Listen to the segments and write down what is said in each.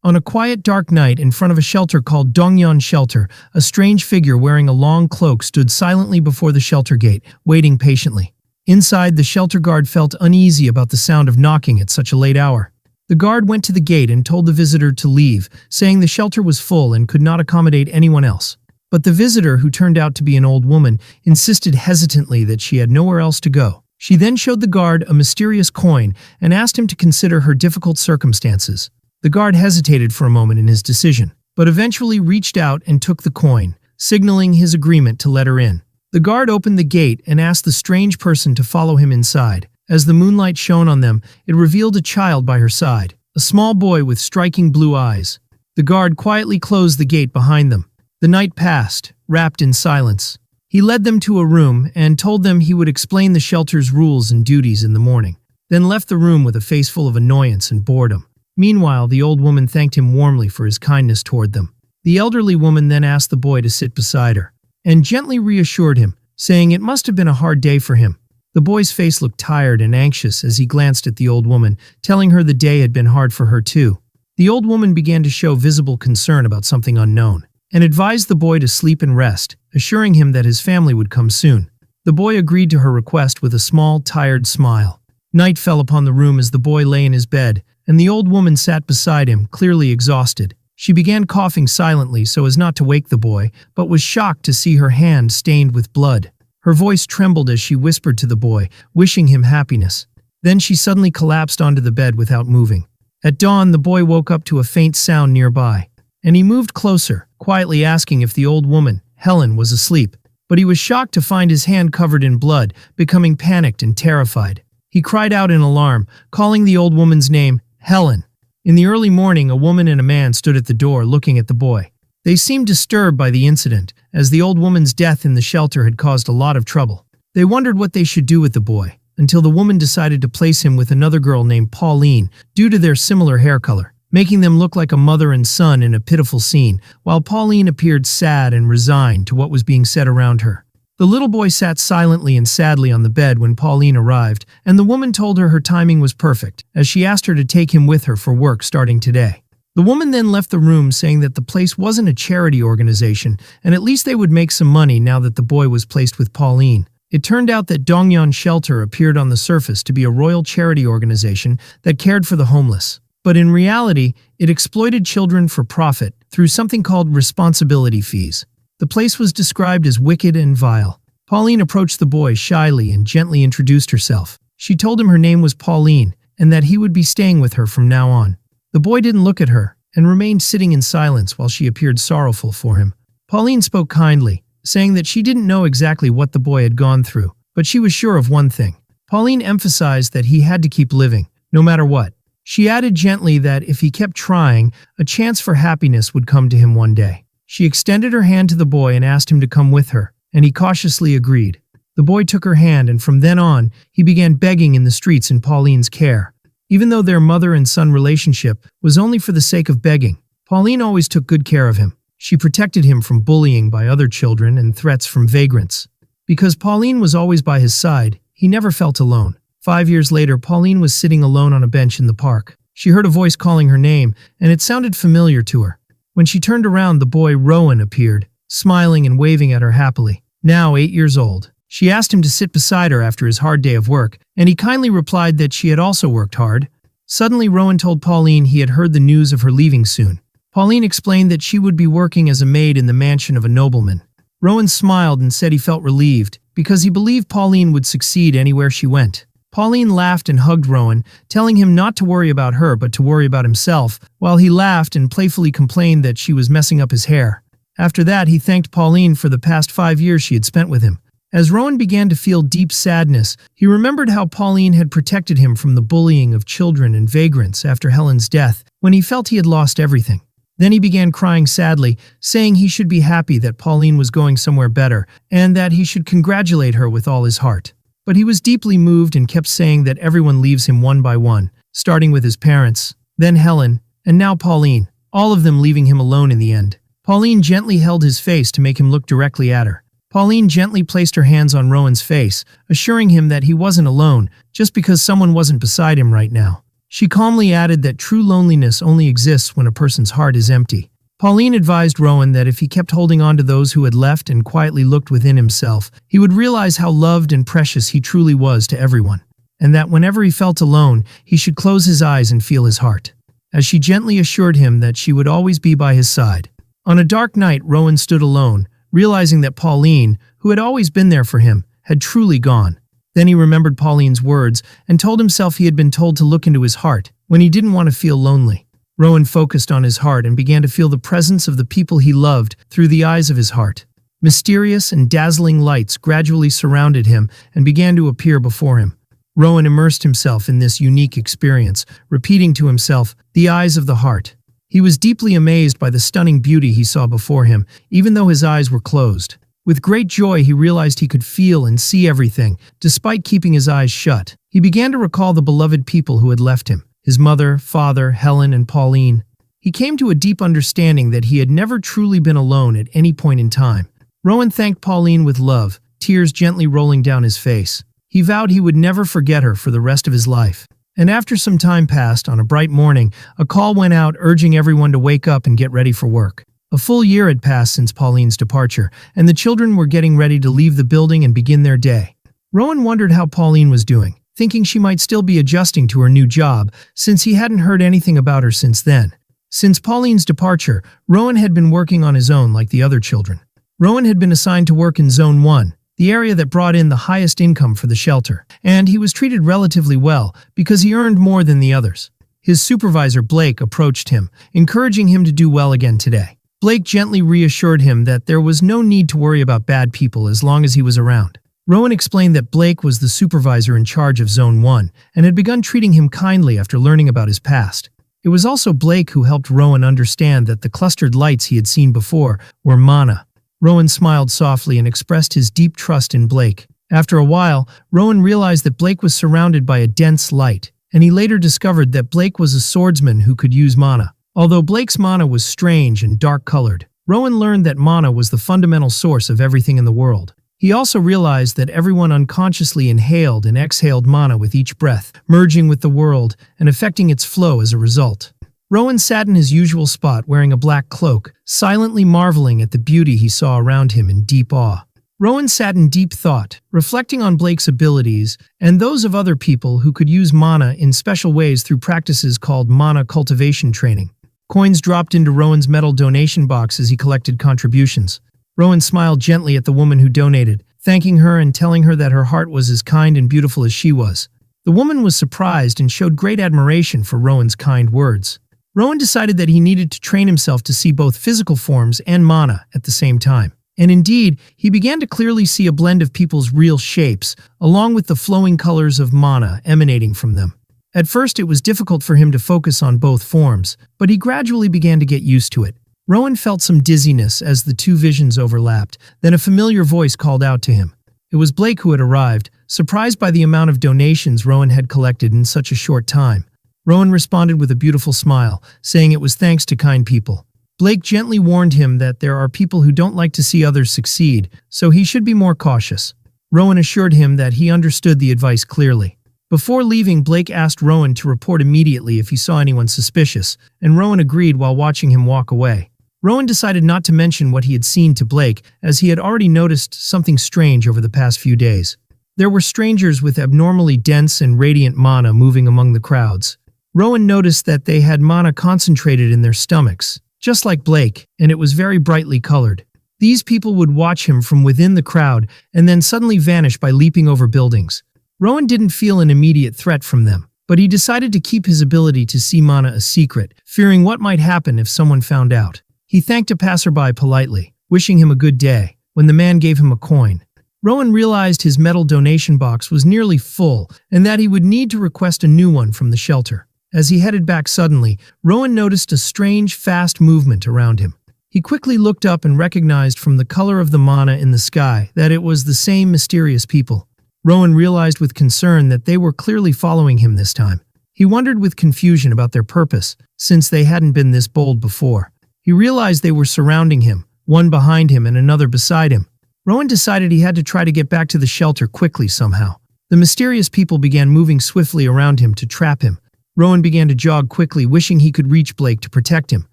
On a quiet dark night in front of a shelter called Dongyeon Shelter, a strange figure wearing a long cloak stood silently before the shelter gate, waiting patiently. Inside, the shelter guard felt uneasy about the sound of knocking at such a late hour. The guard went to the gate and told the visitor to leave, saying the shelter was full and could not accommodate anyone else. But the visitor, who turned out to be an old woman, insisted hesitantly that she had nowhere else to go. She then showed the guard a mysterious coin and asked him to consider her difficult circumstances. The guard hesitated for a moment in his decision, but eventually reached out and took the coin, signaling his agreement to let her in. The guard opened the gate and asked the strange person to follow him inside. As the moonlight shone on them, it revealed a child by her side, a small boy with striking blue eyes. The guard quietly closed the gate behind them. The night passed, wrapped in silence. He led them to a room and told them he would explain the shelter's rules and duties in the morning, then left the room with a face full of annoyance and boredom. Meanwhile, the old woman thanked him warmly for his kindness toward them. The elderly woman then asked the boy to sit beside her, and gently reassured him, saying it must have been a hard day for him. The boy's face looked tired and anxious as he glanced at the old woman, telling her the day had been hard for her too. The old woman began to show visible concern about something unknown, and advised the boy to sleep and rest, assuring him that his family would come soon. The boy agreed to her request with a small, tired smile. Night fell upon the room as the boy lay in his bed, and the old woman sat beside him, clearly exhausted. She began coughing silently so as not to wake the boy, but was shocked to see her hand stained with blood. Her voice trembled as she whispered to the boy, wishing him happiness. Then she suddenly collapsed onto the bed without moving. At dawn, the boy woke up to a faint sound nearby, and he moved closer, quietly asking if the old woman, Helen, was asleep. But he was shocked to find his hand covered in blood, becoming panicked and terrified. He cried out in alarm, calling the old woman's name, Helen. In the early morning, a woman and a man stood at the door looking at the boy. They seemed disturbed by the incident, as the old woman's death in the shelter had caused a lot of trouble. They wondered what they should do with the boy, until the woman decided to place him with another girl named Pauline due to their similar hair color, making them look like a mother and son in a pitiful scene, while Pauline appeared sad and resigned to what was being said around her. The little boy sat silently and sadly on the bed when Pauline arrived, and the woman told her timing was perfect, as she asked her to take him with her for work starting today. The woman then left the room saying that the place wasn't a charity organization, and at least they would make some money now that the boy was placed with Pauline. It turned out that Dongyeon Shelter appeared on the surface to be a royal charity organization that cared for the homeless. But in reality, it exploited children for profit through something called responsibility fees. The place was described as wicked and vile. Pauline approached the boy shyly and gently introduced herself. She told him her name was Pauline and that he would be staying with her from now on. The boy didn't look at her and remained sitting in silence while she appeared sorrowful for him. Pauline spoke kindly, saying that she didn't know exactly what the boy had gone through, but she was sure of one thing. Pauline emphasized that he had to keep living, no matter what. She added gently that if he kept trying, a chance for happiness would come to him one day. She extended her hand to the boy and asked him to come with her, and he cautiously agreed. The boy took her hand, and from then on, he began begging in the streets in Pauline's care. Even though their mother and son relationship was only for the sake of begging, Pauline always took good care of him. She protected him from bullying by other children and threats from vagrants. Because Pauline was always by his side, he never felt alone. 5 years later, Pauline was sitting alone on a bench in the park. She heard a voice calling her name, and it sounded familiar to her. When she turned around, the boy Rowan appeared, smiling and waving at her happily. Now 8 years old. She asked him to sit beside her after his hard day of work, and he kindly replied that she had also worked hard. Suddenly, Rowan told Pauline he had heard the news of her leaving soon. Pauline explained that she would be working as a maid in the mansion of a nobleman. Rowan smiled and said he felt relieved, because he believed Pauline would succeed anywhere she went. Pauline laughed and hugged Rowan, telling him not to worry about her but to worry about himself, while he laughed and playfully complained that she was messing up his hair. After that, he thanked Pauline for the past 5 years she had spent with him. As Rowan began to feel deep sadness, he remembered how Pauline had protected him from the bullying of children and vagrants after Helen's death, when he felt he had lost everything. Then he began crying sadly, saying he should be happy that Pauline was going somewhere better, and that he should congratulate her with all his heart. But he was deeply moved and kept saying that everyone leaves him one by one, starting with his parents, then Helen, and now Pauline, all of them leaving him alone in the end. Pauline gently held his face to make him look directly at her. Pauline gently placed her hands on Rowan's face, assuring him that he wasn't alone, just because someone wasn't beside him right now. She calmly added that true loneliness only exists when a person's heart is empty. Pauline advised Rowan that if he kept holding on to those who had left and quietly looked within himself, he would realize how loved and precious he truly was to everyone, and that whenever he felt alone, he should close his eyes and feel his heart. As she gently assured him that she would always be by his side. On a dark night, Rowan stood alone, realizing that Pauline, who had always been there for him, had truly gone. Then he remembered Pauline's words and told himself he had been told to look into his heart when he didn't want to feel lonely. Rowan focused on his heart and began to feel the presence of the people he loved through the eyes of his heart. Mysterious and dazzling lights gradually surrounded him and began to appear before him. Rowan immersed himself in this unique experience, repeating to himself, "The eyes of the heart." He was deeply amazed by the stunning beauty he saw before him, even though his eyes were closed. With great joy, he realized he could feel and see everything, despite keeping his eyes shut. He began to recall the beloved people who had left him, his mother, father, Helen, and Pauline. He came to a deep understanding that he had never truly been alone at any point in time. Rowan thanked Pauline with love, tears gently rolling down his face. He vowed he would never forget her for the rest of his life. And after some time passed, on a bright morning, a call went out urging everyone to wake up and get ready for work. A full year had passed since Pauline's departure, and the children were getting ready to leave the building and begin their day. Rowan wondered how Pauline was doing, thinking she might still be adjusting to her new job, since he hadn't heard anything about her since then. Since Pauline's departure, Rowan had been working on his own like the other children. Rowan had been assigned to work in Zone 1, the area that brought in the highest income for the shelter, and he was treated relatively well because he earned more than the others. His supervisor, Blake, approached him, encouraging him to do well again today. Blake gently reassured him that there was no need to worry about bad people as long as he was around. Rowan explained that Blake was the supervisor in charge of Zone 1 and had begun treating him kindly after learning about his past. It was also Blake who helped Rowan understand that the clustered lights he had seen before were mana. Rowan smiled softly and expressed his deep trust in Blake. After a while, Rowan realized that Blake was surrounded by a dense light, and he later discovered that Blake was a swordsman who could use mana. Although Blake's mana was strange and dark-colored, Rowan learned that mana was the fundamental source of everything in the world. He also realized that everyone unconsciously inhaled and exhaled mana with each breath, merging with the world and affecting its flow as a result. Rowan sat in his usual spot wearing a black cloak, silently marveling at the beauty he saw around him in deep awe. Rowan sat in deep thought, reflecting on Blake's abilities and those of other people who could use mana in special ways through practices called mana cultivation training. Coins dropped into Rowan's metal donation box as he collected contributions. Rowan smiled gently at the woman who donated, thanking her and telling her that her heart was as kind and beautiful as she was. The woman was surprised and showed great admiration for Rowan's kind words. Rowan decided that he needed to train himself to see both physical forms and mana at the same time. And indeed, he began to clearly see a blend of people's real shapes, along with the flowing colors of mana emanating from them. At first, it was difficult for him to focus on both forms, but he gradually began to get used to it. Rowan felt some dizziness as the two visions overlapped, then a familiar voice called out to him. It was Blake who had arrived, surprised by the amount of donations Rowan had collected in such a short time. Rowan responded with a beautiful smile, saying it was thanks to kind people. Blake gently warned him that there are people who don't like to see others succeed, so he should be more cautious. Rowan assured him that he understood the advice clearly. Before leaving, Blake asked Rowan to report immediately if he saw anyone suspicious, and Rowan agreed while watching him walk away. Rowan decided not to mention what he had seen to Blake, as he had already noticed something strange over the past few days. There were strangers with abnormally dense and radiant mana moving among the crowds. Rowan noticed that they had mana concentrated in their stomachs, just like Blake, and it was very brightly colored. These people would watch him from within the crowd and then suddenly vanish by leaping over buildings. Rowan didn't feel an immediate threat from them, but he decided to keep his ability to see mana a secret, fearing what might happen if someone found out. He thanked a passerby politely, wishing him a good day, when the man gave him a coin. Rowan realized his metal donation box was nearly full and that he would need to request a new one from the shelter. As he headed back suddenly, Rowan noticed a strange, fast movement around him. He quickly looked up and recognized from the color of the mana in the sky that it was the same mysterious people. Rowan realized with concern that they were clearly following him this time. He wondered with confusion about their purpose, since they hadn't been this bold before. He realized they were surrounding him, one behind him and another beside him. Rowan decided he had to try to get back to the shelter quickly somehow. The mysterious people began moving swiftly around him to trap him. Rowan began to jog quickly, wishing he could reach Blake to protect him.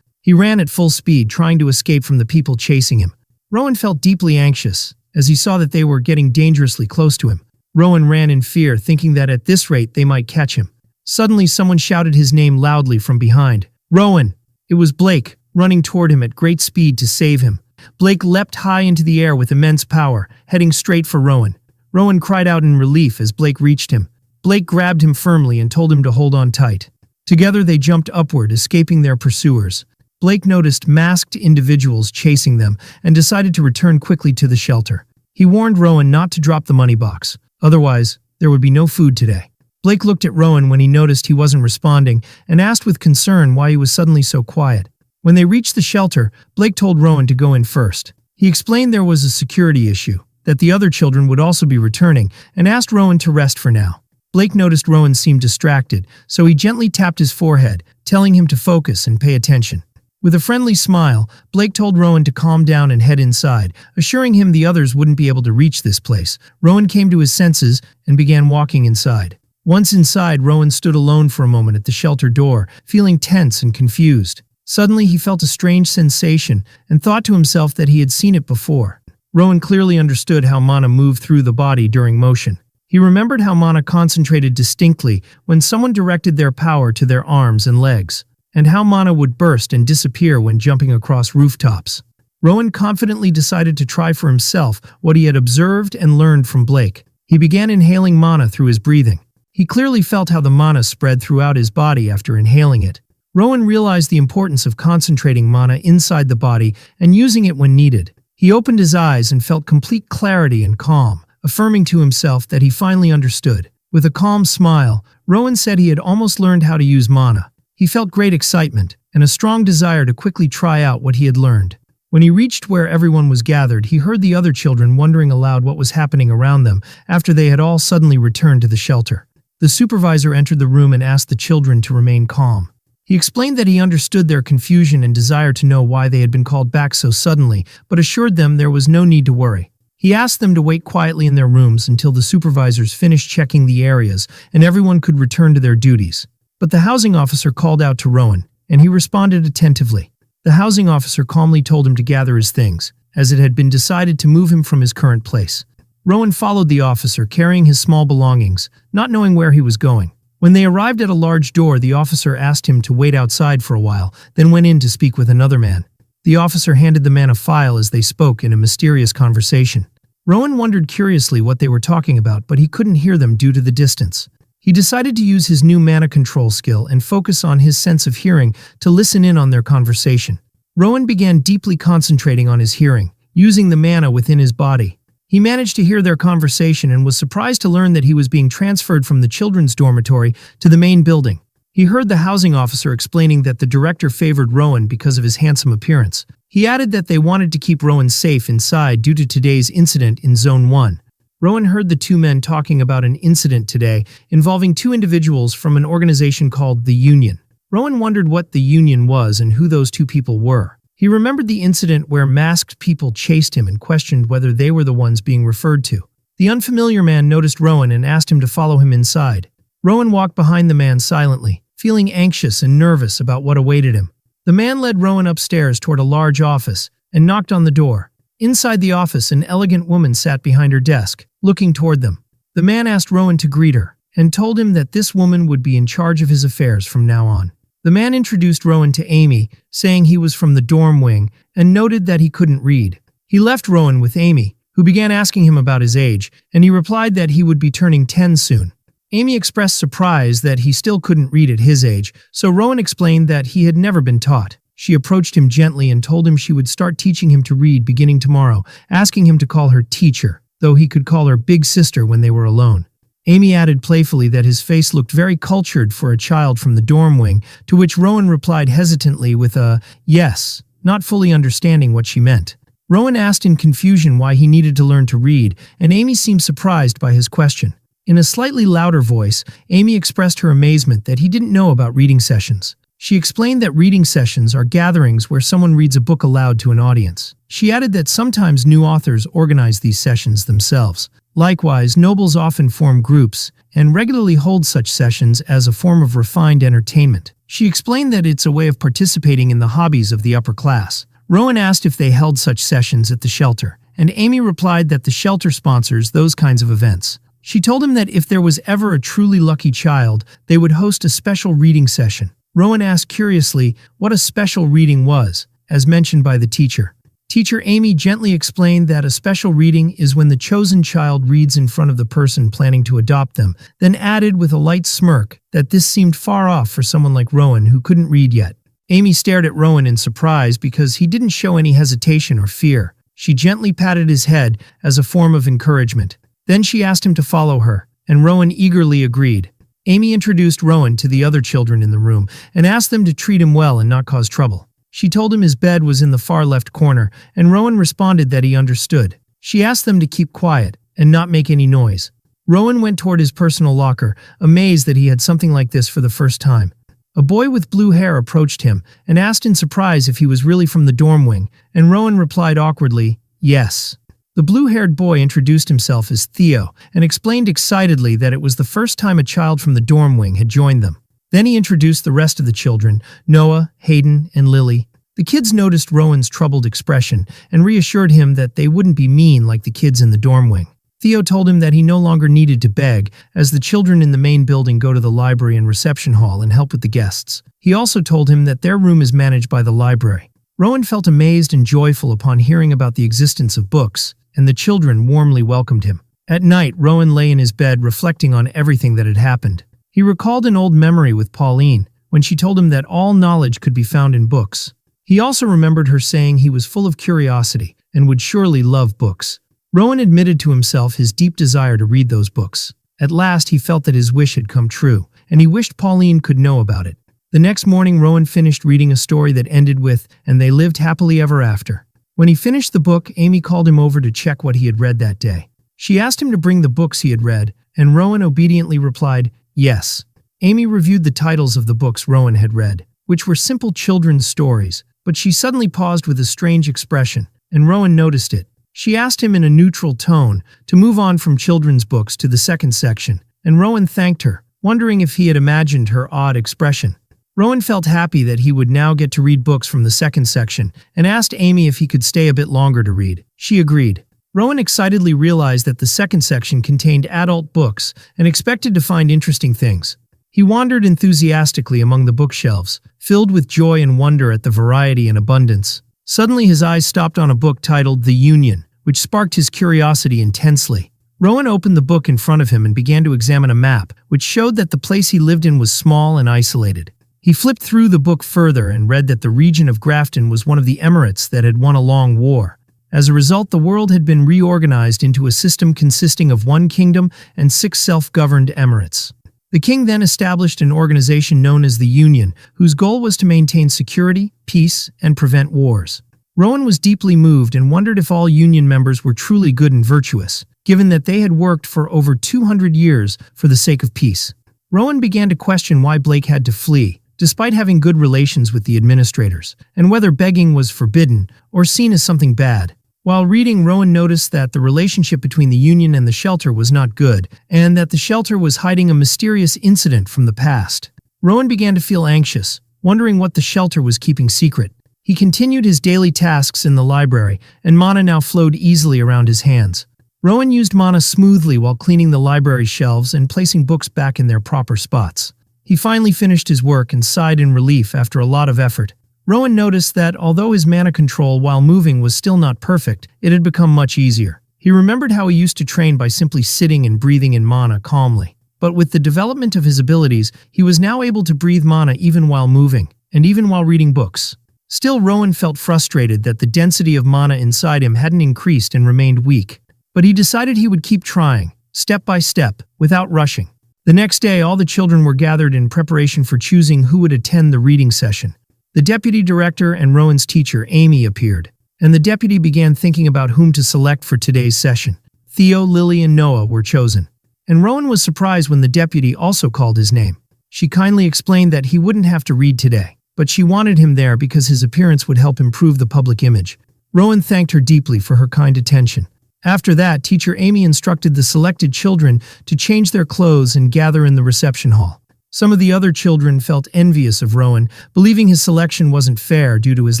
He ran at full speed, trying to escape from the people chasing him. Rowan felt deeply anxious, as he saw that they were getting dangerously close to him. Rowan ran in fear, thinking that at this rate they might catch him. Suddenly someone shouted his name loudly from behind. "Rowan!" It was Blake, running toward him at great speed to save him. Blake leapt high into the air with immense power, heading straight for Rowan. Rowan cried out in relief as Blake reached him. Blake grabbed him firmly and told him to hold on tight. Together they jumped upward, escaping their pursuers. Blake noticed masked individuals chasing them and decided to return quickly to the shelter. He warned Rowan not to drop the money box, otherwise there would be no food today. Blake looked at Rowan when he noticed he wasn't responding and asked with concern why he was suddenly so quiet. When they reached the shelter, Blake told Rowan to go in first. He explained there was a security issue, that the other children would also be returning, and asked Rowan to rest for now. Blake noticed Rowan seemed distracted, so he gently tapped his forehead, telling him to focus and pay attention. With a friendly smile, Blake told Rowan to calm down and head inside, assuring him the others wouldn't be able to reach this place. Rowan came to his senses and began walking inside. Once inside, Rowan stood alone for a moment at the shelter door, feeling tense and confused. Suddenly, he felt a strange sensation and thought to himself that he had seen it before. Rowan clearly understood how mana moved through the body during motion. He remembered how mana concentrated distinctly when someone directed their power to their arms and legs, and how mana would burst and disappear when jumping across rooftops. Rowan confidently decided to try for himself what he had observed and learned from Blake. He began inhaling mana through his breathing. He clearly felt how the mana spread throughout his body after inhaling it. Rowan realized the importance of concentrating mana inside the body and using it when needed. He opened his eyes and felt complete clarity and calm, affirming to himself that he finally understood. With a calm smile, Rowan said he had almost learned how to use mana. He felt great excitement and a strong desire to quickly try out what he had learned. When he reached where everyone was gathered, he heard the other children wondering aloud what was happening around them after they had all suddenly returned to the shelter. The supervisor entered the room and asked the children to remain calm. He explained that he understood their confusion and desire to know why they had been called back so suddenly, but assured them there was no need to worry. He asked them to wait quietly in their rooms until the supervisors finished checking the areas and everyone could return to their duties. But the housing officer called out to Rowan, and he responded attentively. The housing officer calmly told him to gather his things, as it had been decided to move him from his current place. Rowan followed the officer, carrying his small belongings, not knowing where he was going. When they arrived at a large door, the officer asked him to wait outside for a while, then went in to speak with another man. The officer handed the man a file as they spoke in a mysterious conversation. Rowan wondered curiously what they were talking about, but he couldn't hear them due to the distance. He decided to use his new mana control skill and focus on his sense of hearing to listen in on their conversation. Rowan began deeply concentrating on his hearing, using the mana within his body. He managed to hear their conversation and was surprised to learn that he was being transferred from the children's dormitory to the main building. He heard the housing officer explaining that the director favored Rowan because of his handsome appearance. He added that they wanted to keep Rowan safe inside due to today's incident in Zone 1. Rowan heard the two men talking about an incident today involving two individuals from an organization called the Union. Rowan wondered what the Union was and who those two people were. He remembered the incident where masked people chased him and questioned whether they were the ones being referred to. The unfamiliar man noticed Rowan and asked him to follow him inside. Rowan walked behind the man silently, feeling anxious and nervous about what awaited him. The man led Rowan upstairs toward a large office and knocked on the door. Inside the office, an elegant woman sat behind her desk, looking toward them. The man asked Rowan to greet her and told him that this woman would be in charge of his affairs from now on. The man introduced Rowan to Amy, saying he was from the dorm wing, and noted that he couldn't read. He left Rowan with Amy, who began asking him about his age, and he replied that he would be turning 10 soon. Amy expressed surprise that he still couldn't read at his age, so Rowan explained that he had never been taught. She approached him gently and told him she would start teaching him to read beginning tomorrow, asking him to call her teacher, though he could call her big sister when they were alone. Amy added playfully that his face looked very cultured for a child from the dorm wing, to which Rowan replied hesitantly with a yes, not fully understanding what she meant. Rowan asked in confusion why he needed to learn to read, and Amy seemed surprised by his question. In a slightly louder voice, Amy expressed her amazement that he didn't know about reading sessions. She explained that reading sessions are gatherings where someone reads a book aloud to an audience. She added that sometimes new authors organize these sessions themselves. Likewise, nobles often form groups and regularly holds such sessions as a form of refined entertainment. She explained that it's a way of participating in the hobbies of the upper class. Rowan asked if they held such sessions at the shelter, and Amy replied that the shelter sponsors those kinds of events. She told him that if there was ever a truly lucky child, they would host a special reading session. Rowan asked curiously what a special reading was, as mentioned by the teacher. Teacher Amy gently explained that a special reading is when the chosen child reads in front of the person planning to adopt them, then added with a light smirk that this seemed far off for someone like Rowan who couldn't read yet. Amy stared at Rowan in surprise because he didn't show any hesitation or fear. She gently patted his head as a form of encouragement. Then she asked him to follow her, and Rowan eagerly agreed. Amy introduced Rowan to the other children in the room and asked them to treat him well and not cause trouble. She told him his bed was in the far left corner, and Rowan responded that he understood. She asked them to keep quiet and not make any noise. Rowan went toward his personal locker, amazed that he had something like this for the first time. A boy with blue hair approached him and asked in surprise if he was really from the dorm wing, and Rowan replied awkwardly, yes. The blue-haired boy introduced himself as Theo and explained excitedly that it was the first time a child from the dorm wing had joined them. Then he introduced the rest of the children, Noah, Hayden, and Lily. The kids noticed Rowan's troubled expression and reassured him that they wouldn't be mean like the kids in the dorm wing. Theo told him that he no longer needed to beg, as the children in the main building go to the library and reception hall and help with the guests. He also told him that their room is managed by the library. Rowan felt amazed and joyful upon hearing about the existence of books, and the children warmly welcomed him. At night, Rowan lay in his bed reflecting on everything that had happened. He recalled an old memory with Pauline, when she told him that all knowledge could be found in books. He also remembered her saying he was full of curiosity and would surely love books. Rowan admitted to himself his deep desire to read those books. At last, he felt that his wish had come true, and he wished Pauline could know about it. The next morning, Rowan finished reading a story that ended with, "And they lived happily ever after." When he finished the book, Amy called him over to check what he had read that day. She asked him to bring the books he had read, and Rowan obediently replied, yes. Amy reviewed the titles of the books Rowan had read, which were simple children's stories, but she suddenly paused with a strange expression, and Rowan noticed it. She asked him in a neutral tone to move on from children's books to the second section, and Rowan thanked her, wondering if he had imagined her odd expression. Rowan felt happy that he would now get to read books from the second section, and asked Amy if he could stay a bit longer to read. She agreed. Rowan excitedly realized that the second section contained adult books and expected to find interesting things. He wandered enthusiastically among the bookshelves, filled with joy and wonder at the variety and abundance. Suddenly his eyes stopped on a book titled The Union, which sparked his curiosity intensely. Rowan opened the book in front of him and began to examine a map, which showed that the place he lived in was small and isolated. He flipped through the book further and read that the region of Grafton was one of the emirates that had won a long war. As a result, the world had been reorganized into a system consisting of one kingdom and 6 self-governed emirates. The king then established an organization known as the Union, whose goal was to maintain security, peace, and prevent wars. Rowan was deeply moved and wondered if all Union members were truly good and virtuous, given that they had worked for over 200 years for the sake of peace. Rowan began to question why Blake had to flee, despite having good relations with the administrators, and whether begging was forbidden or seen as something bad. While reading, Rowan noticed that the relationship between the Union and the shelter was not good, and that the shelter was hiding a mysterious incident from the past. Rowan began to feel anxious, wondering what the shelter was keeping secret. He continued his daily tasks in the library, and mana now flowed easily around his hands. Rowan used mana smoothly while cleaning the library shelves and placing books back in their proper spots. He finally finished his work and sighed in relief after a lot of effort. Rowan noticed that although his mana control while moving was still not perfect, it had become much easier. He remembered how he used to train by simply sitting and breathing in mana calmly. But with the development of his abilities, he was now able to breathe mana even while moving, and even while reading books. Still, Rowan felt frustrated that the density of mana inside him hadn't increased and remained weak. But he decided he would keep trying, step by step, without rushing. The next day, all the children were gathered in preparation for choosing who would attend the reading session. The deputy director and Rowan's teacher, Amy, appeared, and the deputy began thinking about whom to select for today's session. Theo, Lily, and Noah were chosen. And Rowan was surprised when the deputy also called his name. She kindly explained that he wouldn't have to read today, but she wanted him there because his appearance would help improve the public image. Rowan thanked her deeply for her kind attention. After that, teacher Amy instructed the selected children to change their clothes and gather in the reception hall. Some of the other children felt envious of Rowan, believing his selection wasn't fair due to his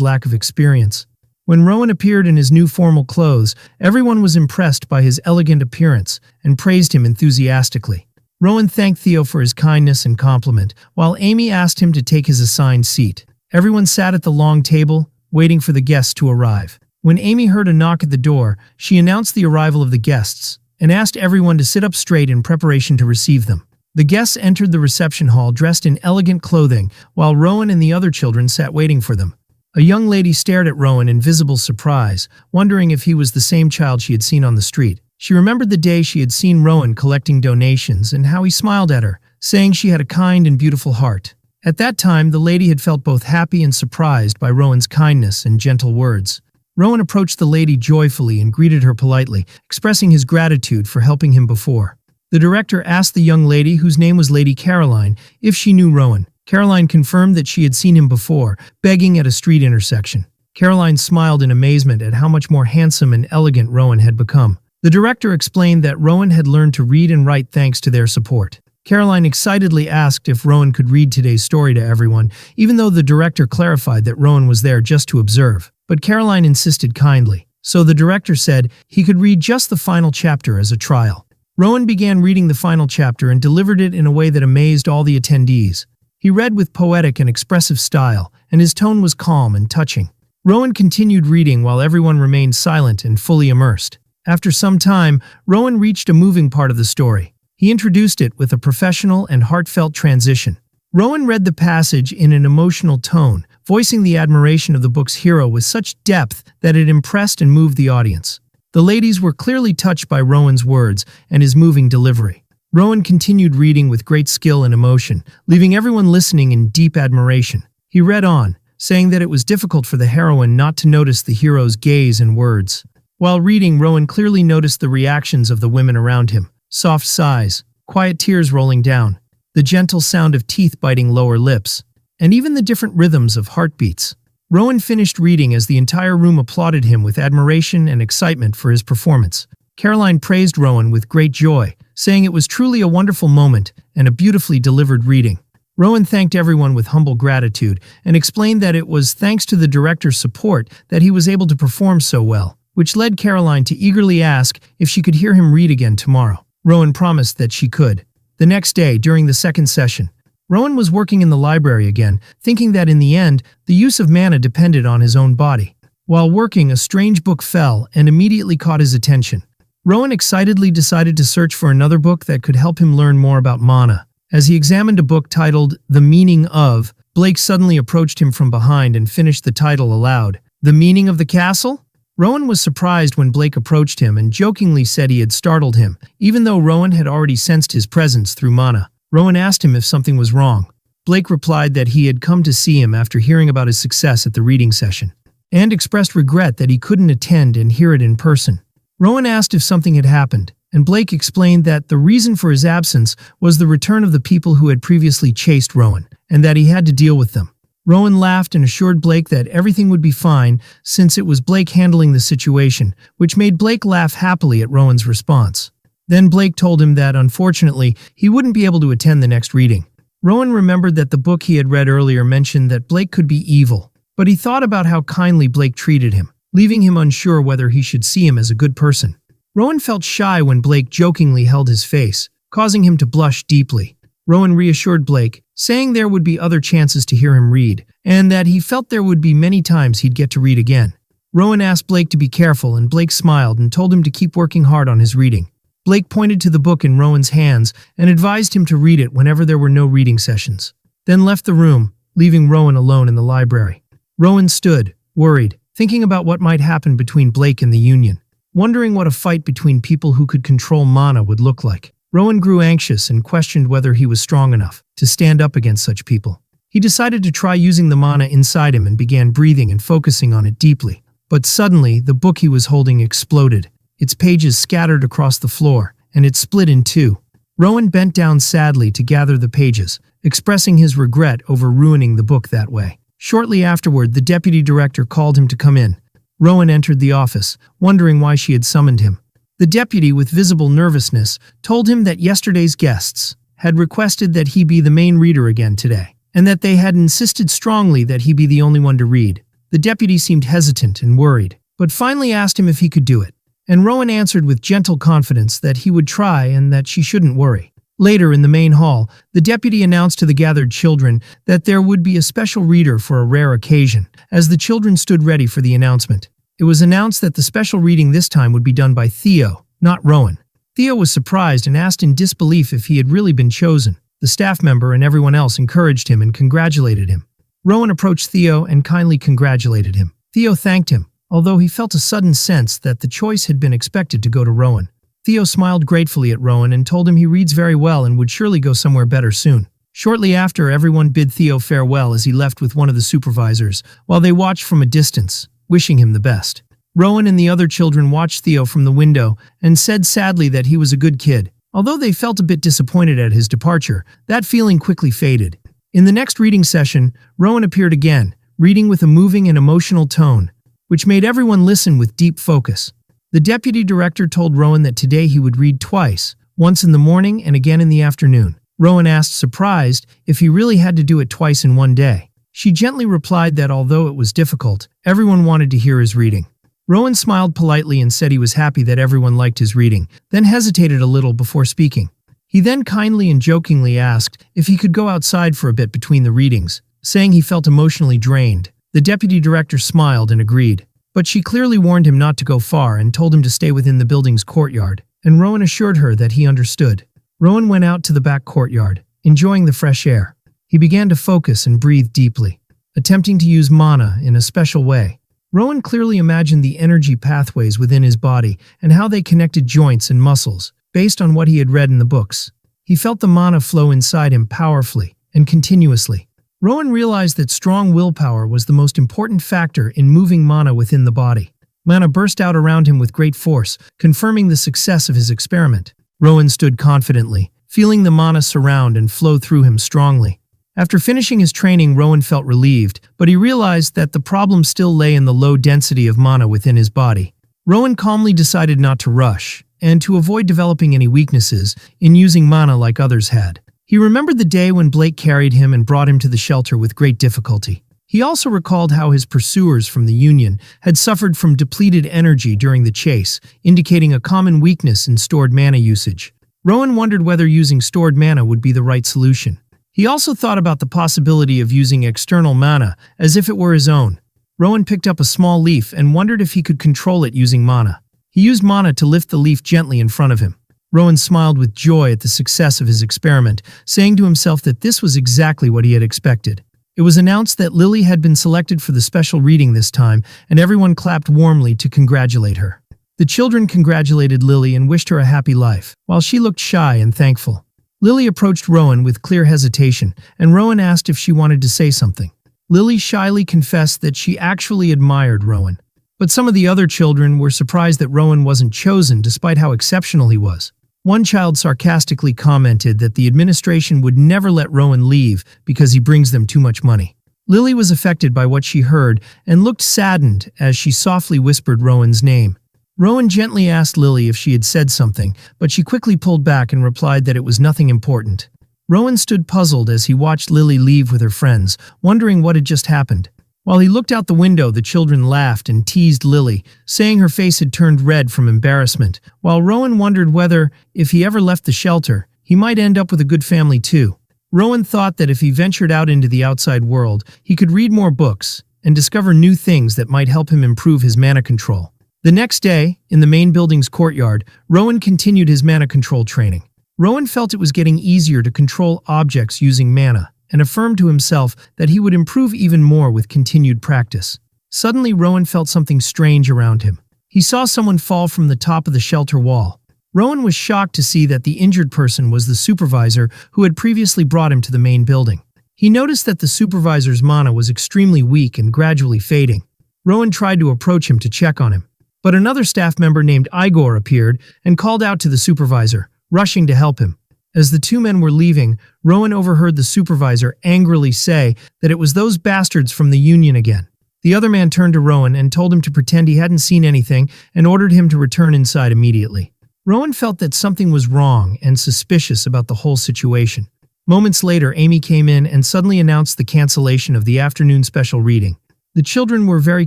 lack of experience. When Rowan appeared in his new formal clothes, everyone was impressed by his elegant appearance and praised him enthusiastically. Rowan thanked Theo for his kindness and compliment, while Amy asked him to take his assigned seat. Everyone sat at the long table, waiting for the guests to arrive. When Amy heard a knock at the door, she announced the arrival of the guests and asked everyone to sit up straight in preparation to receive them. The guests entered the reception hall dressed in elegant clothing, while Rowan and the other children sat waiting for them. A young lady stared at Rowan in visible surprise, wondering if he was the same child she had seen on the street. She remembered the day she had seen Rowan collecting donations and how he smiled at her, saying she had a kind and beautiful heart. At that time, the lady had felt both happy and surprised by Rowan's kindness and gentle words. Rowan approached the lady joyfully and greeted her politely, expressing his gratitude for helping him before. The director asked the young lady, whose name was Lady Caroline, if she knew Rowan. Caroline confirmed that she had seen him before, begging at a street intersection. Caroline smiled in amazement at how much more handsome and elegant Rowan had become. The director explained that Rowan had learned to read and write thanks to their support. Caroline excitedly asked if Rowan could read today's story to everyone, even though the director clarified that Rowan was there just to observe. But Caroline insisted kindly, so the director said he could read just the final chapter as a trial. Rowan began reading the final chapter and delivered it in a way that amazed all the attendees. He read with poetic and expressive style, and his tone was calm and touching. Rowan continued reading while everyone remained silent and fully immersed. After some time, Rowan reached a moving part of the story. He introduced it with a professional and heartfelt transition. Rowan read the passage in an emotional tone, voicing the admiration of the book's hero with such depth that it impressed and moved the audience. The ladies were clearly touched by Rowan's words and his moving delivery. Rowan continued reading with great skill and emotion, leaving everyone listening in deep admiration. He read on, saying that it was difficult for the heroine not to notice the hero's gaze and words. While reading, Rowan clearly noticed the reactions of the women around him. Soft sighs, quiet tears rolling down, the gentle sound of teeth biting lower lips, and even the different rhythms of heartbeats. Rowan finished reading as the entire room applauded him with admiration and excitement for his performance. Caroline praised Rowan with great joy, saying it was truly a wonderful moment and a beautifully delivered reading. Rowan thanked everyone with humble gratitude and explained that it was thanks to the director's support that he was able to perform so well, which led Caroline to eagerly ask if she could hear him read again tomorrow. Rowan promised that she could. The next day, during the second session, Rowan was working in the library again, thinking that in the end, the use of mana depended on his own body. While working, a strange book fell and immediately caught his attention. Rowan excitedly decided to search for another book that could help him learn more about mana. As he examined a book titled The Meaning of, Blake suddenly approached him from behind and finished the title aloud. The Meaning of the Castle? Rowan was surprised when Blake approached him and jokingly said he had startled him, even though Rowan had already sensed his presence through mana. Rowan asked him if something was wrong. Blake replied that he had come to see him after hearing about his success at the reading session, and expressed regret that he couldn't attend and hear it in person. Rowan asked if something had happened, and Blake explained that the reason for his absence was the return of the people who had previously chased Rowan, and that he had to deal with them. Rowan laughed and assured Blake that everything would be fine since it was Blake handling the situation, which made Blake laugh happily at Rowan's response. Then Blake told him that, unfortunately, he wouldn't be able to attend the next reading. Rowan remembered that the book he had read earlier mentioned that Blake could be evil, but he thought about how kindly Blake treated him, leaving him unsure whether he should see him as a good person. Rowan felt shy when Blake jokingly held his face, causing him to blush deeply. Rowan reassured Blake, saying there would be other chances to hear him read, and that he felt there would be many times he'd get to read again. Rowan asked Blake to be careful, and Blake smiled and told him to keep working hard on his reading. Blake pointed to the book in Rowan's hands and advised him to read it whenever there were no reading sessions, then left the room, leaving Rowan alone in the library. Rowan stood, worried, thinking about what might happen between Blake and the Union, wondering what a fight between people who could control mana would look like. Rowan grew anxious and questioned whether he was strong enough to stand up against such people. He decided to try using the mana inside him and began breathing and focusing on it deeply. But suddenly, the book he was holding exploded. Its pages scattered across the floor, and it split in two. Rowan bent down sadly to gather the pages, expressing his regret over ruining the book that way. Shortly afterward, the deputy director called him to come in. Rowan entered the office, wondering why she had summoned him. The deputy, with visible nervousness, told him that yesterday's guests had requested that he be the main reader again today, and that they had insisted strongly that he be the only one to read. The deputy seemed hesitant and worried, but finally asked him if he could do it, and Rowan answered with gentle confidence that he would try and that she shouldn't worry. Later, in the main hall, the deputy announced to the gathered children that there would be a special reader for a rare occasion. As the children stood ready for the announcement, it was announced that the special reading this time would be done by Theo, not Rowan. Theo was surprised and asked in disbelief if he had really been chosen. The staff member and everyone else encouraged him and congratulated him. Rowan approached Theo and kindly congratulated him. Theo thanked him, although he felt a sudden sense that the choice had been expected to go to Rowan. Theo smiled gratefully at Rowan and told him he reads very well and would surely go somewhere better soon. Shortly after, everyone bid Theo farewell as he left with one of the supervisors, while they watched from a distance, wishing him the best. Rowan and the other children watched Theo from the window and said sadly that he was a good kid. Although they felt a bit disappointed at his departure, that feeling quickly faded. In the next reading session, Rowan appeared again, reading with a moving and emotional tone, which made everyone listen with deep focus. The deputy director told Rowan that today he would read twice, once in the morning and again in the afternoon. Rowan asked, surprised, if he really had to do it twice in one day. She gently replied that although it was difficult, everyone wanted to hear his reading. Rowan smiled politely and said he was happy that everyone liked his reading, then hesitated a little before speaking. He then kindly and jokingly asked if he could go outside for a bit between the readings, saying he felt emotionally drained. The deputy director smiled and agreed, but she clearly warned him not to go far and told him to stay within the building's courtyard, and Rowan assured her that he understood. Rowan went out to the back courtyard, enjoying the fresh air. He began to focus and breathe deeply, attempting to use mana in a special way. Rowan clearly imagined the energy pathways within his body and how they connected joints and muscles, based on what he had read in the books. He felt the mana flow inside him powerfully and continuously. Rowan realized that strong willpower was the most important factor in moving mana within the body. Mana burst out around him with great force, confirming the success of his experiment. Rowan stood confidently, feeling the mana surround and flow through him strongly. After finishing his training, Rowan felt relieved, but he realized that the problem still lay in the low density of mana within his body. Rowan calmly decided not to rush, and to avoid developing any weaknesses in using mana like others had. He remembered the day when Blake carried him and brought him to the shelter with great difficulty. He also recalled how his pursuers from the Union had suffered from depleted energy during the chase, indicating a common weakness in stored mana usage. Rowan wondered whether using stored mana would be the right solution. He also thought about the possibility of using external mana as if it were his own. Rowan picked up a small leaf and wondered if he could control it using mana. He used mana to lift the leaf gently in front of him. Rowan smiled with joy at the success of his experiment, saying to himself that this was exactly what he had expected. It was announced that Lily had been selected for the special reading this time, and everyone clapped warmly to congratulate her. The children congratulated Lily and wished her a happy life, while she looked shy and thankful. Lily approached Rowan with clear hesitation, and Rowan asked if she wanted to say something. Lily shyly confessed that she actually admired Rowan. But some of the other children were surprised that Rowan wasn't chosen despite how exceptional he was. One child sarcastically commented that the administration would never let Rowan leave because he brings them too much money. Lily was affected by what she heard and looked saddened as she softly whispered Rowan's name. Rowan gently asked Lily if she had said something, but she quickly pulled back and replied that it was nothing important. Rowan stood puzzled as he watched Lily leave with her friends, wondering what had just happened. While he looked out the window, the children laughed and teased Lily, saying her face had turned red from embarrassment, while Rowan wondered whether, if he ever left the shelter, he might end up with a good family too. Rowan thought that if he ventured out into the outside world, he could read more books and discover new things that might help him improve his mana control. The next day, in the main building's courtyard, Rowan continued his mana control training. Rowan felt it was getting easier to control objects using mana, and affirmed to himself that he would improve even more with continued practice. Suddenly, Rowan felt something strange around him. He saw someone fall from the top of the shelter wall. Rowan was shocked to see that the injured person was the supervisor who had previously brought him to the main building. He noticed that the supervisor's mana was extremely weak and gradually fading. Rowan tried to approach him to check on him, but another staff member named Igor appeared and called out to the supervisor, rushing to help him. As the two men were leaving, Rowan overheard the supervisor angrily say that it was those bastards from the Union again. The other man turned to Rowan and told him to pretend he hadn't seen anything and ordered him to return inside immediately. Rowan felt that something was wrong and suspicious about the whole situation. Moments later, Amy came in and suddenly announced the cancellation of the afternoon special reading. The children were very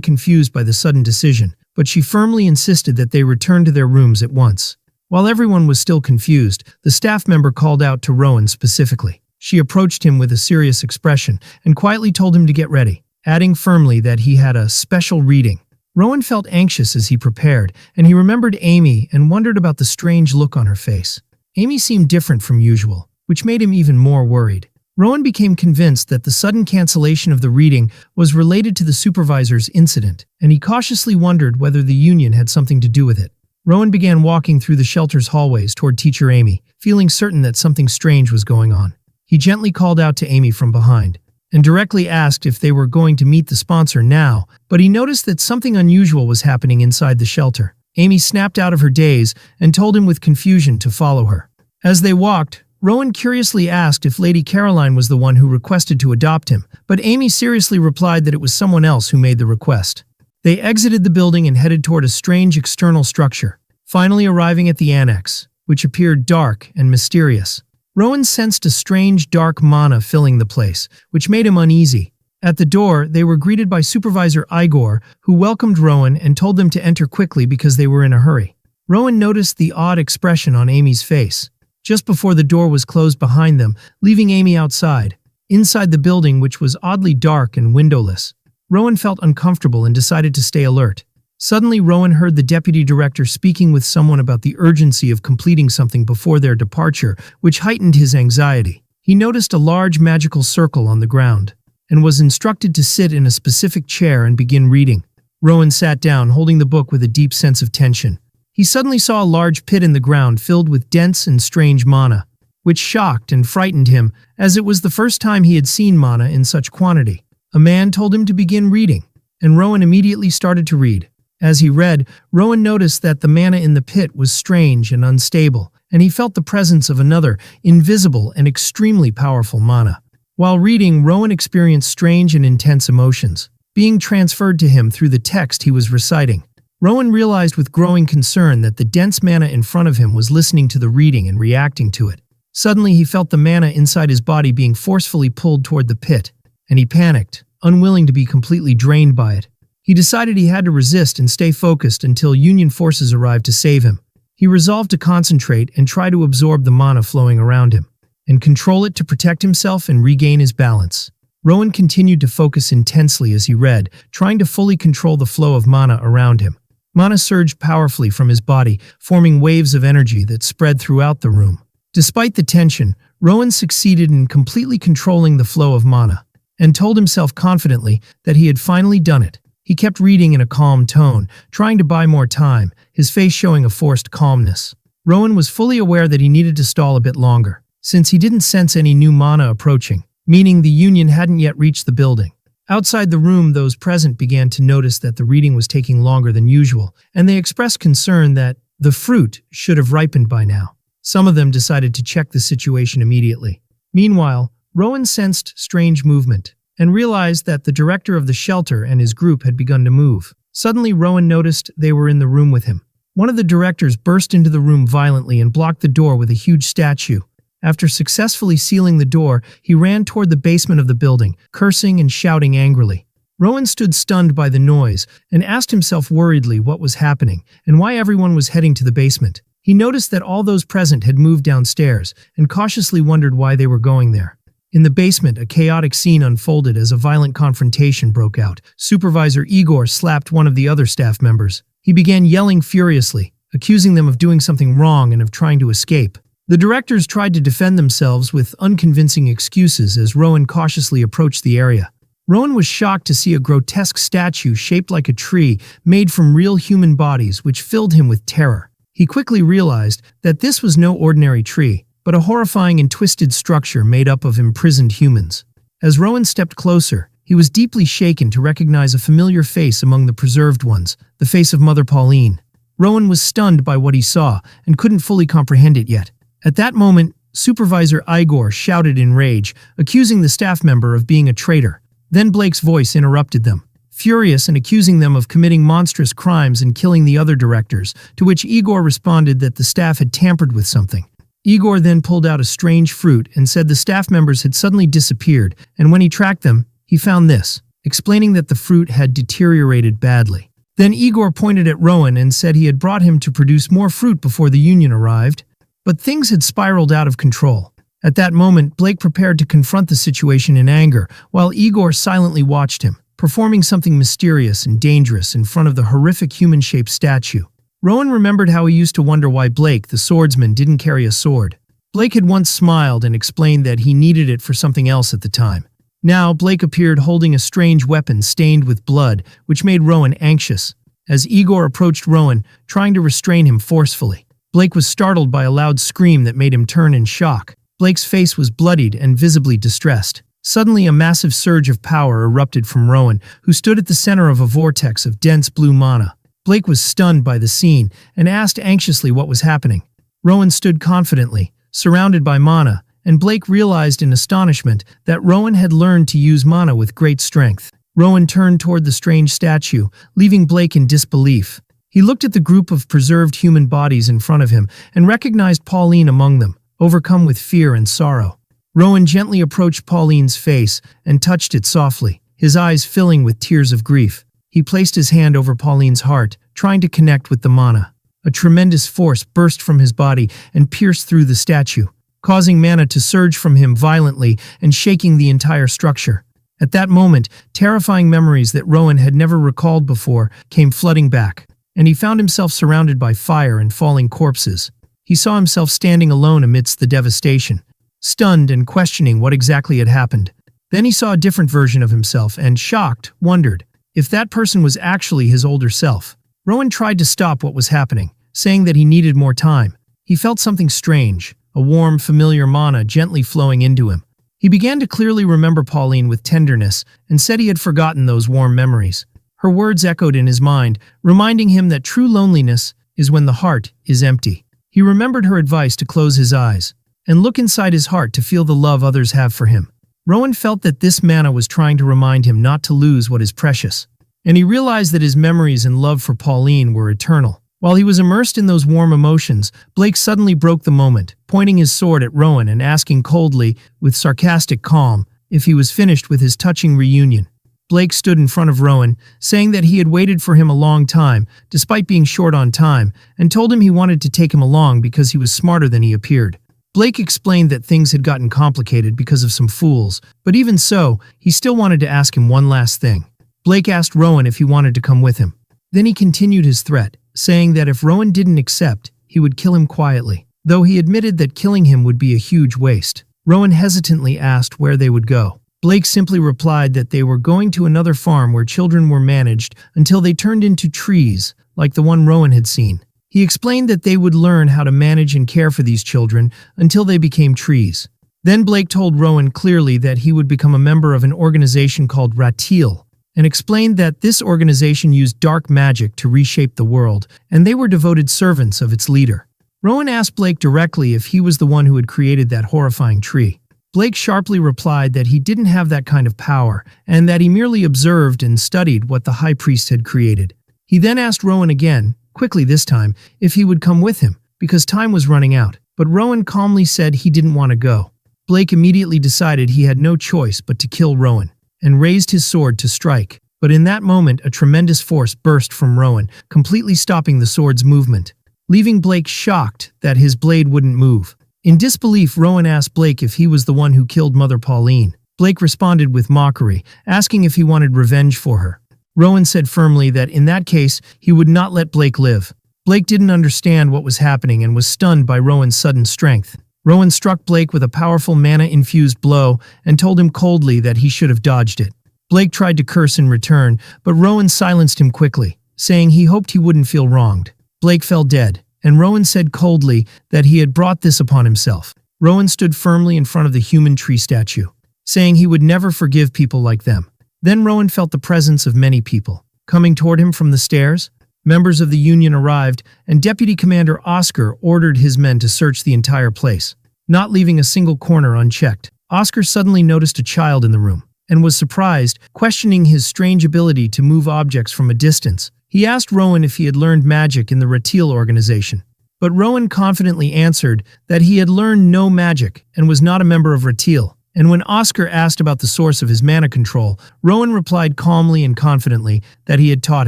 confused by the sudden decision, but she firmly insisted that they return to their rooms at once. While everyone was still confused, the staff member called out to Rowan specifically. She approached him with a serious expression and quietly told him to get ready, adding firmly that he had a special reading. Rowan felt anxious as he prepared, and he remembered Amy and wondered about the strange look on her face. Amy seemed different from usual, which made him even more worried. Rowan became convinced that the sudden cancellation of the reading was related to the supervisor's incident, and he cautiously wondered whether the union had something to do with it. Rowan began walking through the shelter's hallways toward Teacher Amy, feeling certain that something strange was going on. He gently called out to Amy from behind and directly asked if they were going to meet the sponsor now, but he noticed that something unusual was happening inside the shelter. Amy snapped out of her daze and told him with confusion to follow her. As they walked, Rowan curiously asked if Lady Caroline was the one who requested to adopt him, but Amy seriously replied that it was someone else who made the request. They exited the building and headed toward a strange external structure, finally arriving at the annex, which appeared dark and mysterious. Rowan sensed a strange dark mana filling the place, which made him uneasy. At the door, they were greeted by Supervisor Igor, who welcomed Rowan and told them to enter quickly because they were in a hurry. Rowan noticed the odd expression on Amy's face, just before the door was closed behind them, leaving Amy outside. Inside the building, which was oddly dark and windowless, Rowan felt uncomfortable and decided to stay alert. Suddenly, Rowan heard the deputy director speaking with someone about the urgency of completing something before their departure, which heightened his anxiety. He noticed a large magical circle on the ground and was instructed to sit in a specific chair and begin reading. Rowan sat down, holding the book with a deep sense of tension. He suddenly saw a large pit in the ground filled with dense and strange mana, which shocked and frightened him, as it was the first time he had seen mana in such quantity. A man told him to begin reading, and Rowan immediately started to read. As he read, Rowan noticed that the mana in the pit was strange and unstable, and he felt the presence of another, invisible and extremely powerful mana. While reading, Rowan experienced strange and intense emotions, being transferred to him through the text he was reciting. Rowan realized with growing concern that the dense mana in front of him was listening to the reading and reacting to it. Suddenly, he felt the mana inside his body being forcefully pulled toward the pit, and he panicked, unwilling to be completely drained by it. He decided he had to resist and stay focused until Union forces arrived to save him. He resolved to concentrate and try to absorb the mana flowing around him, and control it to protect himself and regain his balance. Rowan continued to focus intensely as he read, trying to fully control the flow of mana around him. Mana surged powerfully from his body, forming waves of energy that spread throughout the room. Despite the tension, Rowan succeeded in completely controlling the flow of mana, and told himself confidently that he had finally done it. He kept reading in a calm tone, trying to buy more time, his face showing a forced calmness. Rowan was fully aware that he needed to stall a bit longer, since he didn't sense any new mana approaching, meaning the Union hadn't yet reached the building. Outside the room, those present began to notice that the reading was taking longer than usual, and they expressed concern that the fruit should have ripened by now. Some of them decided to check the situation immediately. Meanwhile, Rowan sensed strange movement, and realized that the director of the shelter and his group had begun to move. Suddenly, Rowan noticed they were in the room with him. One of the directors burst into the room violently and blocked the door with a huge statue. After successfully sealing the door, he ran toward the basement of the building, cursing and shouting angrily. Rowan stood stunned by the noise and asked himself worriedly what was happening and why everyone was heading to the basement. He noticed that all those present had moved downstairs and cautiously wondered why they were going there. In the basement, a chaotic scene unfolded as a violent confrontation broke out. Supervisor Igor slapped one of the other staff members. He began yelling furiously, accusing them of doing something wrong and of trying to escape. The directors tried to defend themselves with unconvincing excuses as Rowan cautiously approached the area. Rowan was shocked to see a grotesque statue shaped like a tree made from real human bodies, which filled him with terror. He quickly realized that this was no ordinary tree, but a horrifying and twisted structure made up of imprisoned humans. As Rowan stepped closer, he was deeply shaken to recognize a familiar face among the preserved ones, the face of Mother Pauline. Rowan was stunned by what he saw and couldn't fully comprehend it yet. At that moment, Supervisor Igor shouted in rage, accusing the staff member of being a traitor. Then Blake's voice interrupted them. furious and accusing them of committing monstrous crimes and killing the other directors, to which Igor responded that the staff had tampered with something. Igor then pulled out a strange fruit and said the staff members had suddenly disappeared, and when he tracked them, he found this, explaining that the fruit had deteriorated badly. Then Igor pointed at Rowan and said he had brought him to produce more fruit before the union arrived, but things had spiraled out of control. At that moment, Blake prepared to confront the situation in anger, while Igor silently watched him, performing something mysterious and dangerous in front of the horrific human-shaped statue. Rowan remembered how he used to wonder why Blake, the swordsman, didn't carry a sword. Blake had once smiled and explained that he needed it for something else at the time. Now, Blake appeared holding a strange weapon stained with blood, which made Rowan anxious. As Igor approached Rowan, trying to restrain him forcefully, Blake was startled by a loud scream that made him turn in shock. Blake's face was bloodied and visibly distressed. Suddenly, a massive surge of power erupted from Rowan, who stood at the center of a vortex of dense blue mana. Blake was stunned by the scene and asked anxiously what was happening. Rowan stood confidently, surrounded by mana, and Blake realized in astonishment that Rowan had learned to use mana with great strength. Rowan turned toward the strange statue, leaving Blake in disbelief. He looked at the group of preserved human bodies in front of him and recognized Pauline among them, overcome with fear and sorrow. Rowan gently approached Pauline's face and touched it softly, his eyes filling with tears of grief. He placed his hand over Pauline's heart, trying to connect with the mana. A tremendous force burst from his body and pierced through the statue, causing mana to surge from him violently and shaking the entire structure. At that moment, terrifying memories that Rowan had never recalled before came flooding back, and he found himself surrounded by fire and falling corpses. He saw himself standing alone amidst the devastation, stunned and questioning what exactly had happened. Then he saw a different version of himself and, shocked, wondered if that person was actually his older self. Rowan tried to stop what was happening, saying that he needed more time. He felt something strange, a warm, familiar mana gently flowing into him. He began to clearly remember Pauline with tenderness and said he had forgotten those warm memories. Her words echoed in his mind, reminding him that true loneliness is when the heart is empty. He remembered her advice to close his eyes and look inside his heart to feel the love others have for him. Rowan felt that this mana was trying to remind him not to lose what is precious, and he realized that his memories and love for Pauline were eternal. While he was immersed in those warm emotions, Blake suddenly broke the moment, pointing his sword at Rowan and asking coldly, with sarcastic calm, if he was finished with his touching reunion. Blake stood in front of Rowan, saying that he had waited for him a long time, despite being short on time, and told him he wanted to take him along because he was smarter than he appeared. Blake explained that things had gotten complicated because of some fools, but even so, he still wanted to ask him one last thing. Blake asked Rowan if he wanted to come with him. Then he continued his threat, saying that if Rowan didn't accept, he would kill him quietly, though he admitted that killing him would be a huge waste. Rowan hesitantly asked where they would go. Blake simply replied that they were going to another farm where children were managed until they turned into trees, like the one Rowan had seen. He explained that they would learn how to manage and care for these children until they became trees. Then Blake told Rowan clearly that he would become a member of an organization called Ratil, and explained that this organization used dark magic to reshape the world, and they were devoted servants of its leader. Rowan asked Blake directly if he was the one who had created that horrifying tree. Blake sharply replied that he didn't have that kind of power, and that he merely observed and studied what the high priest had created. He then asked Rowan again, quickly this time, if he would come with him, because time was running out, but Rowan calmly said he didn't want to go. Blake immediately decided he had no choice but to kill Rowan, and raised his sword to strike. But in that moment, a tremendous force burst from Rowan, completely stopping the sword's movement, leaving Blake shocked that his blade wouldn't move. In disbelief, Rowan asked Blake if he was the one who killed Mother Pauline. Blake responded with mockery, asking if he wanted revenge for her. Rowan said firmly that in that case, he would not let Blake live. Blake didn't understand what was happening and was stunned by Rowan's sudden strength. Rowan struck Blake with a powerful mana-infused blow and told him coldly that he should have dodged it. Blake tried to curse in return, but Rowan silenced him quickly, saying he hoped he wouldn't feel wronged. Blake fell dead, and Rowan said coldly that he had brought this upon himself. Rowan stood firmly in front of the human tree statue, saying he would never forgive people like them. Then Rowan felt the presence of many people. Coming toward him from the stairs, members of the Union arrived, and Deputy Commander Oscar ordered his men to search the entire place, not leaving a single corner unchecked. Oscar suddenly noticed a child in the room. and was surprised, questioning his strange ability to move objects from a distance. He asked Rowan if he had learned magic in the Ratil organization. But Rowan confidently answered that he had learned no magic and was not a member of Ratil. And when Oscar asked about the source of his mana control, Rowan replied calmly and confidently that he had taught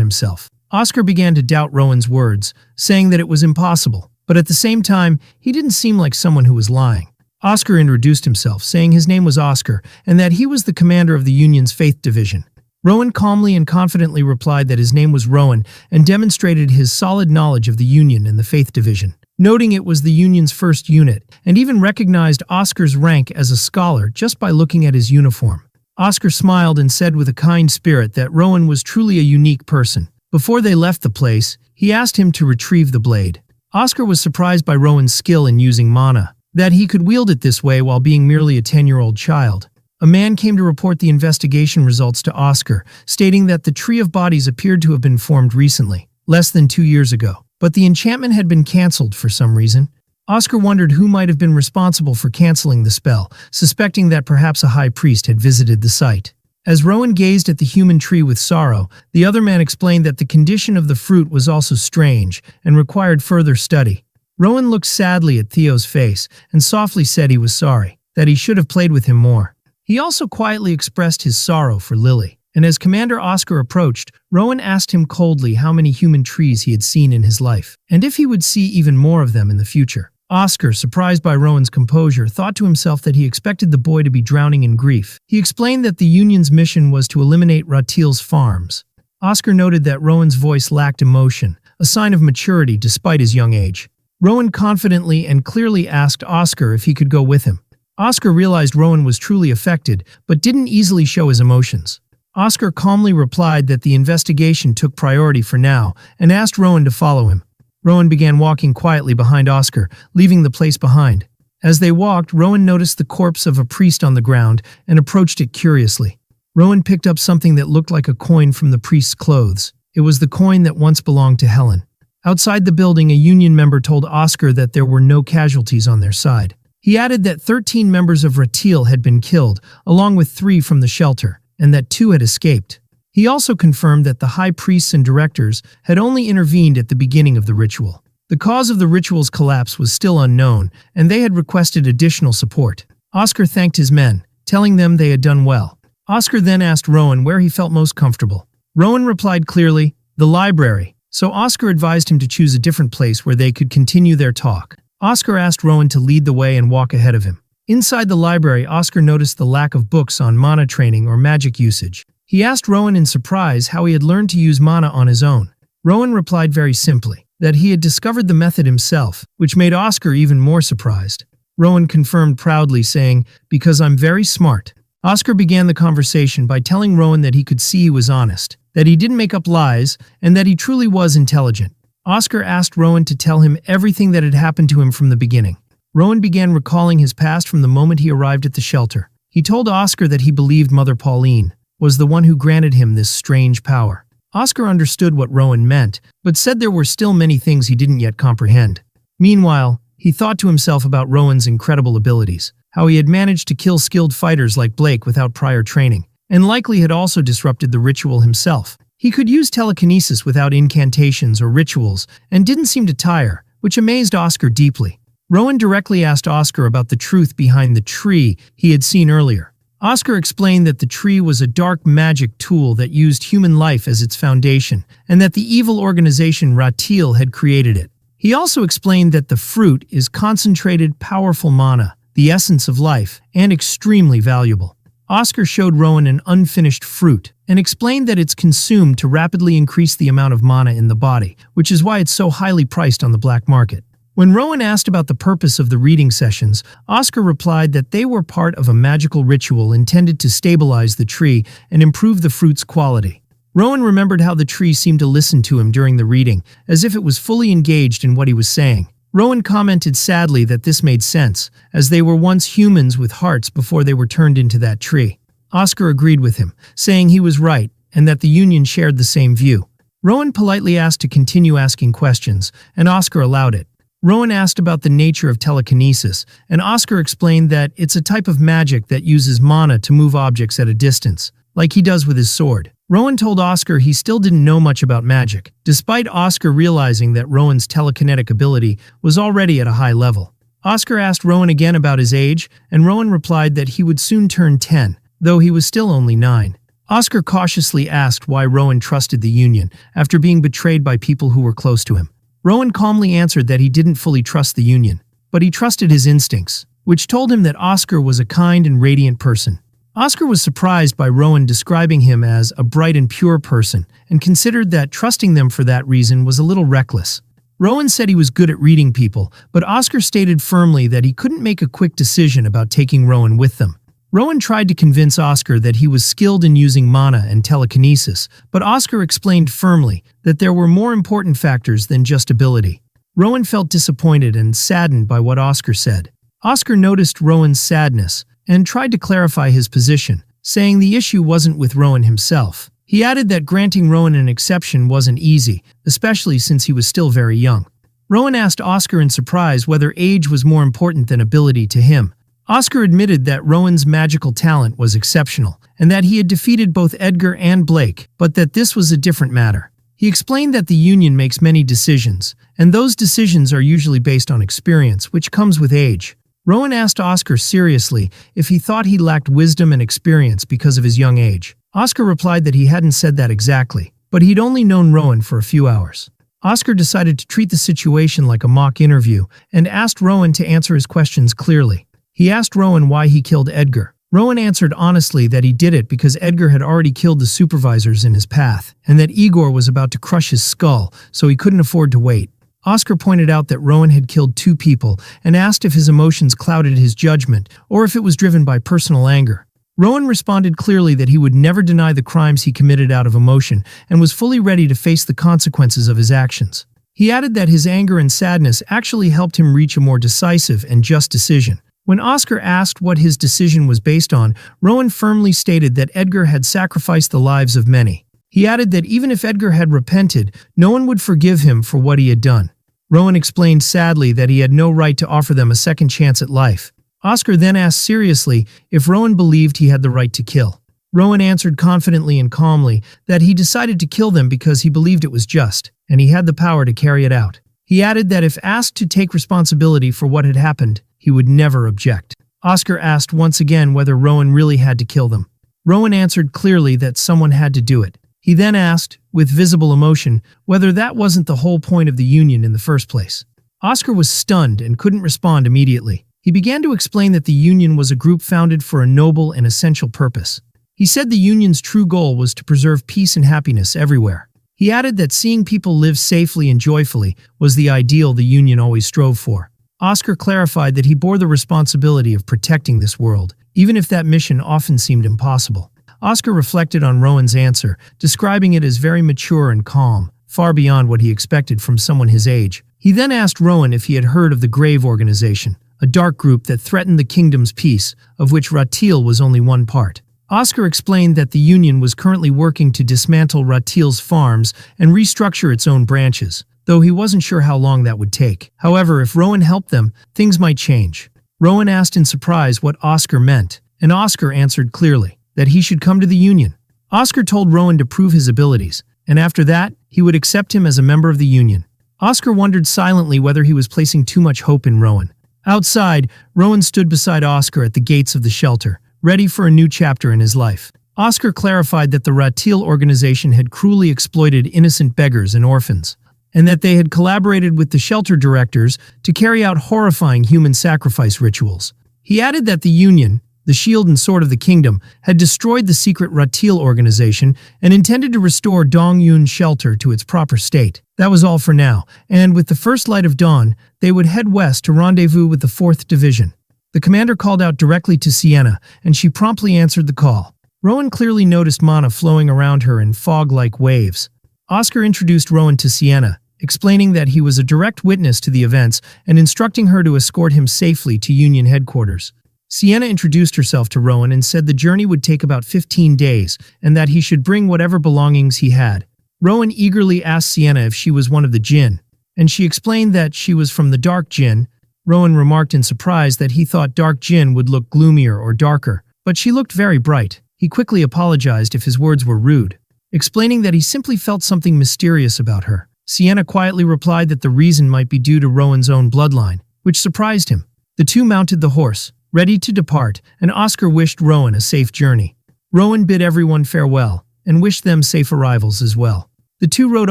himself. Oscar began to doubt Rowan's words, saying that it was impossible. But at the same time, he didn't seem like someone who was lying. Oscar introduced himself, saying his name was Oscar and that he was the commander of the Union's Faith Division. Rowan calmly and confidently replied that his name was Rowan and demonstrated his solid knowledge of the Union and the Faith Division, noting it was the Union's first unit, and even recognized Oscar's rank as a scholar just by looking at his uniform. Oscar smiled and said with a kind spirit that Rowan was truly a unique person. Before they left the place, he asked him to retrieve the blade. Oscar was surprised by Rowan's skill in using mana, that he could wield it this way while being merely a 10-year-old child. A man came to report the investigation results to Oscar, stating that the Tree of Bodies appeared to have been formed recently, less than 2 years ago. But the enchantment had been cancelled for some reason. Oscar wondered who might have been responsible for cancelling the spell, suspecting that perhaps a high priest had visited the site. As Rowan gazed at the human tree with sorrow, the other man explained that the condition of the fruit was also strange and required further study. Rowan looked sadly at Theo's face and softly said he was sorry, that he should have played with him more. He also quietly expressed his sorrow for Lily, and as Commander Oscar approached, Rowan asked him coldly how many human trees he had seen in his life, and if he would see even more of them in the future. Oscar, surprised by Rowan's composure, thought to himself that he expected the boy to be drowning in grief. He explained that the Union's mission was to eliminate Ratil's farms. Oscar noted that Rowan's voice lacked emotion, a sign of maturity despite his young age. Rowan confidently and clearly asked Oscar if he could go with him. Oscar realized Rowan was truly affected, but didn't easily show his emotions. Oscar calmly replied that the investigation took priority for now and asked Rowan to follow him. Rowan began walking quietly behind Oscar, leaving the place behind. As they walked, Rowan noticed the corpse of a priest on the ground and approached it curiously. Rowan picked up something that looked like a coin from the priest's clothes. It was the coin that once belonged to Helen. Outside the building, a Union member told Oscar that there were no casualties on their side. He added that 13 members of Ratil had been killed, along with 3 from the shelter, and that 2 had escaped. He also confirmed that the high priests and directors had only intervened at the beginning of the ritual. The cause of the ritual's collapse was still unknown, and they had requested additional support. Oscar thanked his men, telling them they had done well. Oscar then asked Rowan where he felt most comfortable. Rowan replied clearly, "The library," so Oscar advised him to choose a different place where they could continue their talk. Oscar asked Rowan to lead the way and walk ahead of him. Inside the library, Oscar noticed the lack of books on mana training or magic usage. He asked Rowan in surprise how he had learned to use mana on his own. Rowan replied very simply, that he had discovered the method himself, which made Oscar even more surprised. Rowan confirmed proudly, saying, "Because I'm very smart." Oscar began the conversation by telling Rowan that he could see he was honest, that he didn't make up lies, and that he truly was intelligent. Oscar asked Rowan to tell him everything that had happened to him from the beginning. Rowan began recalling his past from the moment he arrived at the shelter. He told Oscar that he believed Mother Pauline was the one who granted him this strange power. Oscar understood what Rowan meant, but said there were still many things he didn't yet comprehend. Meanwhile, he thought to himself about Rowan's incredible abilities, how he had managed to kill skilled fighters like Blake without prior training, and likely had also disrupted the ritual himself. He could use telekinesis without incantations or rituals, and didn't seem to tire, which amazed Oscar deeply. Rowan directly asked Oscar about the truth behind the tree he had seen earlier. Oscar explained that the tree was a dark magic tool that used human life as its foundation, and that the evil organization Ratil had created it. He also explained that the fruit is concentrated, powerful mana, the essence of life, and extremely valuable. Oscar showed Rowan an unfinished fruit, and explained that it's consumed to rapidly increase the amount of mana in the body, which is why it's so highly priced on the black market. When Rowan asked about the purpose of the reading sessions, Oscar replied that they were part of a magical ritual intended to stabilize the tree and improve the fruit's quality. Rowan remembered how the tree seemed to listen to him during the reading, as if it was fully engaged in what he was saying. Rowan commented sadly that this made sense, as they were once humans with hearts before they were turned into that tree. Oscar agreed with him, saying he was right and that the Union shared the same view. Rowan politely asked to continue asking questions, and Oscar allowed it. Rowan asked about the nature of telekinesis, and Oscar explained that it's a type of magic that uses mana to move objects at a distance, like he does with his sword. Rowan told Oscar he still didn't know much about magic, despite Oscar realizing that Rowan's telekinetic ability was already at a high level. Oscar asked Rowan again about his age, and Rowan replied that he would soon turn 10, though he was still only 9. Oscar cautiously asked why Rowan trusted the Union after being betrayed by people who were close to him. Rowan calmly answered that he didn't fully trust the Union, but he trusted his instincts, which told him that Oscar was a kind and radiant person. Oscar was surprised by Rowan describing him as a bright and pure person, and considered that trusting them for that reason was a little reckless. Rowan said he was good at reading people, but Oscar stated firmly that he couldn't make a quick decision about taking Rowan with them. Rowan tried to convince Oscar that he was skilled in using mana and telekinesis, but Oscar explained firmly that there were more important factors than just ability. Rowan felt disappointed and saddened by what Oscar said. Oscar noticed Rowan's sadness and tried to clarify his position, saying the issue wasn't with Rowan himself. He added that granting Rowan an exception wasn't easy, especially since he was still very young. Rowan asked Oscar in surprise whether age was more important than ability to him. Oscar admitted that Rowan's magical talent was exceptional, and that he had defeated both Edgar and Blake, but that this was a different matter. He explained that the Union makes many decisions, and those decisions are usually based on experience, which comes with age. Rowan asked Oscar seriously if he thought he lacked wisdom and experience because of his young age. Oscar replied that he hadn't said that exactly, but he'd only known Rowan for a few hours. Oscar decided to treat the situation like a mock interview and asked Rowan to answer his questions clearly. He asked Rowan why he killed Edgar. Rowan answered honestly that he did it because Edgar had already killed the supervisors in his path, and that Igor was about to crush his skull, so he couldn't afford to wait. Oscar pointed out that Rowan had killed 2 people and asked if his emotions clouded his judgment or if it was driven by personal anger. Rowan responded clearly that he would never deny the crimes he committed out of emotion and was fully ready to face the consequences of his actions. He added that his anger and sadness actually helped him reach a more decisive and just decision. When Oscar asked what his decision was based on, Rowan firmly stated that Edgar had sacrificed the lives of many. He added that even if Edgar had repented, no one would forgive him for what he had done. Rowan explained sadly that he had no right to offer them a second chance at life. Oscar then asked seriously if Rowan believed he had the right to kill. Rowan answered confidently and calmly that he decided to kill them because he believed it was just, and he had the power to carry it out. He added that if asked to take responsibility for what had happened, he would never object. Oscar asked once again whether Rowan really had to kill them. Rowan answered clearly that someone had to do it. He then asked, with visible emotion, whether that wasn't the whole point of the Union in the first place. Oscar was stunned and couldn't respond immediately. He began to explain that the Union was a group founded for a noble and essential purpose. He said the Union's true goal was to preserve peace and happiness everywhere. He added that seeing people live safely and joyfully was the ideal the Union always strove for. Oscar clarified that he bore the responsibility of protecting this world, even if that mission often seemed impossible. Oscar reflected on Rowan's answer, describing it as very mature and calm, far beyond what he expected from someone his age. He then asked Rowan if he had heard of the Grave Organization, a dark group that threatened the kingdom's peace, of which Ratil was only one part. Oscar explained that the Union was currently working to dismantle Ratil's farms and restructure its own branches, though he wasn't sure how long that would take. However, if Rowan helped them, things might change. Rowan asked in surprise what Oscar meant, and Oscar answered clearly that he should come to the Union. Oscar told Rowan to prove his abilities, and after that, he would accept him as a member of the Union. Oscar wondered silently whether he was placing too much hope in Rowan. Outside, Rowan stood beside Oscar at the gates of the shelter, ready for a new chapter in his life. Oscar clarified that the Ratil organization had cruelly exploited innocent beggars and orphans, and that they had collaborated with the shelter directors to carry out horrifying human sacrifice rituals. He added that the Union, the shield and sword of the kingdom, had destroyed the secret Ratil organization and intended to restore Dongyun shelter to its proper state. That was all for now, and with the first light of dawn, they would head west to rendezvous with the 4th Division. The commander called out directly to Sienna, and she promptly answered the call. Rowan clearly noticed mana flowing around her in fog-like waves. Oscar introduced Rowan to Sienna, explaining that he was a direct witness to the events and instructing her to escort him safely to Union headquarters. Sienna introduced herself to Rowan and said the journey would take about 15 days and that he should bring whatever belongings he had. Rowan eagerly asked Sienna if she was one of the Jinn. and she explained that she was from the Dark Jinn. Rowan remarked in surprise that he thought Dark Jinn would look gloomier or darker, but she looked very bright. He quickly apologized if his words were rude, explaining that he simply felt something mysterious about her. Sienna quietly replied that the reason might be due to Rowan's own bloodline, which surprised him. The two mounted the horse, ready to depart, and Oscar wished Rowan a safe journey. Rowan bid everyone farewell, and wished them safe arrivals as well. The two rode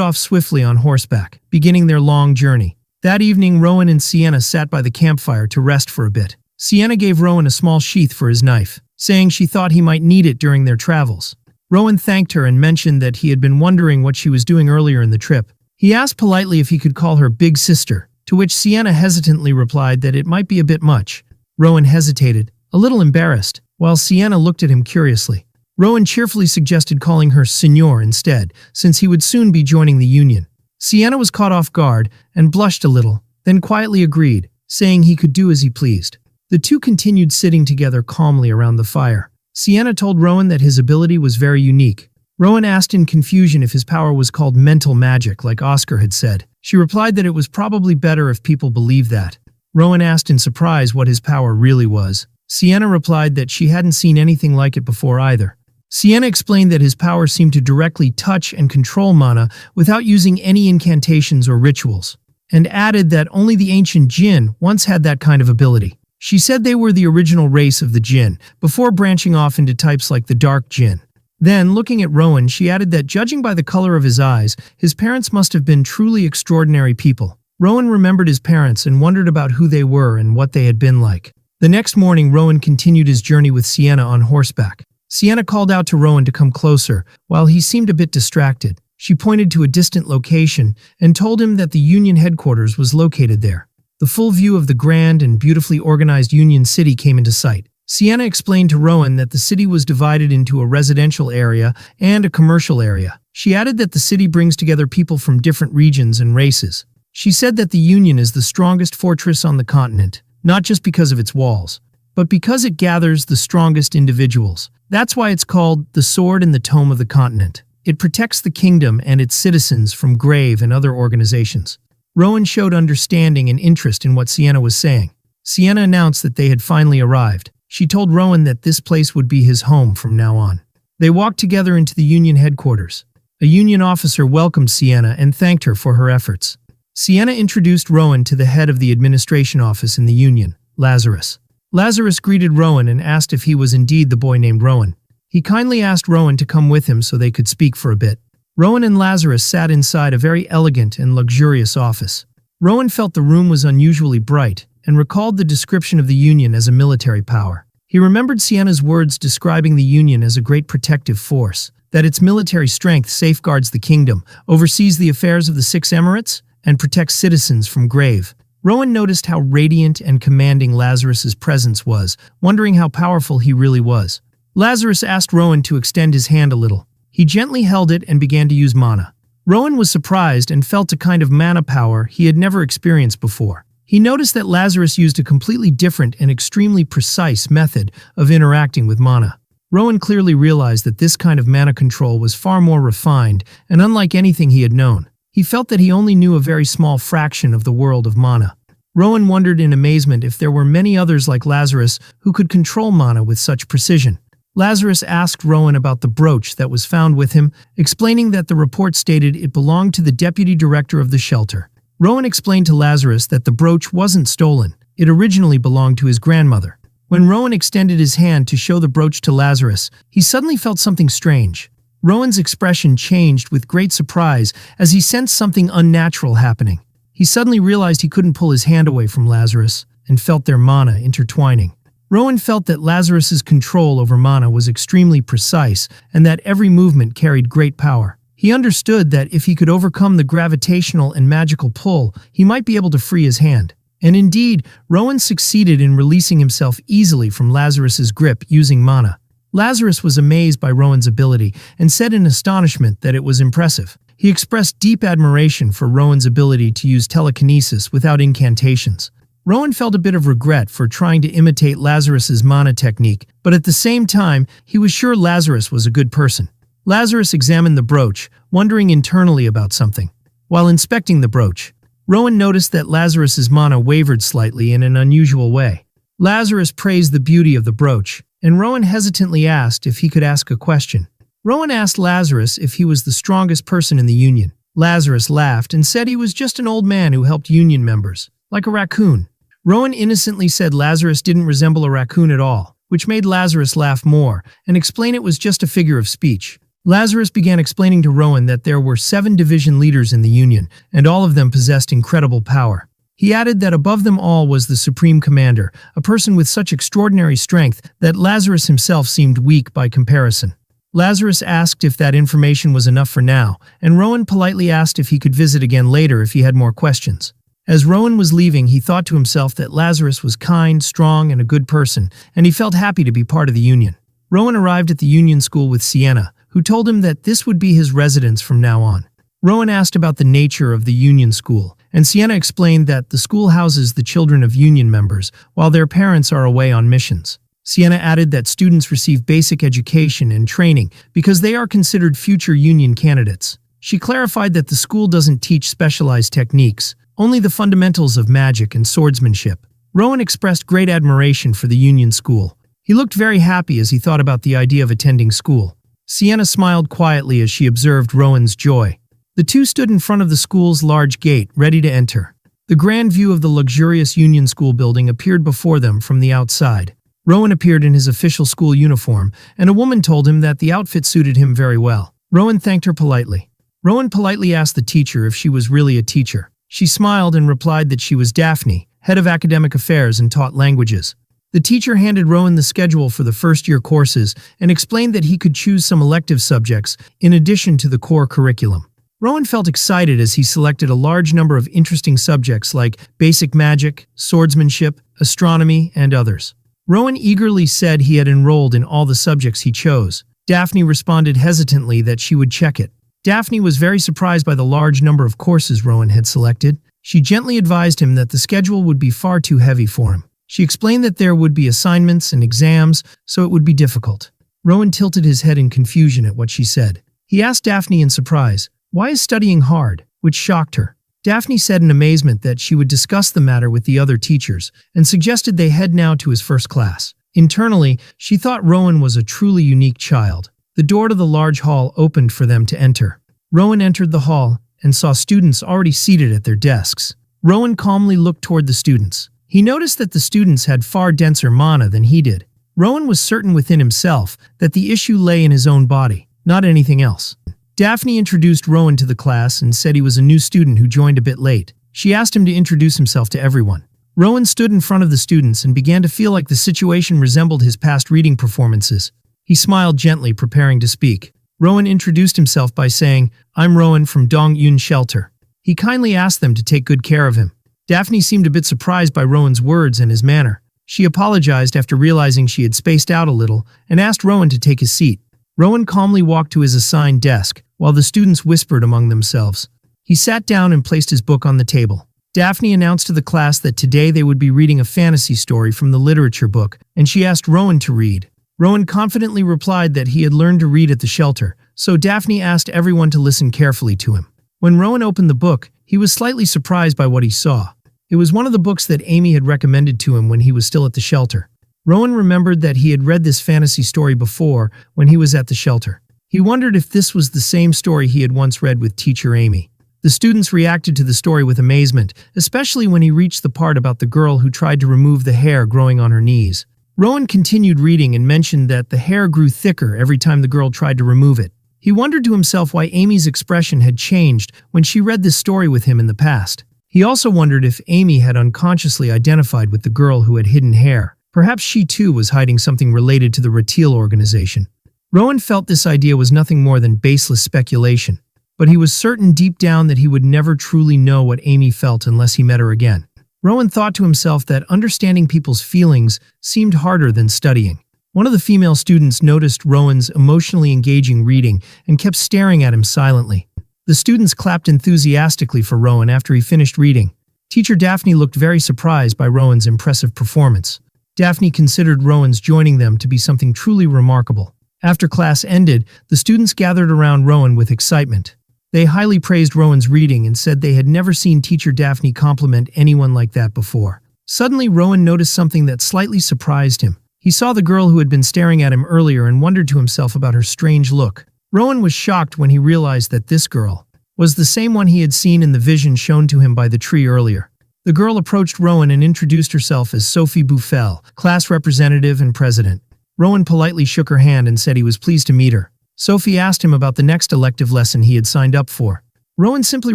off swiftly on horseback, beginning their long journey. That evening, Rowan and Sienna sat by the campfire to rest for a bit. Sienna gave Rowan a small sheath for his knife, saying she thought he might need it during their travels. Rowan thanked her and mentioned that he had been wondering what she was doing earlier in the trip. He asked politely if he could call her Big Sister, to which Sienna hesitantly replied that it might be a bit much. Rowan hesitated, a little embarrassed, while Sienna looked at him curiously. Rowan cheerfully suggested calling her Signor instead, since he would soon be joining the Union. Sienna was caught off guard and blushed a little, then quietly agreed, saying he could do as he pleased. The two continued sitting together calmly around the fire. Sienna told Rowan that his ability was very unique. Rowan asked in confusion if his power was called mental magic, like Oscar had said. She replied that it was probably better if people believed that. Rowan asked in surprise what his power really was. Sienna replied that she hadn't seen anything like it before either. Sienna explained that his power seemed to directly touch and control mana without using any incantations or rituals, and added that only the ancient Jinn once had that kind of ability. She said they were the original race of the Jinn, before branching off into types like the Dark Jinn. Then, looking at Rowan, she added that judging by the color of his eyes, his parents must have been truly extraordinary people. Rowan remembered his parents and wondered about who they were and what they had been like. The next morning, Rowan continued his journey with Sienna on horseback. Sienna called out to Rowan to come closer, while he seemed a bit distracted. She pointed to a distant location and told him that the Union headquarters was located there. The full view of the grand and beautifully organized Union City came into sight. Sienna explained to Rowan that the city was divided into a residential area and a commercial area. She added that the city brings together people from different regions and races. She said that the Union is the strongest fortress on the continent, not just because of its walls, but because it gathers the strongest individuals. That's why it's called the Sword and the Tome of the Continent. It protects the kingdom and its citizens from Grave and other organizations. Rowan showed understanding and interest in what Sienna was saying. Sienna announced that they had finally arrived. She told Rowan that this place would be his home from now on. They walked together into the Union headquarters. A Union officer welcomed Sienna and thanked her for her efforts. Sienna introduced Rowan to the head of the administration office in the Union, Lazarus. Lazarus greeted Rowan and asked if he was indeed the boy named Rowan. He kindly asked Rowan to come with him so they could speak for a bit. Rowan and Lazarus sat inside a very elegant and luxurious office. Rowan felt the room was unusually bright and recalled the description of the Union as a military power. He remembered Sienna's words describing the Union as a great protective force, that its military strength safeguards the kingdom, oversees the affairs of the 6 emirates, and protects citizens from Grave. Rowan noticed how radiant and commanding Lazarus's presence was, wondering how powerful he really was. Lazarus asked Rowan to extend his hand a little. He gently held it and began to use mana. Rowan was surprised and felt a kind of mana power he had never experienced before. He noticed that Lazarus used a completely different and extremely precise method of interacting with mana. Rowan clearly realized that this kind of mana control was far more refined and unlike anything he had known. He felt that he only knew a very small fraction of the world of mana. Rowan wondered in amazement if there were many others like Lazarus who could control mana with such precision. Lazarus asked Rowan about the brooch that was found with him, explaining that the report stated it belonged to the deputy director of the shelter. Rowan explained to Lazarus that the brooch wasn't stolen. It originally belonged to his grandmother. When Rowan extended his hand to show the brooch to Lazarus, he suddenly felt something strange. Rowan's expression changed with great surprise as he sensed something unnatural happening. He suddenly realized he couldn't pull his hand away from Lazarus and felt their mana intertwining. Rowan felt that Lazarus's control over mana was extremely precise and that every movement carried great power. He understood that if he could overcome the gravitational and magical pull, he might be able to free his hand. And indeed, Rowan succeeded in releasing himself easily from Lazarus's grip using mana. Lazarus was amazed by Rowan's ability and said in astonishment that it was impressive. He expressed deep admiration for Rowan's ability to use telekinesis without incantations. Rowan felt a bit of regret for trying to imitate Lazarus's mana technique, but at the same time, he was sure Lazarus was a good person. Lazarus examined the brooch, wondering internally about something. While inspecting the brooch, Rowan noticed that Lazarus's mana wavered slightly in an unusual way. Lazarus praised the beauty of the brooch, and Rowan hesitantly asked if he could ask a question. Rowan asked Lazarus if he was the strongest person in the Union. Lazarus laughed and said he was just an old man who helped Union members, like a raccoon. Rowan innocently said Lazarus didn't resemble a raccoon at all, which made Lazarus laugh more and explain it was just a figure of speech. Lazarus began explaining to Rowan that there were 7 division leaders in the Union, and all of them possessed incredible power. He added that above them all was the Supreme Commander, a person with such extraordinary strength that Lazarus himself seemed weak by comparison. Lazarus asked if that information was enough for now, and Rowan politely asked if he could visit again later if he had more questions. As Rowan was leaving, he thought to himself that Lazarus was kind, strong, and a good person, and he felt happy to be part of the Union. Rowan arrived at the Union School with Sienna, who told him that this would be his residence from now on. Rowan asked about the nature of the Union School, and Sienna explained that the school houses the children of Union members, while their parents are away on missions. Sienna added that students receive basic education and training because they are considered future Union candidates. She clarified that the school doesn't teach specialized techniques, only the fundamentals of magic and swordsmanship. Rowan expressed great admiration for the Union School. He looked very happy as he thought about the idea of attending school. Sienna smiled quietly as she observed Rowan's joy. The two stood in front of the school's large gate, ready to enter. The grand view of the luxurious Union School building appeared before them from the outside. Rowan appeared in his official school uniform, and a woman told him that the outfit suited him very well. Rowan thanked her politely. Rowan politely asked the teacher if she was really a teacher. She smiled and replied that she was Daphne, head of academic affairs and taught languages. The teacher handed Rowan the schedule for the first-year courses and explained that he could choose some elective subjects in addition to the core curriculum. Rowan felt excited as he selected a large number of interesting subjects like basic magic, swordsmanship, astronomy, and others. Rowan eagerly said he had enrolled in all the subjects he chose. Daphne responded hesitantly that she would check it. Daphne was very surprised by the large number of courses Rowan had selected. She gently advised him that the schedule would be far too heavy for him. She explained that there would be assignments and exams, so it would be difficult. Rowan tilted his head in confusion at what she said. He asked Daphne in surprise, "Why is studying hard?" which shocked her. Daphne said in amazement that she would discuss the matter with the other teachers and suggested they head now to his first class. Internally, she thought Rowan was a truly unique child. The door to the large hall opened for them to enter. Rowan entered the hall and saw students already seated at their desks. Rowan calmly looked toward the students. He noticed that the students had far denser mana than he did. Rowan was certain within himself that the issue lay in his own body, not anything else. Daphne introduced Rowan to the class and said he was a new student who joined a bit late. She asked him to introduce himself to everyone. Rowan stood in front of the students and began to feel like the situation resembled his past reading performances. He smiled gently, preparing to speak. Rowan introduced himself by saying, "I'm Rowan from Dong-Yun Shelter." He kindly asked them to take good care of him. Daphne seemed a bit surprised by Rowan's words and his manner. She apologized after realizing she had spaced out a little and asked Rowan to take his seat. Rowan calmly walked to his assigned desk, while the students whispered among themselves. He sat down and placed his book on the table. Daphne announced to the class that today they would be reading a fantasy story from the literature book, and she asked Rowan to read. Rowan confidently replied that he had learned to read at the shelter, so Daphne asked everyone to listen carefully to him. When Rowan opened the book, he was slightly surprised by what he saw. It was one of the books that Amy had recommended to him when he was still at the shelter. Rowan remembered that he had read this fantasy story before when he was at the shelter. He wondered if this was the same story he had once read with teacher Amy. The students reacted to the story with amazement, especially when he reached the part about the girl who tried to remove the hair growing on her knees. Rowan continued reading and mentioned that the hair grew thicker every time the girl tried to remove it. He wondered to himself why Amy's expression had changed when she read this story with him in the past. He also wondered if Amy had unconsciously identified with the girl who had hidden hair. Perhaps she too was hiding something related to the Ratil organization. Rowan felt this idea was nothing more than baseless speculation, but he was certain deep down that he would never truly know what Amy felt unless he met her again. Rowan thought to himself that understanding people's feelings seemed harder than studying. One of the female students noticed Rowan's emotionally engaging reading and kept staring at him silently. The students clapped enthusiastically for Rowan after he finished reading. Teacher Daphne looked very surprised by Rowan's impressive performance. Daphne considered Rowan's joining them to be something truly remarkable. After class ended, the students gathered around Rowan with excitement. They highly praised Rowan's reading and said they had never seen teacher Daphne compliment anyone like that before. Suddenly, Rowan noticed something that slightly surprised him. He saw the girl who had been staring at him earlier and wondered to himself about her strange look. Rowan was shocked when he realized that this girl was the same one he had seen in the vision shown to him by the tree earlier. The girl approached Rowan and introduced herself as Sophie Buffel, class representative and president. Rowan politely shook her hand and said he was pleased to meet her. Sophie asked him about the next elective lesson he had signed up for. Rowan simply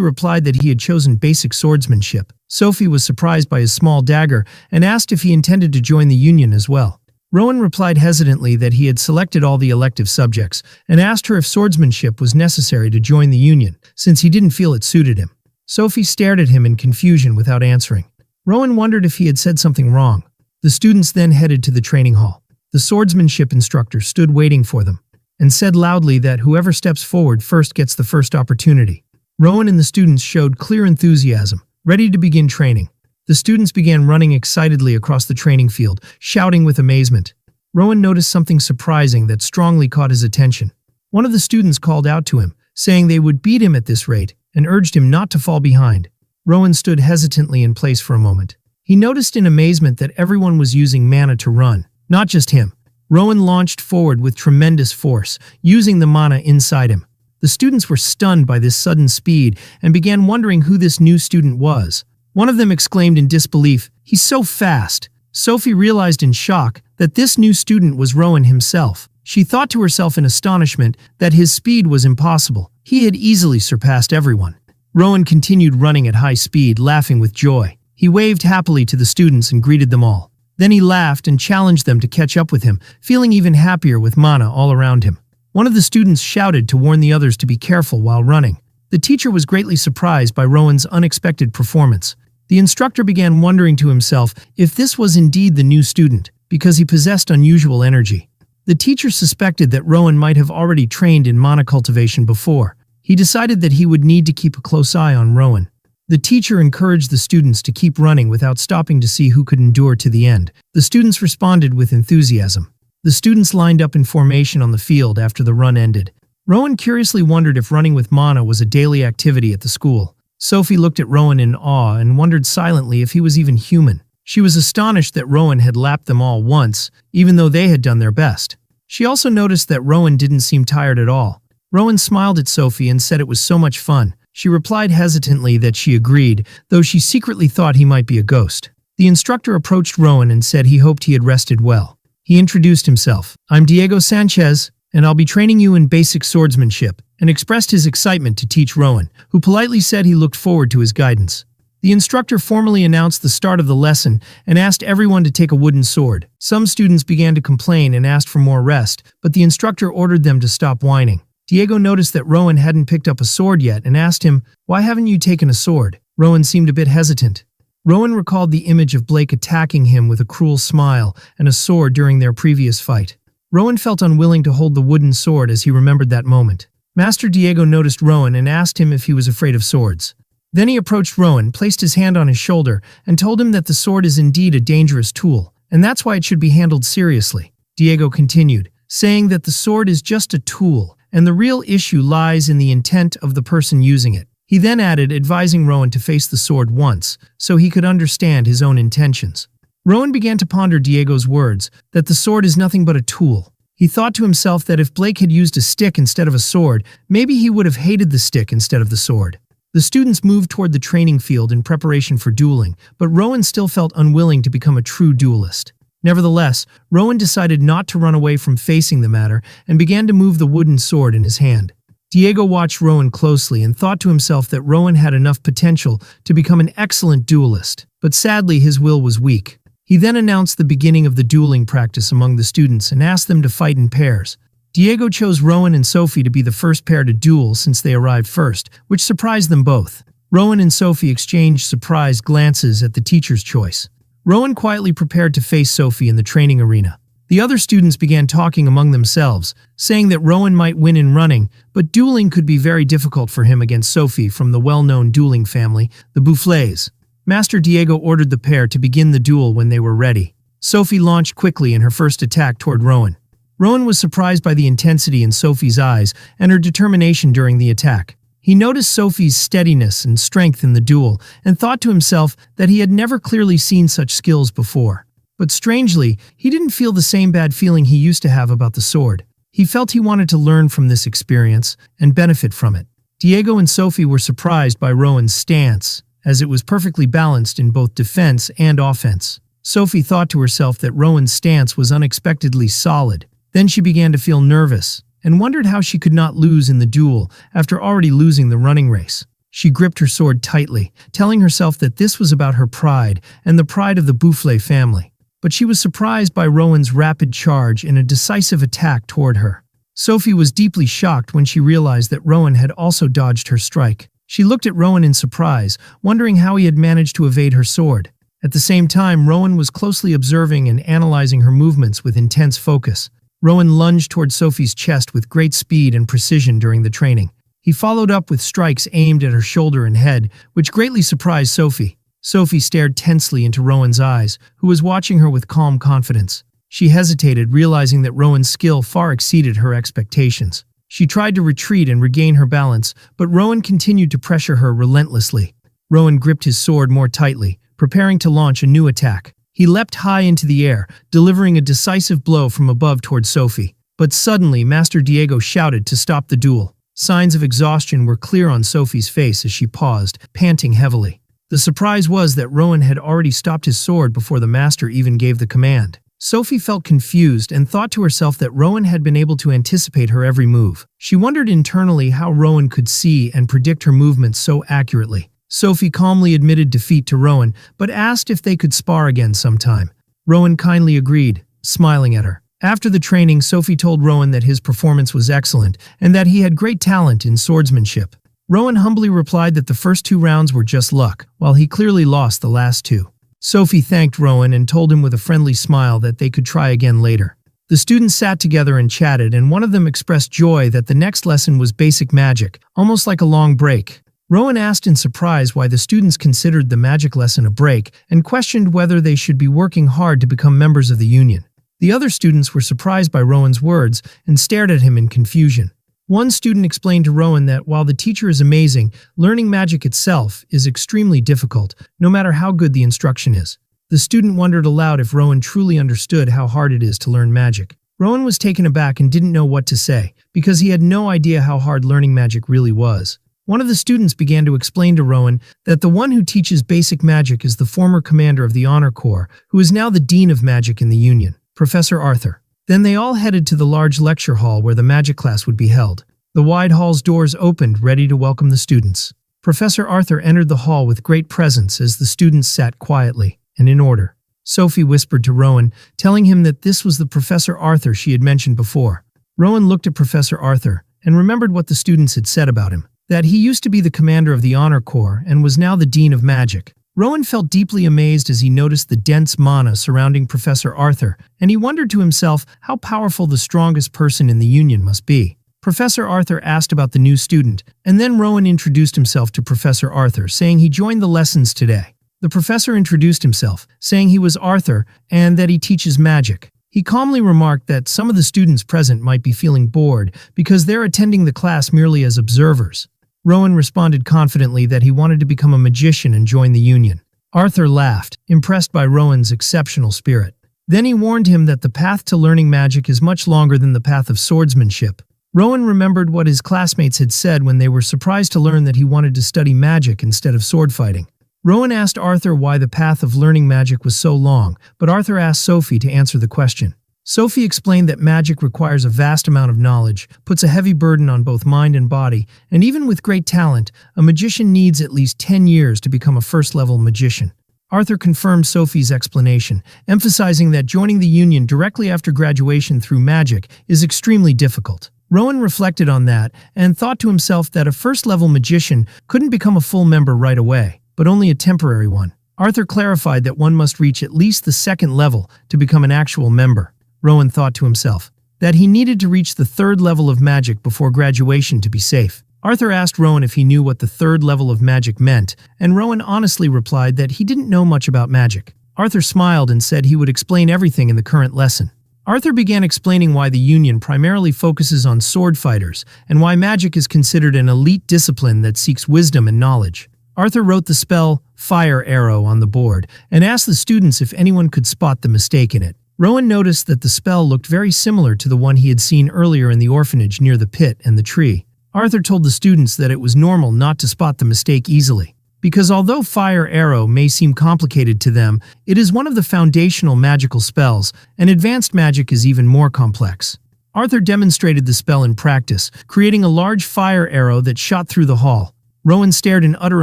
replied that he had chosen basic swordsmanship. Sophie was surprised by his small dagger and asked if he intended to join the union as well. Rowan replied hesitantly that he had selected all the elective subjects and asked her if swordsmanship was necessary to join the union, since he didn't feel it suited him. Sophie stared at him in confusion without answering. Rowan wondered if he had said something wrong. The students then headed to the training hall. The swordsmanship instructor stood waiting for them and said loudly that whoever steps forward first gets the first opportunity. Rowan and the students showed clear enthusiasm, ready to begin training. The students began running excitedly across the training field, shouting with amazement. Rowan noticed something surprising that strongly caught his attention. One of the students called out to him, saying they would beat him at this rate, and urged him not to fall behind. Rowan stood hesitantly in place for a moment. He noticed in amazement that everyone was using mana to run, not just him. Rowan launched forward with tremendous force, using the mana inside him. The students were stunned by this sudden speed and began wondering who this new student was. One of them exclaimed in disbelief, "He's so fast!" Sophie realized in shock that this new student was Rowan himself. She thought to herself in astonishment that his speed was impossible. He had easily surpassed everyone. Rowan continued running at high speed, laughing with joy. He waved happily to the students and greeted them all. Then he laughed and challenged them to catch up with him, feeling even happier with mana all around him. One of the students shouted to warn the others to be careful while running. The teacher was greatly surprised by Rowan's unexpected performance. The instructor began wondering to himself if this was indeed the new student, because he possessed unusual energy. The teacher suspected that Rowan might have already trained in mana cultivation before. He decided that he would need to keep a close eye on Rowan. The teacher encouraged the students to keep running without stopping to see who could endure to the end. The students responded with enthusiasm. The students lined up in formation on the field after the run ended. Rowan curiously wondered if running with mana was a daily activity at the school. Sophie looked at Rowan in awe and wondered silently if he was even human. She was astonished that Rowan had lapped them all once, even though they had done their best. She also noticed that Rowan didn't seem tired at all. Rowan smiled at Sophie and said it was so much fun. She replied hesitantly that she agreed, though she secretly thought he might be a ghost. The instructor approached Rowan and said he hoped he had rested well. He introduced himself. "I'm Diego Sanchez, and I'll be training you in basic swordsmanship," and expressed his excitement to teach Rowan, who politely said he looked forward to his guidance. The instructor formally announced the start of the lesson and asked everyone to take a wooden sword. Some students began to complain and asked for more rest, but the instructor ordered them to stop whining. Diego noticed that Rowan hadn't picked up a sword yet and asked him, "Why haven't you taken a sword?" Rowan seemed a bit hesitant. Rowan recalled the image of Blake attacking him with a cruel smile and a sword during their previous fight. Rowan felt unwilling to hold the wooden sword as he remembered that moment. Master Diego noticed Rowan and asked him if he was afraid of swords. Then he approached Rowan, placed his hand on his shoulder, and told him that the sword is indeed a dangerous tool, and that's why it should be handled seriously. Diego continued, saying that the sword is just a tool, and the real issue lies in the intent of the person using it. He then added, advising Rowan to face the sword once, so he could understand his own intentions. Rowan began to ponder Diego's words, that the sword is nothing but a tool. He thought to himself that if Blake had used a stick instead of a sword, maybe he would have hated the stick instead of the sword. The students moved toward the training field in preparation for dueling, but Rowan still felt unwilling to become a true duelist. Nevertheless, Rowan decided not to run away from facing the matter and began to move the wooden sword in his hand. Diego watched Rowan closely and thought to himself that Rowan had enough potential to become an excellent duelist, but sadly his will was weak. He then announced the beginning of the dueling practice among the students and asked them to fight in pairs. Diego chose Rowan and Sophie to be the first pair to duel since they arrived first, which surprised them both. Rowan and Sophie exchanged surprised glances at the teacher's choice. Rowan quietly prepared to face Sophie in the training arena. The other students began talking among themselves, saying that Rowan might win in running, but dueling could be very difficult for him against Sophie from the well-known dueling family, the Buffles. Master Diego ordered the pair to begin the duel when they were ready. Sophie launched quickly in her first attack toward Rowan. Rowan was surprised by the intensity in Sophie's eyes and her determination during the attack. He noticed Sophie's steadiness and strength in the duel and thought to himself that he had never clearly seen such skills before. But strangely, he didn't feel the same bad feeling he used to have about the sword. He felt he wanted to learn from this experience and benefit from it. Diego and Sophie were surprised by Rowan's stance, as it was perfectly balanced in both defense and offense. Sophie thought to herself that Rowan's stance was unexpectedly solid. Then she began to feel nervous and wondered how she could not lose in the duel after already losing the running race. She gripped her sword tightly, telling herself that this was about her pride and the pride of the Boufflé family. But she was surprised by Rowan's rapid charge and a decisive attack toward her. Sophie was deeply shocked when she realized that Rowan had also dodged her strike. She looked at Rowan in surprise, wondering how he had managed to evade her sword. At the same time, Rowan was closely observing and analyzing her movements with intense focus. Rowan lunged toward Sophie's chest with great speed and precision during the training. He followed up with strikes aimed at her shoulder and head, which greatly surprised Sophie. Sophie stared tensely into Rowan's eyes, who was watching her with calm confidence. She hesitated, realizing that Rowan's skill far exceeded her expectations. She tried to retreat and regain her balance, but Rowan continued to pressure her relentlessly. Rowan gripped his sword more tightly, preparing to launch a new attack. He leapt high into the air, delivering a decisive blow from above toward Sophie. But suddenly, Master Diego shouted to stop the duel. Signs of exhaustion were clear on Sophie's face as she paused, panting heavily. The surprise was that Rowan had already stopped his sword before the master even gave the command. Sophie felt confused and thought to herself that Rowan had been able to anticipate her every move. She wondered internally how Rowan could see and predict her movements so accurately. Sophie calmly admitted defeat to Rowan, but asked if they could spar again sometime. Rowan kindly agreed, smiling at her. After the training, Sophie told Rowan that his performance was excellent and that he had great talent in swordsmanship. Rowan humbly replied that the first 2 rounds were just luck, while he clearly lost the last 2. Sophie thanked Rowan and told him with a friendly smile that they could try again later. The students sat together and chatted, and one of them expressed joy that the next lesson was basic magic, almost like a long break. Rowan asked in surprise why the students considered the magic lesson a break and questioned whether they should be working hard to become members of the union. The other students were surprised by Rowan's words and stared at him in confusion. One student explained to Rowan that while the teacher is amazing, learning magic itself is extremely difficult, no matter how good the instruction is. The student wondered aloud if Rowan truly understood how hard it is to learn magic. Rowan was taken aback and didn't know what to say, because he had no idea how hard learning magic really was. One of the students began to explain to Rowan that the one who teaches basic magic is the former commander of the Honor Corps, who is now the Dean of Magic in the Union, Professor Arthur. Then they all headed to the large lecture hall where the magic class would be held. The wide hall's doors opened, ready to welcome the students. Professor Arthur entered the hall with great presence as the students sat quietly and in order. Sophie whispered to Rowan, telling him that this was the Professor Arthur she had mentioned before. Rowan looked at Professor Arthur and remembered what the students had said about him, that he used to be the commander of the Honor Corps and was now the Dean of Magic. Rowan felt deeply amazed as he noticed the dense mana surrounding Professor Arthur, and he wondered to himself how powerful the strongest person in the Union must be. Professor Arthur asked about the new student, and then Rowan introduced himself to Professor Arthur, saying he joined the lessons today. The professor introduced himself, saying he was Arthur and that he teaches magic. He calmly remarked that some of the students present might be feeling bored because they're attending the class merely as observers. Rowan responded confidently that he wanted to become a magician and join the union. Arthur laughed, impressed by Rowan's exceptional spirit. Then he warned him that the path to learning magic is much longer than the path of swordsmanship. Rowan remembered what his classmates had said when they were surprised to learn that he wanted to study magic instead of sword fighting. Rowan asked Arthur why the path of learning magic was so long, but Arthur asked Sophie to answer the question. Sophie explained that magic requires a vast amount of knowledge, puts a heavy burden on both mind and body, and even with great talent, a magician needs at least 10 years to become a first-level magician. Arthur confirmed Sophie's explanation, emphasizing that joining the union directly after graduation through magic is extremely difficult. Rowan reflected on that and thought to himself that a first-level magician couldn't become a full member right away, but only a temporary one. Arthur clarified that one must reach at least the second level to become an actual member. Rowan thought to himself that he needed to reach the third level of magic before graduation to be safe. Arthur asked Rowan if he knew what the third level of magic meant, and Rowan honestly replied that he didn't know much about magic. Arthur smiled and said he would explain everything in the current lesson. Arthur began explaining why the Union primarily focuses on sword fighters and why magic is considered an elite discipline that seeks wisdom and knowledge. Arthur wrote the spell Fire Arrow on the board and asked the students if anyone could spot the mistake in it. Rowan noticed that the spell looked very similar to the one he had seen earlier in the orphanage near the pit and the tree. Arthur told the students that it was normal not to spot the mistake easily, because although Fire Arrow may seem complicated to them, it is one of the foundational magical spells, and advanced magic is even more complex. Arthur demonstrated the spell in practice, creating a large fire arrow that shot through the hall. Rowan stared in utter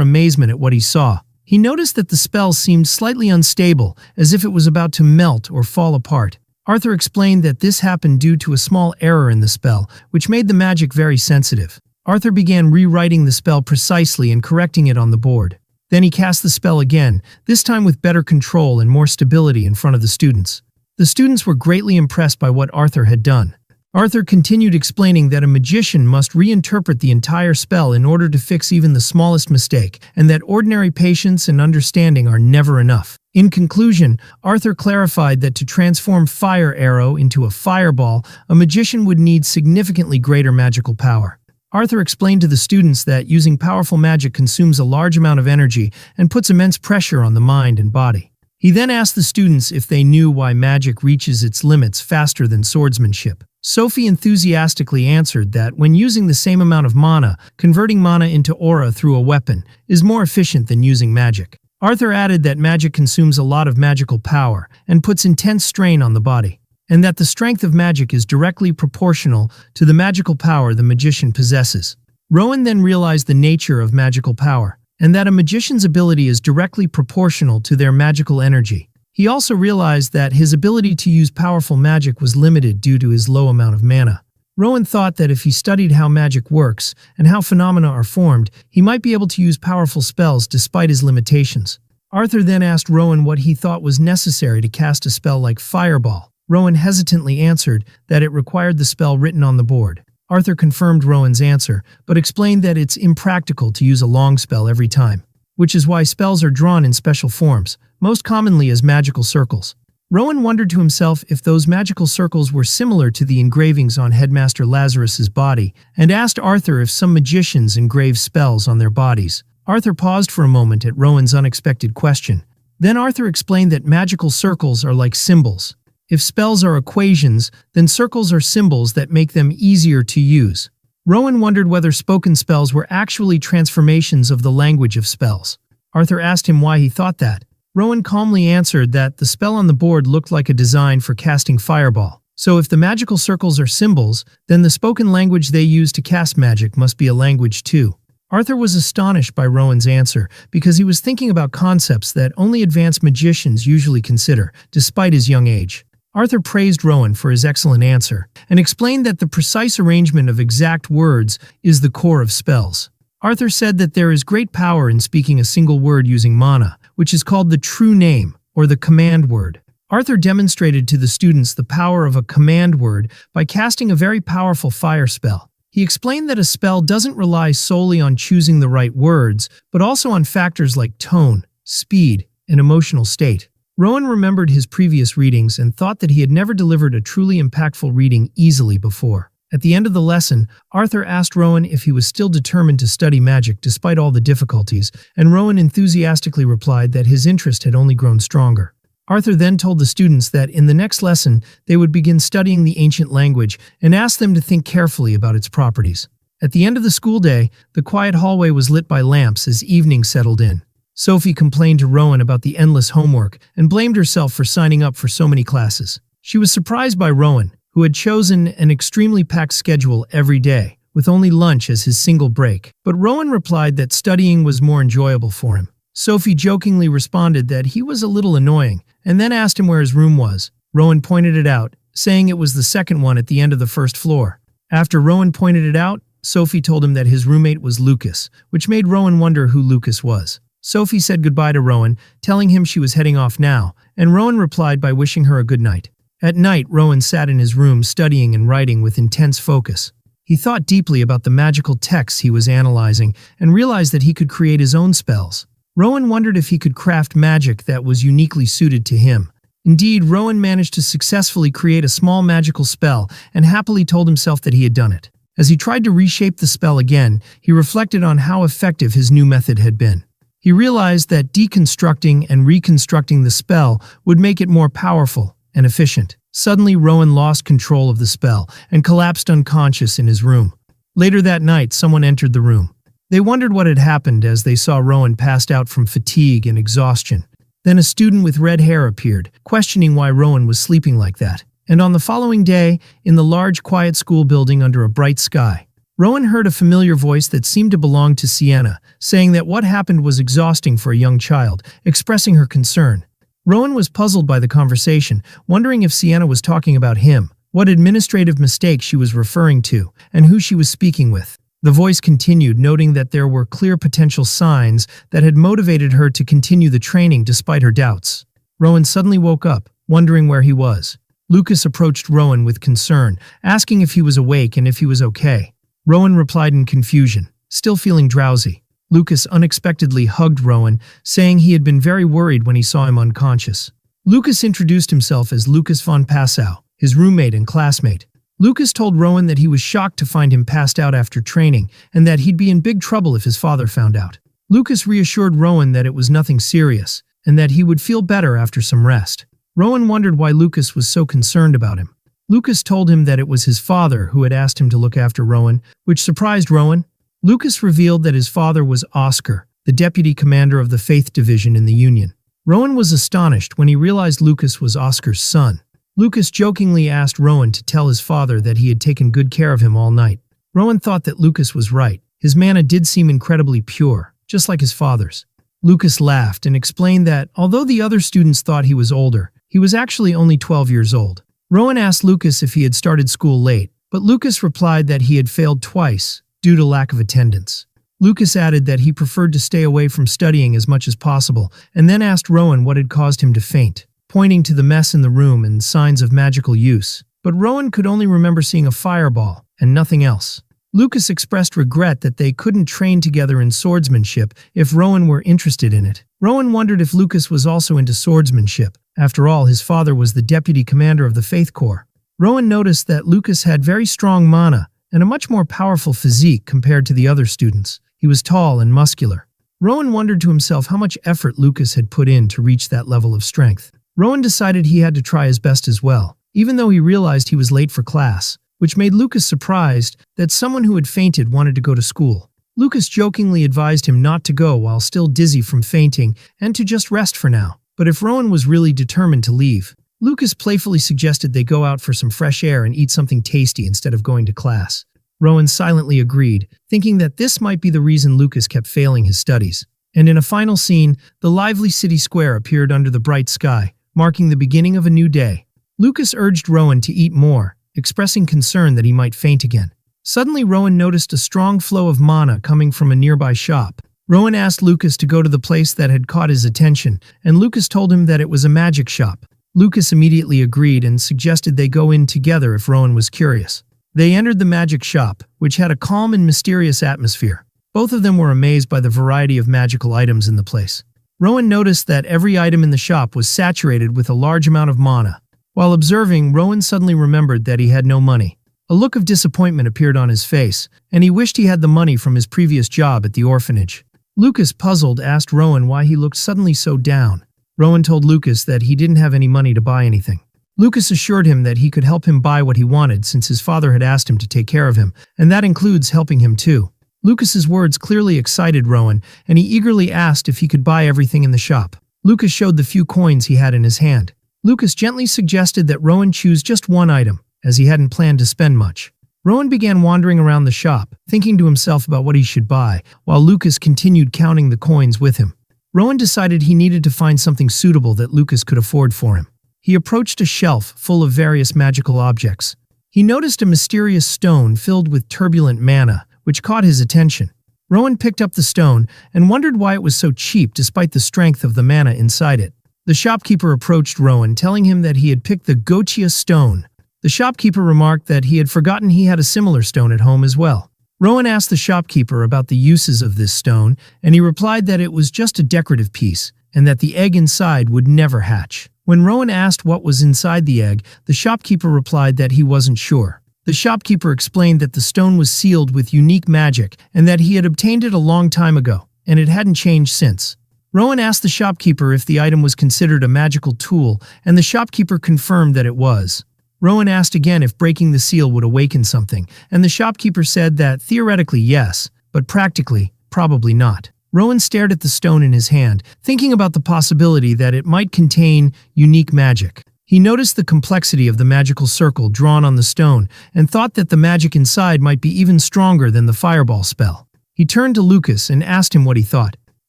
amazement at what he saw. He noticed that the spell seemed slightly unstable, as if it was about to melt or fall apart. Arthur explained that this happened due to a small error in the spell, which made the magic very sensitive. Arthur began rewriting the spell precisely and correcting it on the board. Then he cast the spell again, this time with better control and more stability in front of the students. The students were greatly impressed by what Arthur had done. Arthur continued explaining that a magician must reinterpret the entire spell in order to fix even the smallest mistake, and that ordinary patience and understanding are never enough. In conclusion, Arthur clarified that to transform Fire Arrow into a fireball, a magician would need significantly greater magical power. Arthur explained to the students that using powerful magic consumes a large amount of energy and puts immense pressure on the mind and body. He then asked the students if they knew why magic reaches its limits faster than swordsmanship. Sophie enthusiastically answered that when using the same amount of mana, converting mana into aura through a weapon is more efficient than using magic. Arthur added that magic consumes a lot of magical power and puts intense strain on the body, and that the strength of magic is directly proportional to the magical power the magician possesses. Rowan then realized the nature of magical power, and that a magician's ability is directly proportional to their magical energy. He also realized that his ability to use powerful magic was limited due to his low amount of mana. Rowan thought that if he studied how magic works and how phenomena are formed, he might be able to use powerful spells despite his limitations. Arthur then asked Rowan what he thought was necessary to cast a spell like Fireball. Rowan hesitantly answered that it required the spell written on the board. Arthur confirmed Rowan's answer, but explained that it's impractical to use a long spell every time, which is why spells are drawn in special forms, most commonly as magical circles. Rowan wondered to himself if those magical circles were similar to the engravings on Headmaster Lazarus's body, and asked Arthur if some magicians engrave spells on their bodies. Arthur paused for a moment at Rowan's unexpected question. Then Arthur explained that magical circles are like symbols. If spells are equations, then circles are symbols that make them easier to use. Rowan wondered whether spoken spells were actually transformations of the language of spells. Arthur asked him why he thought that. Rowan calmly answered that the spell on the board looked like a design for casting Fireball. So if the magical circles are symbols, then the spoken language they use to cast magic must be a language too. Arthur was astonished by Rowan's answer because he was thinking about concepts that only advanced magicians usually consider, despite his young age. Arthur praised Rowan for his excellent answer and explained that the precise arrangement of exact words is the core of spells. Arthur said that there is great power in speaking a single word using mana, which is called the true name, or the command word. Arthur demonstrated to the students the power of a command word by casting a very powerful fire spell. He explained that a spell doesn't rely solely on choosing the right words, but also on factors like tone, speed, and emotional state. Rowan remembered his previous readings and thought that he had never delivered a truly impactful reading easily before. At the end of the lesson, Arthur asked Rowan if he was still determined to study magic despite all the difficulties, and Rowan enthusiastically replied that his interest had only grown stronger. Arthur then told the students that in the next lesson they would begin studying the ancient language and asked them to think carefully about its properties. At the end of the school day, the quiet hallway was lit by lamps as evening settled in. Sophie complained to Rowan about the endless homework and blamed herself for signing up for so many classes. She was surprised by Rowan, who had chosen an extremely packed schedule every day, with only lunch as his single break. But Rowan replied that studying was more enjoyable for him. Sophie jokingly responded that he was a little annoying, and then asked him where his room was. Rowan pointed it out, saying it was the second one at the end of the first floor. After Rowan pointed it out, Sophie told him that his roommate was Lucas, which made Rowan wonder who Lucas was. Sophie said goodbye to Rowan, telling him she was heading off now, and Rowan replied by wishing her a good night. At night, Rowan sat in his room studying and writing with intense focus. He thought deeply about the magical texts he was analyzing and realized that he could create his own spells. Rowan wondered if he could craft magic that was uniquely suited to him. Indeed, Rowan managed to successfully create a small magical spell and happily told himself that he had done it. As he tried to reshape the spell again, he reflected on how effective his new method had been. He realized that deconstructing and reconstructing the spell would make it more powerful and efficient. Suddenly, Rowan lost control of the spell and collapsed unconscious in his room. Later that night, someone entered the room. They wondered what had happened as they saw Rowan passed out from fatigue and exhaustion. Then a student with red hair appeared, questioning why Rowan was sleeping like that. And on the following day, in the large, quiet school building under a bright sky, Rowan heard a familiar voice that seemed to belong to Sienna, saying that what happened was exhausting for a young child, expressing her concern. Rowan was puzzled by the conversation, wondering if Sienna was talking about him, what administrative mistake she was referring to, and who she was speaking with. The voice continued, noting that there were clear potential signs that had motivated her to continue the training despite her doubts. Rowan suddenly woke up, wondering where he was. Lucas approached Rowan with concern, asking if he was awake and if he was okay. Rowan replied in confusion, still feeling drowsy. Lucas unexpectedly hugged Rowan, saying he had been very worried when he saw him unconscious. Lucas introduced himself as Lucas von Passau, his roommate and classmate. Lucas told Rowan that he was shocked to find him passed out after training and that he'd be in big trouble if his father found out. Lucas reassured Rowan that it was nothing serious and that he would feel better after some rest. Rowan wondered why Lucas was so concerned about him. Lucas told him that it was his father who had asked him to look after Rowan, which surprised Rowan. Lucas revealed that his father was Oscar, the deputy commander of the Faith Division in the Union. Rowan was astonished when he realized Lucas was Oscar's son. Lucas jokingly asked Rowan to tell his father that he had taken good care of him all night. Rowan thought that Lucas was right. His mana did seem incredibly pure, just like his father's. Lucas laughed and explained that, although the other students thought he was older, he was actually only 12 years old. Rowan asked Lucas if he had started school late, but Lucas replied that he had failed twice due to lack of attendance. Lucas added that he preferred to stay away from studying as much as possible, and then asked Rowan what had caused him to faint, pointing to the mess in the room and signs of magical use. But Rowan could only remember seeing a fireball and nothing else. Lucas expressed regret that they couldn't train together in swordsmanship if Rowan were interested in it. Rowan wondered if Lucas was also into swordsmanship. After all, his father was the deputy commander of the Faith Corps. Rowan noticed that Lucas had very strong mana and a much more powerful physique compared to the other students. He was tall and muscular. Rowan wondered to himself how much effort Lucas had put in to reach that level of strength. Rowan decided he had to try his best as well, even though he realized he was late for class, which made Lucas surprised that someone who had fainted wanted to go to school. Lucas jokingly advised him not to go while still dizzy from fainting and to just rest for now. But if Rowan was really determined to leave, Lucas playfully suggested they go out for some fresh air and eat something tasty instead of going to class. Rowan silently agreed, thinking that this might be the reason Lucas kept failing his studies. And in a final scene, the lively city square appeared under the bright sky, marking the beginning of a new day. Lucas urged Rowan to eat more, expressing concern that he might faint again. Suddenly, Rowan noticed a strong flow of mana coming from a nearby shop. Rowan asked Lucas to go to the place that had caught his attention, and Lucas told him that it was a magic shop. Lucas immediately agreed and suggested they go in together if Rowan was curious. They entered the magic shop, which had a calm and mysterious atmosphere. Both of them were amazed by the variety of magical items in the place. Rowan noticed that every item in the shop was saturated with a large amount of mana. While observing, Rowan suddenly remembered that he had no money. A look of disappointment appeared on his face, and he wished he had the money from his previous job at the orphanage. Lucas, puzzled, asked Rowan why he looked suddenly so down. Rowan told Lucas that he didn't have any money to buy anything. Lucas assured him that he could help him buy what he wanted since his father had asked him to take care of him, and that includes helping him too. Lucas's words clearly excited Rowan, and he eagerly asked if he could buy everything in the shop. Lucas showed the few coins he had in his hand. Lucas gently suggested that Rowan choose just one item, as he hadn't planned to spend much. Rowan began wandering around the shop, thinking to himself about what he should buy, while Lucas continued counting the coins with him. Rowan decided he needed to find something suitable that Lucas could afford for him. He approached a shelf full of various magical objects. He noticed a mysterious stone filled with turbulent mana, which caught his attention. Rowan picked up the stone and wondered why it was so cheap despite the strength of the mana inside it. The shopkeeper approached Rowan, telling him that he had picked the Gochia stone. The shopkeeper remarked that he had forgotten he had a similar stone at home as well. Rowan asked the shopkeeper about the uses of this stone, and he replied that it was just a decorative piece, and that the egg inside would never hatch. When Rowan asked what was inside the egg, the shopkeeper replied that he wasn't sure. The shopkeeper explained that the stone was sealed with unique magic and that he had obtained it a long time ago, and it hadn't changed since. Rowan asked the shopkeeper if the item was considered a magical tool, and the shopkeeper confirmed that it was. Rowan asked again if breaking the seal would awaken something, and the shopkeeper said that theoretically yes, but practically, probably not. Rowan stared at the stone in his hand, thinking about the possibility that it might contain unique magic. He noticed the complexity of the magical circle drawn on the stone and thought that the magic inside might be even stronger than the fireball spell. He turned to Lucas and asked him what he thought.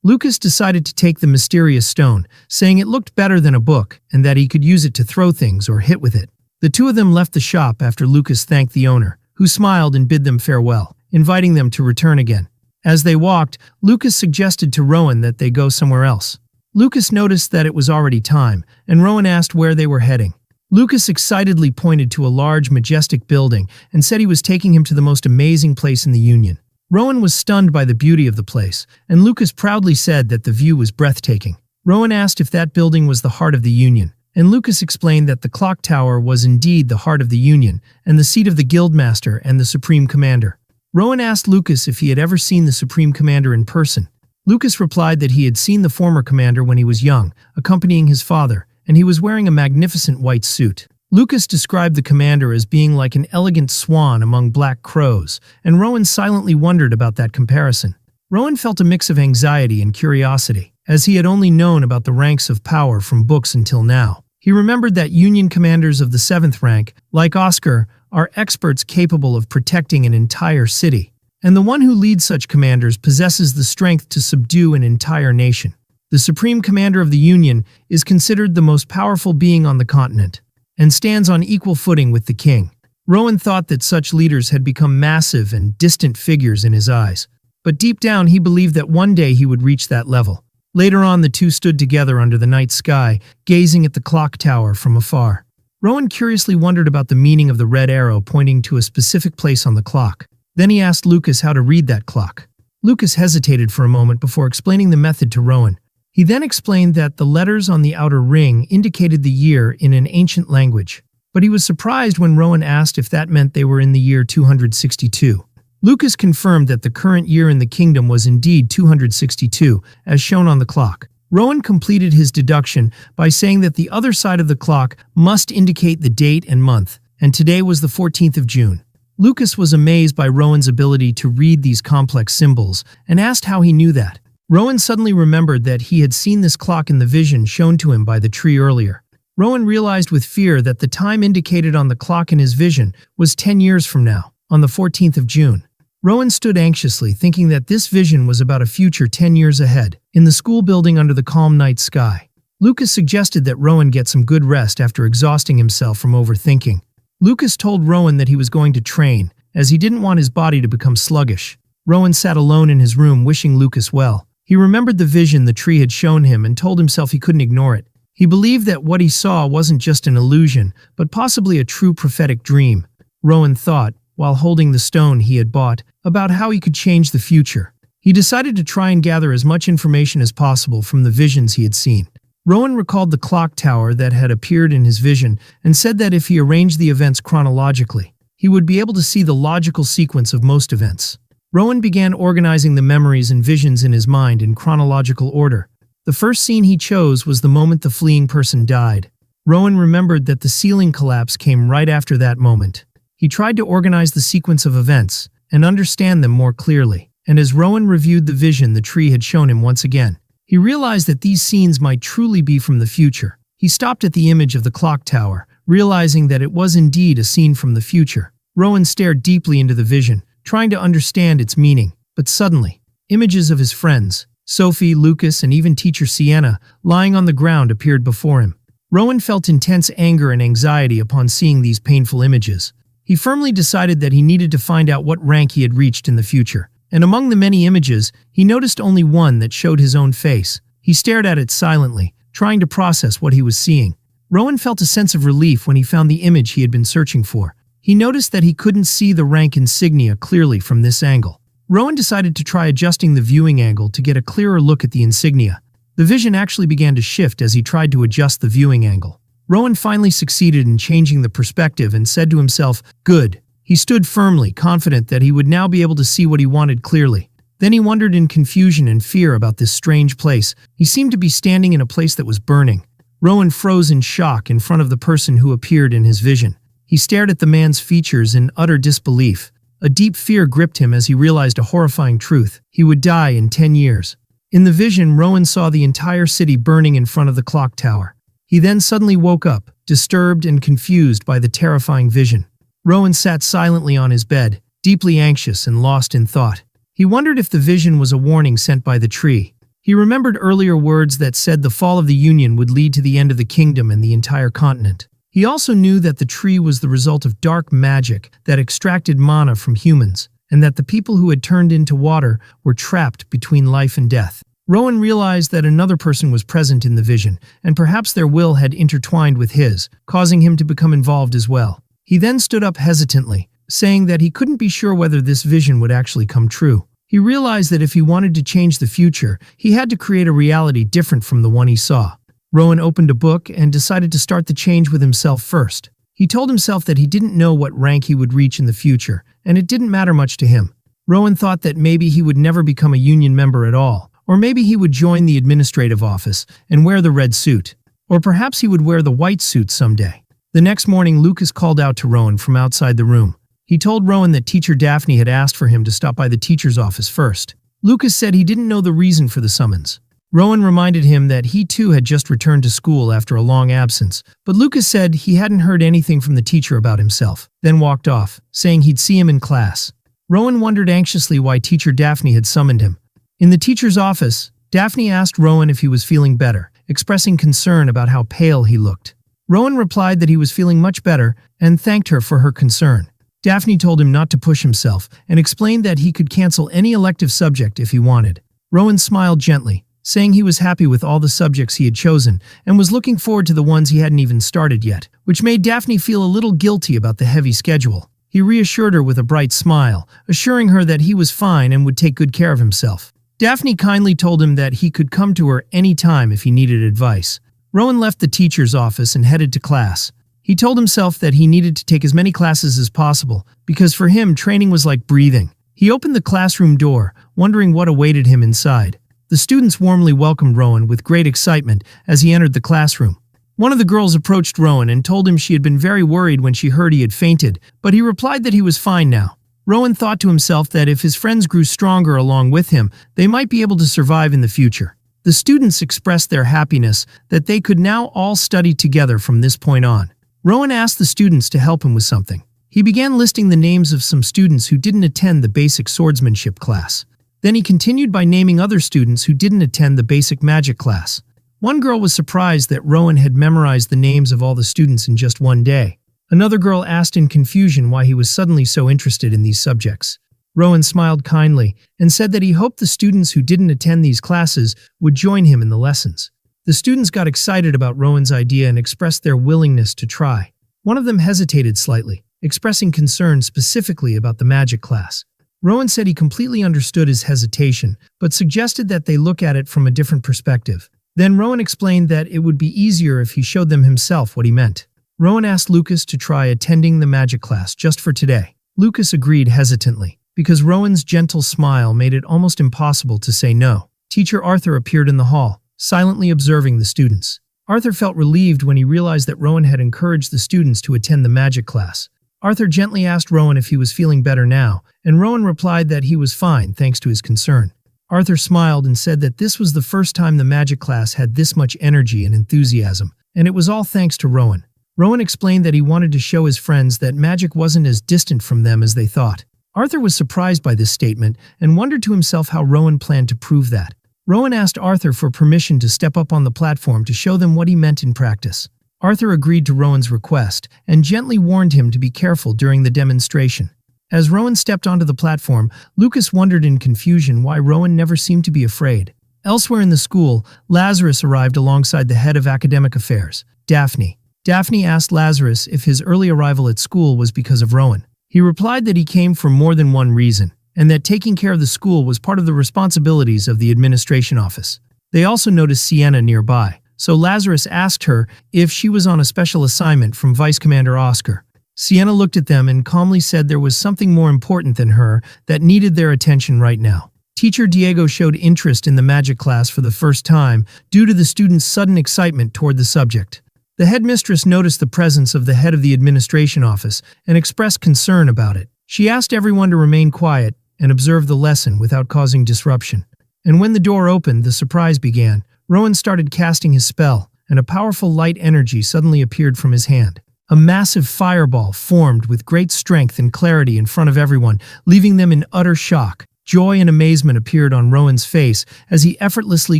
Lucas decided to take the mysterious stone, saying it looked better than a book and that he could use it to throw things or hit with it. The two of them left the shop after Lucas thanked the owner, who smiled and bid them farewell, inviting them to return again. As they walked, Lucas suggested to Rowan that they go somewhere else. Lucas noticed that it was already time, and Rowan asked where they were heading. Lucas excitedly pointed to a large, majestic building and said he was taking him to the most amazing place in the Union. Rowan was stunned by the beauty of the place, and Lucas proudly said that the view was breathtaking. Rowan asked if that building was the heart of the Union, and Lucas explained that the clock tower was indeed the heart of the Union and the seat of the Guildmaster and the Supreme Commander. Rowan asked Lucas if he had ever seen the Supreme Commander in person. Lucas replied that he had seen the former commander when he was young, accompanying his father, and he was wearing a magnificent white suit. Lucas described the commander as being like an elegant swan among black crows, and Rowan silently wondered about that comparison. Rowan felt a mix of anxiety and curiosity, as he had only known about the ranks of power from books until now. He remembered that Union commanders of the 7th rank, like Oscar, are experts capable of protecting an entire city, and the one who leads such commanders possesses the strength to subdue an entire nation. The Supreme Commander of the Union is considered the most powerful being on the continent, and stands on equal footing with the king. Rowan thought that such leaders had become massive and distant figures in his eyes, but deep down he believed that one day he would reach that level. Later on, the two stood together under the night sky, gazing at the clock tower from afar. Rowan curiously wondered about the meaning of the red arrow pointing to a specific place on the clock. Then he asked Lucas how to read that clock. Lucas hesitated for a moment before explaining the method to Rowan. He then explained that the letters on the outer ring indicated the year in an ancient language, but he was surprised when Rowan asked if that meant they were in the year 262. Lucas confirmed that the current year in the kingdom was indeed 262, as shown on the clock. Rowan completed his deduction by saying that the other side of the clock must indicate the date and month, and today was the 14th of June. Lucas was amazed by Rowan's ability to read these complex symbols and asked how he knew that. Rowan suddenly remembered that he had seen this clock in the vision shown to him by the tree earlier. Rowan realized with fear that the time indicated on the clock in his vision was 10 years from now, on the 14th of June. Rowan stood anxiously, thinking that this vision was about a future 10 years ahead, in the school building under the calm night sky. Lucas suggested that Rowan get some good rest after exhausting himself from overthinking. Lucas told Rowan that he was going to train, as he didn't want his body to become sluggish. Rowan sat alone in his room wishing Lucas well. He remembered the vision the tree had shown him and told himself he couldn't ignore it. He believed that what he saw wasn't just an illusion, but possibly a true prophetic dream. Rowan thought, while holding the stone he had bought, about how he could change the future. He decided to try and gather as much information as possible from the visions he had seen. Rowan recalled the clock tower that had appeared in his vision and said that if he arranged the events chronologically, he would be able to see the logical sequence of most events. Rowan began organizing the memories and visions in his mind in chronological order. The first scene he chose was the moment the fleeing person died. Rowan remembered that the ceiling collapse came right after that moment. He tried to organize the sequence of events and understand them more clearly, and as Rowan reviewed the vision the tree had shown him once again, he realized that these scenes might truly be from the future. He stopped at the image of the clock tower, realizing that it was indeed a scene from the future. Rowan stared deeply into the vision, trying to understand its meaning, but suddenly, images of his friends, Sophie, Lucas, and even teacher Sienna, lying on the ground appeared before him. Rowan felt intense anger and anxiety upon seeing these painful images. He firmly decided that he needed to find out what rank he had reached in the future, and among the many images, he noticed only one that showed his own face. He stared at it silently, trying to process what he was seeing. Rowan felt a sense of relief when he found the image he had been searching for. He noticed that he couldn't see the rank insignia clearly from this angle. Rowan decided to try adjusting the viewing angle to get a clearer look at the insignia. The vision actually began to shift as he tried to adjust the viewing angle. Rowan finally succeeded in changing the perspective and said to himself, "Good." He stood firmly, confident that he would now be able to see what he wanted clearly. Then he wondered in confusion and fear about this strange place. He seemed to be standing in a place that was burning. Rowan froze in shock in front of the person who appeared in his vision. He stared at the man's features in utter disbelief. A deep fear gripped him as he realized a horrifying truth. He would die in 10 years. In the vision, Rowan saw the entire city burning in front of the clock tower. He then suddenly woke up, disturbed and confused by the terrifying vision. Rowan sat silently on his bed, deeply anxious and lost in thought. He wondered if the vision was a warning sent by the tree. He remembered earlier words that said the fall of the Union would lead to the end of the kingdom and the entire continent. He also knew that the tree was the result of dark magic that extracted mana from humans, and that the people who had turned into water were trapped between life and death. Rowan realized that another person was present in the vision, and perhaps their will had intertwined with his, causing him to become involved as well. He then stood up hesitantly, saying that he couldn't be sure whether this vision would actually come true. He realized that if he wanted to change the future, he had to create a reality different from the one he saw. Rowan opened a book and decided to start the change with himself first. He told himself that he didn't know what rank he would reach in the future, and it didn't matter much to him. Rowan thought that maybe he would never become a union member at all, or maybe he would join the administrative office and wear the red suit, or perhaps he would wear the white suit someday. The next morning, Lucas called out to Rowan from outside the room. He told Rowan that teacher Daphne had asked for him to stop by the teacher's office first. Lucas said he didn't know the reason for the summons. Rowan reminded him that he too had just returned to school after a long absence, but Lucas said he hadn't heard anything from the teacher about himself, then walked off, saying he'd see him in class. Rowan wondered anxiously why teacher Daphne had summoned him. In the teacher's office, Daphne asked Rowan if he was feeling better, expressing concern about how pale he looked. Rowan replied that he was feeling much better and thanked her for her concern. Daphne told him not to push himself and explained that he could cancel any elective subject if he wanted. Rowan smiled gently, saying he was happy with all the subjects he had chosen and was looking forward to the ones he hadn't even started yet, which made Daphne feel a little guilty about the heavy schedule. He reassured her with a bright smile, assuring her that he was fine and would take good care of himself. Daphne kindly told him that he could come to her any time if he needed advice. Rowan left the teacher's office and headed to class. He told himself that he needed to take as many classes as possible, because for him, training was like breathing. He opened the classroom door, wondering what awaited him inside. The students warmly welcomed Rowan with great excitement as he entered the classroom. One of the girls approached Rowan and told him she had been very worried when she heard he had fainted, but he replied that he was fine now. Rowan thought to himself that if his friends grew stronger along with him, they might be able to survive in the future. The students expressed their happiness that they could now all study together from this point on. Rowan asked the students to help him with something. He began listing the names of some students who didn't attend the basic swordsmanship class. Then he continued by naming other students who didn't attend the basic magic class. One girl was surprised that Rowan had memorized the names of all the students in just one day. Another girl asked in confusion why he was suddenly so interested in these subjects. Rowan smiled kindly and said that he hoped the students who didn't attend these classes would join him in the lessons. The students got excited about Rowan's idea and expressed their willingness to try. One of them hesitated slightly, expressing concern specifically about the magic class. Rowan said he completely understood his hesitation, but suggested that they look at it from a different perspective. Then Rowan explained that it would be easier if he showed them himself what he meant. Rowan asked Lucas to try attending the magic class just for today. Lucas agreed hesitantly, because Rowan's gentle smile made it almost impossible to say no. Teacher Arthur appeared in the hall, silently observing the students. Arthur felt relieved when he realized that Rowan had encouraged the students to attend the magic class. Arthur gently asked Rowan if he was feeling better now, and Rowan replied that he was fine thanks to his concern. Arthur smiled and said that this was the first time the magic class had this much energy and enthusiasm, and it was all thanks to Rowan. Rowan explained that he wanted to show his friends that magic wasn't as distant from them as they thought. Arthur was surprised by this statement and wondered to himself how Rowan planned to prove that. Rowan asked Arthur for permission to step up on the platform to show them what he meant in practice. Arthur agreed to Rowan's request and gently warned him to be careful during the demonstration. As Rowan stepped onto the platform, Lucas wondered in confusion why Rowan never seemed to be afraid. Elsewhere in the school, Lazarus arrived alongside the head of academic affairs, Daphne. Daphne asked Lazarus if his early arrival at school was because of Rowan. He replied that he came for more than one reason, and that taking care of the school was part of the responsibilities of the administration office. They also noticed Sienna nearby, so Lazarus asked her if she was on a special assignment from Vice Commander Oscar. Sienna looked at them and calmly said there was something more important than her that needed their attention right now. Teacher Diego showed interest in the magic class for the first time due to the students' sudden excitement toward the subject. The headmistress noticed the presence of the head of the administration office and expressed concern about it. She asked everyone to remain quiet and observe the lesson without causing disruption. And when the door opened, the surprise began. Rowan started casting his spell, and a powerful light energy suddenly appeared from his hand. A massive fireball formed with great strength and clarity in front of everyone, leaving them in utter shock. Joy and amazement appeared on Rowan's face as he effortlessly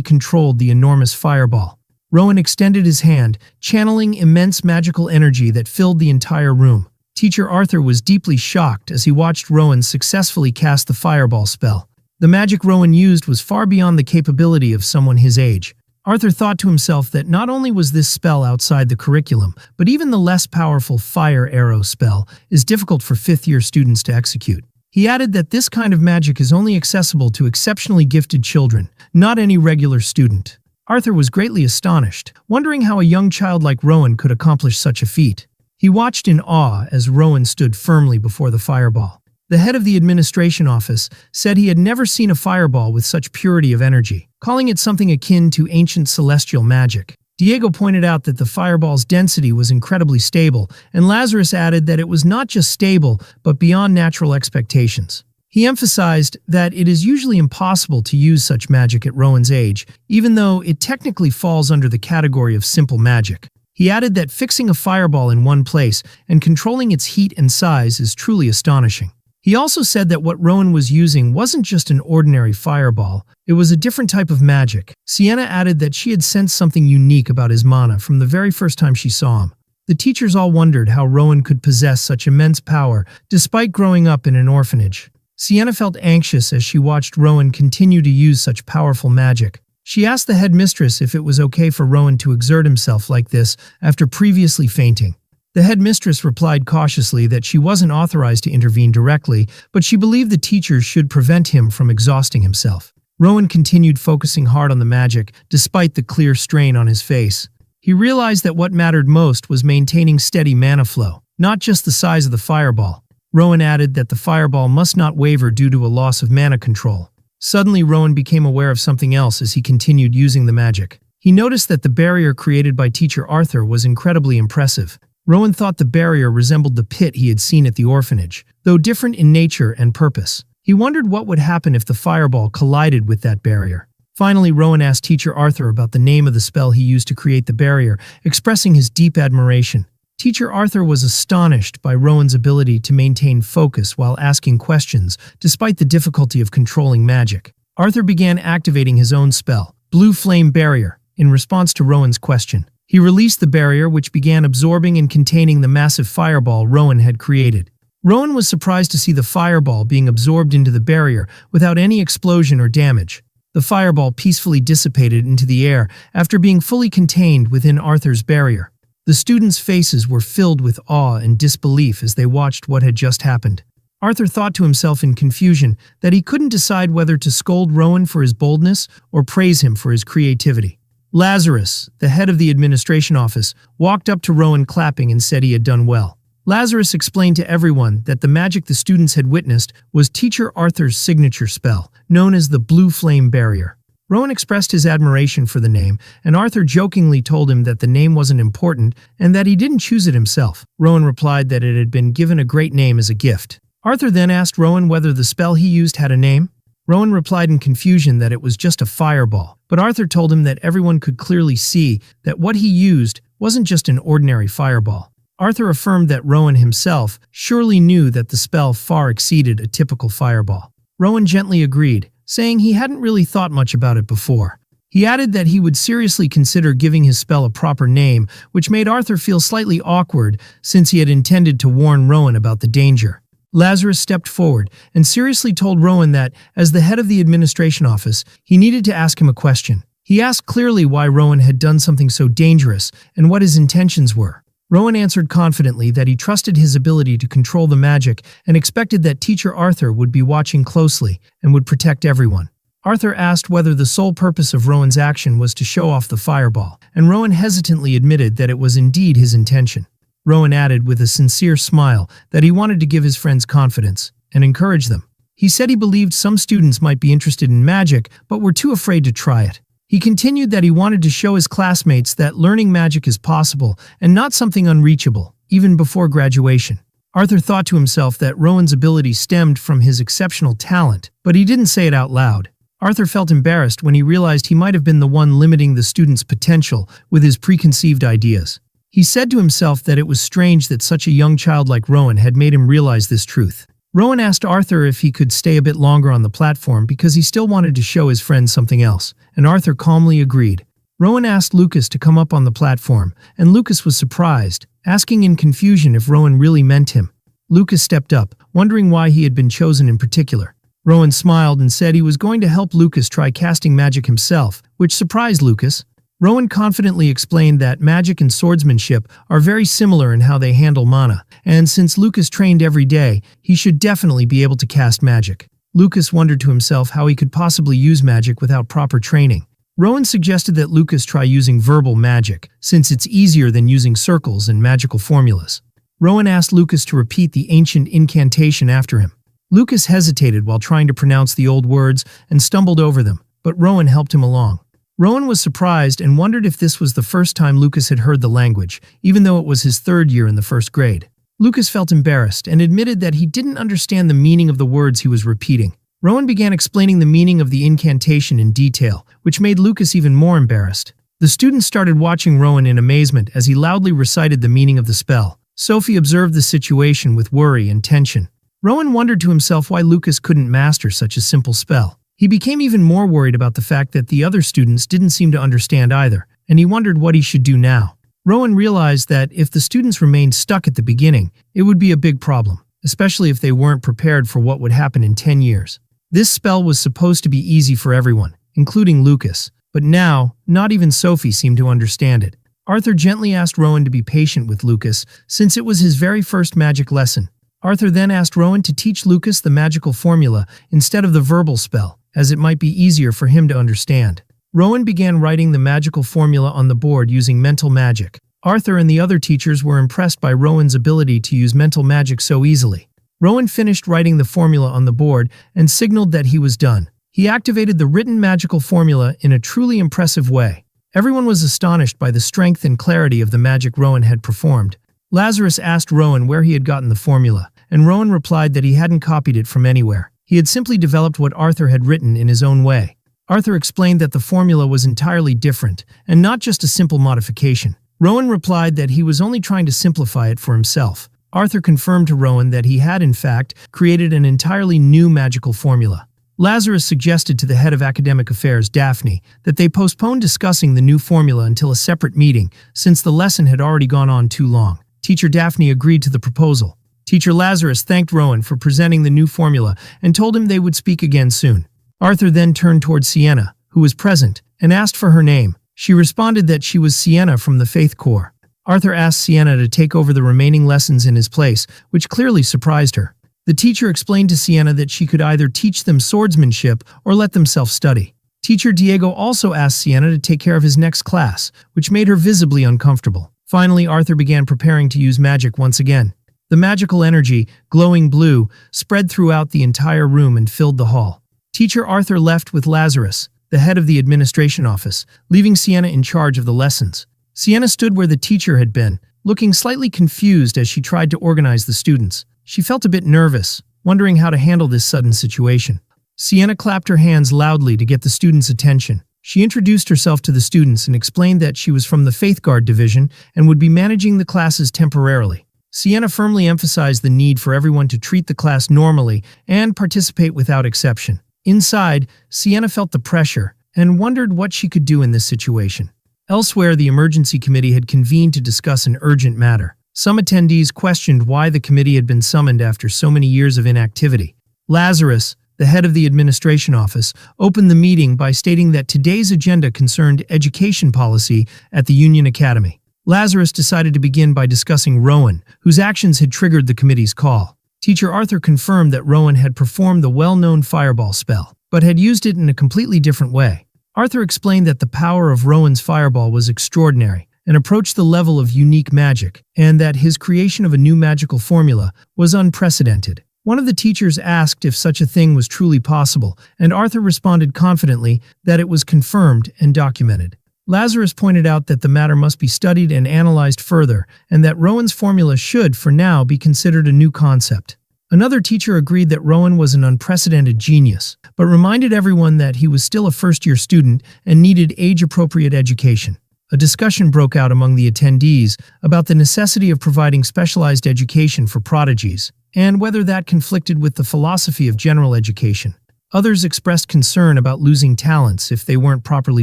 controlled the enormous fireball. Rowan extended his hand, channeling immense magical energy that filled the entire room. Teacher Arthur was deeply shocked as he watched Rowan successfully cast the fireball spell. The magic Rowan used was far beyond the capability of someone his age. Arthur thought to himself that not only was this spell outside the curriculum, but even the less powerful fire arrow spell is difficult for fifth-year students to execute. He added that this kind of magic is only accessible to exceptionally gifted children, not any regular student. Arthur was greatly astonished, wondering how a young child like Rowan could accomplish such a feat. He watched in awe as Rowan stood firmly before the fireball. The head of the administration office said he had never seen a fireball with such purity of energy, calling it something akin to ancient celestial magic. Diego pointed out that the fireball's density was incredibly stable, and Lazarus added that it was not just stable, but beyond natural expectations. He emphasized that it is usually impossible to use such magic at Rowan's age, even though it technically falls under the category of simple magic. He added that fixing a fireball in one place and controlling its heat and size is truly astonishing. He also said that what Rowan was using wasn't just an ordinary fireball, it was a different type of magic. Sienna added that she had sensed something unique about his mana from the very first time she saw him. The teachers all wondered how Rowan could possess such immense power despite growing up in an orphanage. Sienna felt anxious as she watched Rowan continue to use such powerful magic. She asked the headmistress if it was okay for Rowan to exert himself like this after previously fainting. The headmistress replied cautiously that she wasn't authorized to intervene directly, but she believed the teachers should prevent him from exhausting himself. Rowan continued focusing hard on the magic, despite the clear strain on his face. He realized that what mattered most was maintaining steady mana flow, not just the size of the fireball. Rowan added that the fireball must not waver due to a loss of mana control. Suddenly, Rowan became aware of something else as he continued using the magic. He noticed that the barrier created by Teacher Arthur was incredibly impressive. Rowan thought the barrier resembled the pit he had seen at the orphanage, though different in nature and purpose. He wondered what would happen if the fireball collided with that barrier. Finally, Rowan asked Teacher Arthur about the name of the spell he used to create the barrier, expressing his deep admiration. Teacher Arthur was astonished by Rowan's ability to maintain focus while asking questions, despite the difficulty of controlling magic. Arthur began activating his own spell, Blue Flame Barrier, in response to Rowan's question. He released the barrier, which began absorbing and containing the massive fireball Rowan had created. Rowan was surprised to see the fireball being absorbed into the barrier without any explosion or damage. The fireball peacefully dissipated into the air after being fully contained within Arthur's barrier. The students' faces were filled with awe and disbelief as they watched what had just happened. Arthur thought to himself in confusion that he couldn't decide whether to scold Rowan for his boldness or praise him for his creativity. Lazarus, the head of the administration office, walked up to Rowan clapping and said he had done well. Lazarus explained to everyone that the magic the students had witnessed was Teacher Arthur's signature spell, known as the Blue Flame Barrier. Rowan expressed his admiration for the name, and Arthur jokingly told him that the name wasn't important and that he didn't choose it himself. Rowan replied that it had been given a great name as a gift. Arthur then asked Rowan whether the spell he used had a name. Rowan replied in confusion that it was just a fireball, but Arthur told him that everyone could clearly see that what he used wasn't just an ordinary fireball. Arthur affirmed that Rowan himself surely knew that the spell far exceeded a typical fireball. Rowan gently agreed, saying he hadn't really thought much about it before. He added that he would seriously consider giving his spell a proper name, which made Arthur feel slightly awkward since he had intended to warn Rowan about the danger. Lazarus stepped forward and seriously told Rowan that, as the head of the administration office, he needed to ask him a question. He asked clearly why Rowan had done something so dangerous and what his intentions were. Rowan answered confidently that he trusted his ability to control the magic and expected that Teacher Arthur would be watching closely and would protect everyone. Arthur asked whether the sole purpose of Rowan's action was to show off the fireball, and Rowan hesitantly admitted that it was indeed his intention. Rowan added with a sincere smile that he wanted to give his friends confidence and encourage them. He said he believed some students might be interested in magic but were too afraid to try it. He continued that he wanted to show his classmates that learning magic is possible and not something unreachable, even before graduation. Arthur thought to himself that Rowan's ability stemmed from his exceptional talent, but he didn't say it out loud. Arthur felt embarrassed when he realized he might have been the one limiting the student's potential with his preconceived ideas. He said to himself that it was strange that such a young child like Rowan had made him realize this truth. Rowan asked Arthur if he could stay a bit longer on the platform because he still wanted to show his friends something else, and Arthur calmly agreed. Rowan asked Lucas to come up on the platform, and Lucas was surprised, asking in confusion if Rowan really meant him. Lucas stepped up, wondering why he had been chosen in particular. Rowan smiled and said he was going to help Lucas try casting magic himself, which surprised Lucas. Rowan confidently explained that magic and swordsmanship are very similar in how they handle mana, and since Lucas trained every day, he should definitely be able to cast magic. Lucas wondered to himself how he could possibly use magic without proper training. Rowan suggested that Lucas try using verbal magic, since it's easier than using circles and magical formulas. Rowan asked Lucas to repeat the ancient incantation after him. Lucas hesitated while trying to pronounce the old words and stumbled over them, but Rowan helped him along. Rowan was surprised and wondered if this was the first time Lucas had heard the language, even though it was his third year in the first grade. Lucas felt embarrassed and admitted that he didn't understand the meaning of the words he was repeating. Rowan began explaining the meaning of the incantation in detail, which made Lucas even more embarrassed. The students started watching Rowan in amazement as he loudly recited the meaning of the spell. Sophie observed the situation with worry and tension. Rowan wondered to himself why Lucas couldn't master such a simple spell. He became even more worried about the fact that the other students didn't seem to understand either, and he wondered what he should do now. Rowan realized that if the students remained stuck at the beginning, it would be a big problem, especially if they weren't prepared for what would happen in 10 years. This spell was supposed to be easy for everyone, including Lucas, but now, not even Sophie seemed to understand it. Arthur gently asked Rowan to be patient with Lucas, since it was his very first magic lesson. Arthur then asked Rowan to teach Lucas the magical formula instead of the verbal spell, as it might be easier for him to understand. Rowan began writing the magical formula on the board using mental magic. Arthur and the other teachers were impressed by Rowan's ability to use mental magic so easily. Rowan finished writing the formula on the board and signaled that he was done. He activated the written magical formula in a truly impressive way. Everyone was astonished by the strength and clarity of the magic Rowan had performed. Lazarus asked Rowan where he had gotten the formula, and Rowan replied that he hadn't copied it from anywhere. He had simply developed what Arthur had written in his own way. Arthur explained that the formula was entirely different, and not just a simple modification. Rowan replied that he was only trying to simplify it for himself. Arthur confirmed to Rowan that he had, in fact, created an entirely new magical formula. Lazarus suggested to the head of academic affairs, Daphne, that they postpone discussing the new formula until a separate meeting, since the lesson had already gone on too long. Teacher Daphne agreed to the proposal. Teacher Lazarus thanked Rowan for presenting the new formula and told him they would speak again soon. Arthur then turned toward Sienna, who was present, and asked for her name. She responded that she was Sienna from the Faith Corps. Arthur asked Sienna to take over the remaining lessons in his place, which clearly surprised her. The teacher explained to Sienna that she could either teach them swordsmanship or let them self-study. Teacher Diego also asked Sienna to take care of his next class, which made her visibly uncomfortable. Finally, Arthur began preparing to use magic once again. The magical energy, glowing blue, spread throughout the entire room and filled the hall. Teacher Arthur left with Lazarus, the head of the administration office, leaving Sienna in charge of the lessons. Sienna stood where the teacher had been, looking slightly confused as she tried to organize the students. She felt a bit nervous, wondering how to handle this sudden situation. Sienna clapped her hands loudly to get the students' attention. She introduced herself to the students and explained that she was from the Faith Guard division and would be managing the classes temporarily. Sienna firmly emphasized the need for everyone to treat the class normally and participate without exception. Inside, Sienna felt the pressure and wondered what she could do in this situation. Elsewhere, the emergency committee had convened to discuss an urgent matter. Some attendees questioned why the committee had been summoned after so many years of inactivity. Lazarus, the head of the administration office, opened the meeting by stating that today's agenda concerned education policy at the Union Academy. Lazarus decided to begin by discussing Rowan, whose actions had triggered the committee's call. Teacher Arthur confirmed that Rowan had performed the well-known fireball spell. but had used it in a completely different way. Arthur explained that the power of Rowan's fireball was extraordinary and approached the level of unique magic, and that his creation of a new magical formula was unprecedented. One of the teachers asked if such a thing was truly possible, and Arthur responded confidently that it was confirmed and documented. Lazarus pointed out that the matter must be studied and analyzed further, and that Rowan's formula should, for now, be considered a new concept. Another teacher agreed that Rowan was an unprecedented genius, but reminded everyone that he was still a first-year student and needed age-appropriate education. A discussion broke out among the attendees about the necessity of providing specialized education for prodigies, and whether that conflicted with the philosophy of general education. Others expressed concern about losing talents if they weren't properly